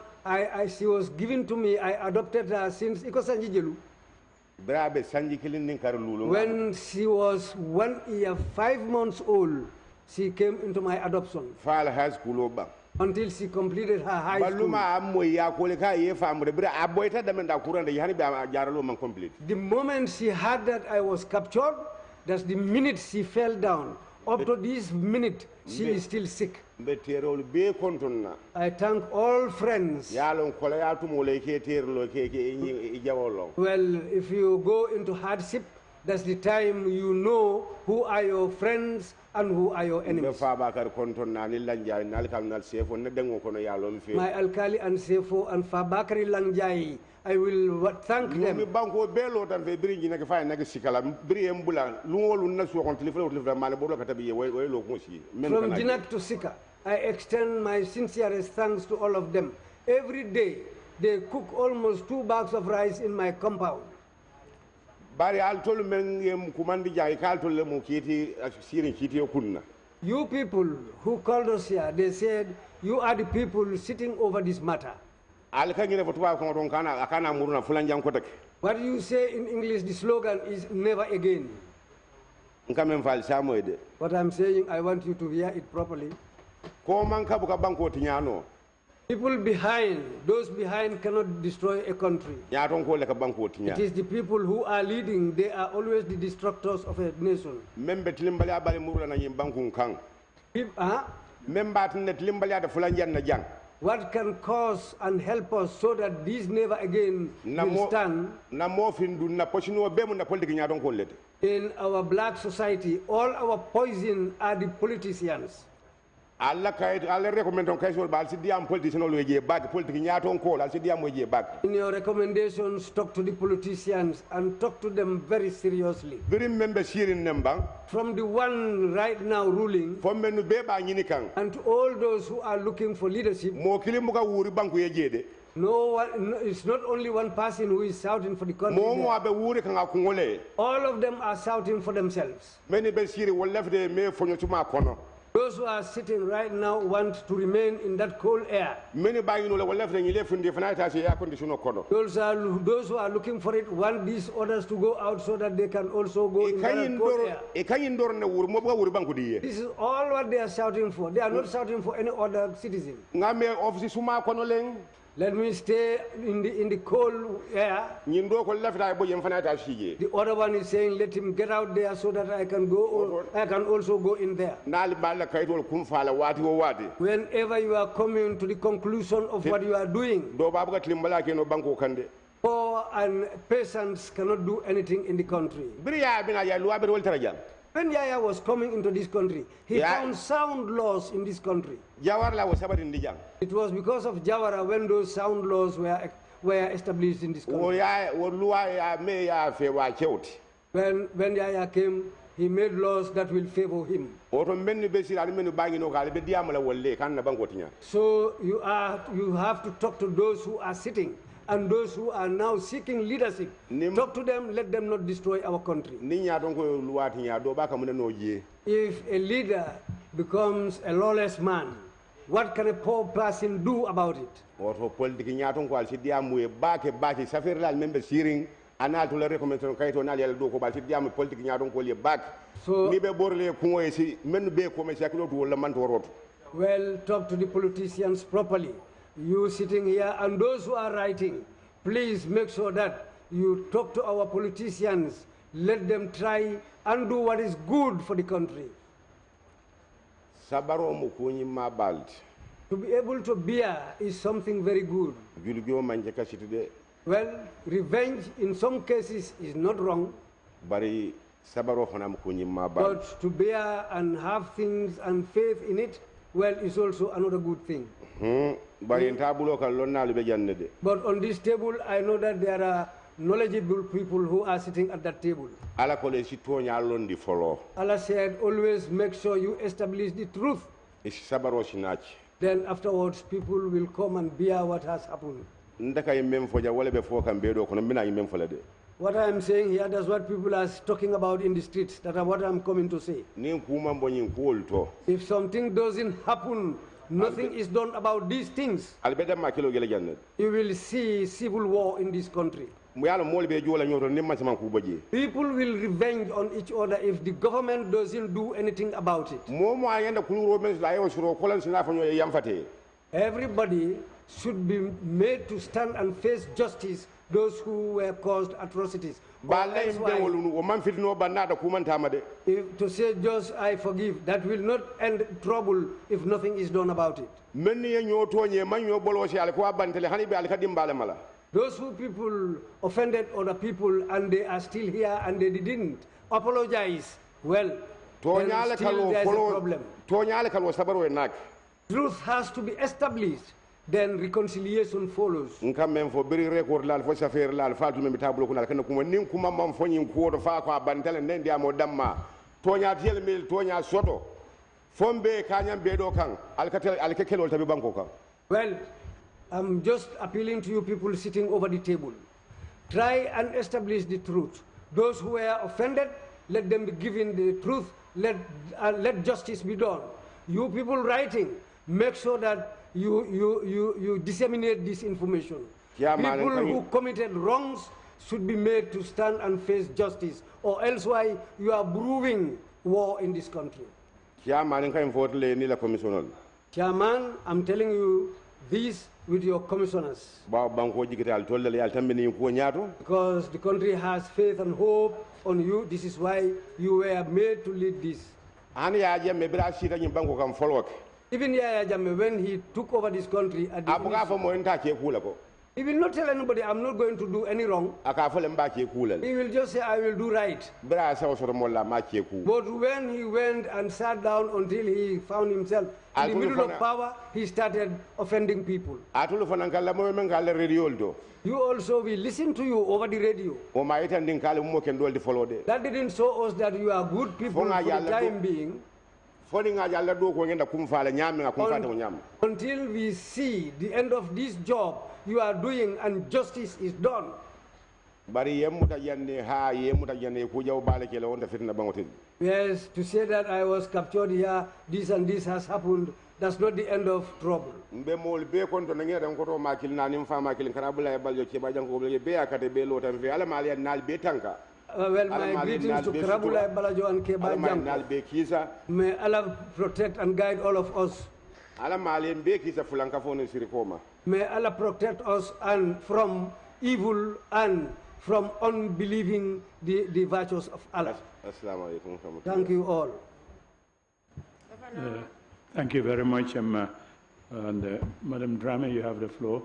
she was given to me. I adopted her since Ikosanjijelu. When she was 1 year, 5 months old, she came into my adoption. Until she completed her high school. The moment she heard that I was captured, that's the minute she fell down. Up to this minute, she is still sick. I thank all friends. Well, if you go into hardship, that's the time you know who are your friends and who are your enemies. My Alkali and Sefo and Fabakari Langjai, I will thank them. From Jinak to Sika, I extend my sincerest thanks to all of them. Every day, they cook almost 2 bags of rice in my compound. You people who called us here, they said, you are the people sitting over this matter. What you say in English, the slogan is never again. What I'm saying, I want you to hear it properly. People behind, those behind cannot destroy a country. It is the people who are leading, they are always the destructors of a nation. What can cause and help us so that these never again will stand? In our black society, all our poison are the politicians. In your recommendations, talk to the politicians and talk to them very seriously. From the one right now ruling and to all those who are looking for leadership, no one, it's not only one person who is shouting for the country. All of them are shouting for themselves. Those who are sitting right now want to remain in that cold air. Those who are looking for it want these others to go out so that they can also go in that cold air. This is all what they are shouting for. They are not shouting for any other citizen. Let me stay in the cold air. The other one is saying, let him get out there so that I can go, or I can also go in there. Whenever you are coming to the conclusion of what you are doing, poor and peasants cannot do anything in the country. When Yaya was coming into this country, he found sound laws in this country. It was because of Jawara when those sound laws were established in this country. When Yaya came, he made laws that will favor him. So you have to talk to those who are sitting and those who are now seeking leadership. Talk to them, let them not destroy our country. If a leader becomes a lawless man, what can a poor person do about it? So, well, talk to the politicians properly. You sitting here and those who are writing, please make sure that you talk to our politicians. Let them try and do what is good for the country. To be able to bear is something very good. Well, revenge in some cases is not wrong. But to bear and have things and faith in it, well, is also another good thing. But on this table, I know that there are knowledgeable people who are sitting at that table. Allah said, always make sure you establish the truth. Then afterwards, people will come and bear what has happened. What I am saying here, that's what people are talking about in the streets. That's what I'm coming to say. If something doesn't happen, nothing is done about these things, you will see civil war in this country. People will revenge on each other if the government doesn't do anything about it. Everybody should be made to stand and face justice, those who were caused atrocities. If to say just I forgive, that will not end trouble if nothing is done about it. Those who people offended other people and they are still here and they didn't apologize, well, then still there's a problem. Truth has to be established, then reconciliation follows. Well, I'm just appealing to you people sitting over the table. Try and establish the truth. Those who were offended, let them be given the truth. Let justice be done. You people writing, make sure that you disseminate this information. People who committed wrongs should be made to stand and face justice, or else why you are brewing war in this country. Chairman, I'm telling you this with your commissioners. Because the country has faith and hope on you. This is why you were made to lead this. Even Yaya Jammeh, when he took over this country, he will not tell anybody, I'm not going to do any wrong. He will just say, I will do right. But when he went and sat down until he found himself in the middle of power, he started offending people. You also, we listen to you over the radio. That didn't show us that you are good people for the time being. Until we see the end of this job you are doing and justice is done. Yes, to say that I was captured here, this and this has happened, that's not the end of trouble. Well, my greetings to Karabulai Balajo and Keba Jam. May Allah protect and guide all of us. May Allah protect us and from evil and from unbelieving the virtues of Allah. Thank you all. Thank you very much. Madam Drammeh, you have the floor.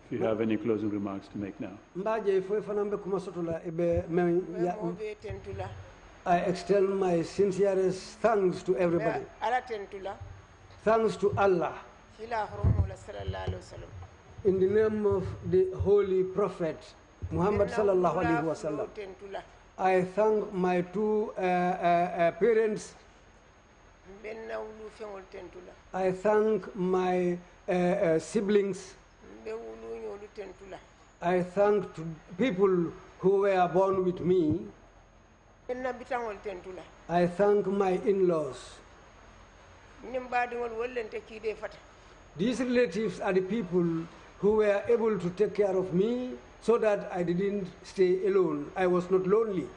If you have any closing remarks to make now. I extend my sincerest thanks to everybody. Thanks to Allah. In the name of the Holy Prophet Muhammad sallallahu alaihi wasallam, I thank my two parents. I thank my siblings. I thank to people who were born with me. I thank my in-laws. These relatives are the people who were able to take care of me so that I didn't stay alone. I was not lonely.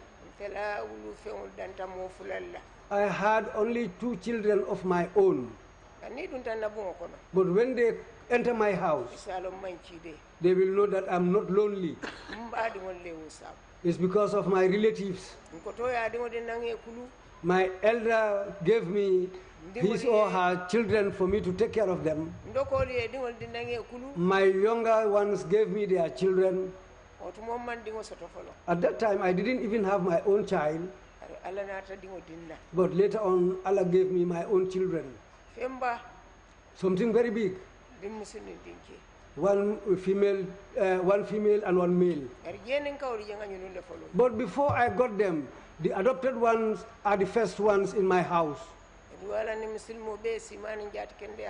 I had only 2 children of my own. But when they enter my house, they will know that I'm not lonely. It's because of my relatives. My elder gave me his or her children for me to take care of them. My younger ones gave me their children. At that time, I didn't even have my own child. But later on, Allah gave me my own children. Something very big. One female and one male. But before I got them, the adopted ones are the first ones in my house.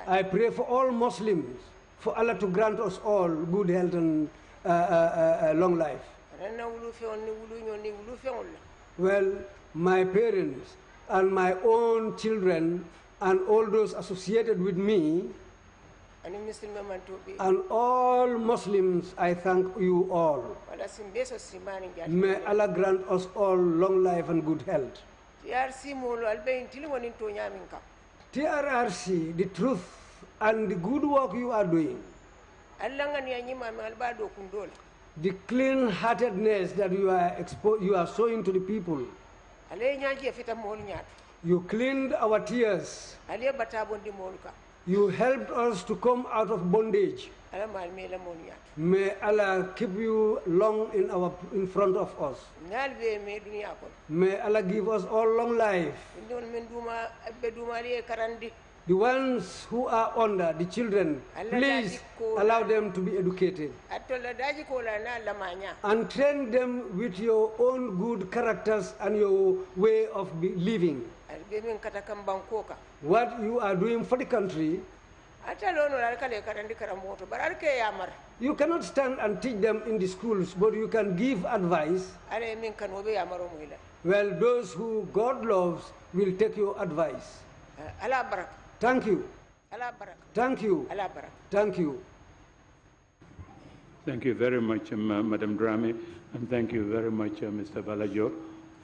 I pray for all Muslims, for Allah to grant us all good health and long life. Well, my parents and my own children and all those associated with me and all Muslims, I thank you all. May Allah grant us all long life and good health. TRRC, the truth and the good work you are doing, the clean-heartedness that you are showing to the people, you cleaned our tears. You helped us to come out of bondage. May Allah keep you long in front of us. May Allah give us all long life. The ones who are under, the children, please allow them to be educated. And train them with your own good characters and your way of living. What you are doing for the country, you cannot stand and teach them in the schools, but you can give advice. Well, those who God loves will take your advice. Thank you. Thank you. Thank you. Thank you very much, Madam Drammeh, and thank you very much, Mr. Balajo,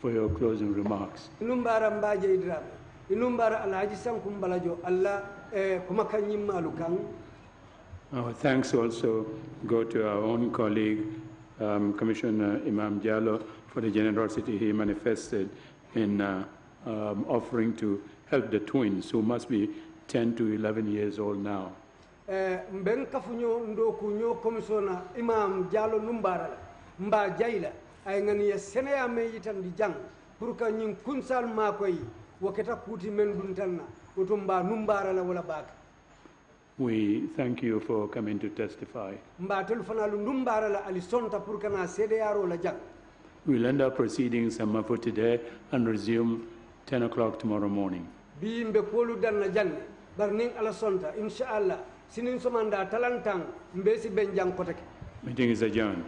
for your closing remarks. Inumbara Mba Jai Drammeh. Inumbara Alhaji Sankum Balajo. Allah kumakanyim malukang. Our thanks also go to our own colleague, Commissioner Imam Jallow, for the generosity he manifested in offering to help the twins, who must be 10 to 11 years old now. Mben kafunyo ndoku nyo Commissioner Imam Jallow numbara Mba Jai ay ngani sene ya me yitan di jang pour que ñing kunsal makoy waketa kuti men duntanna utumba numbara la wala bak. We thank you for coming to testify. Mba tel fanalu numbara la ali sonta pour que na CDRO la jang. We'll end our proceedings for today and resume 10 o'clock tomorrow morning. Bi mbe polu dan na janne bar ning ala sonta inshallah sinin somanda talantang mbe si benjang kotake. Meeting is adjourned.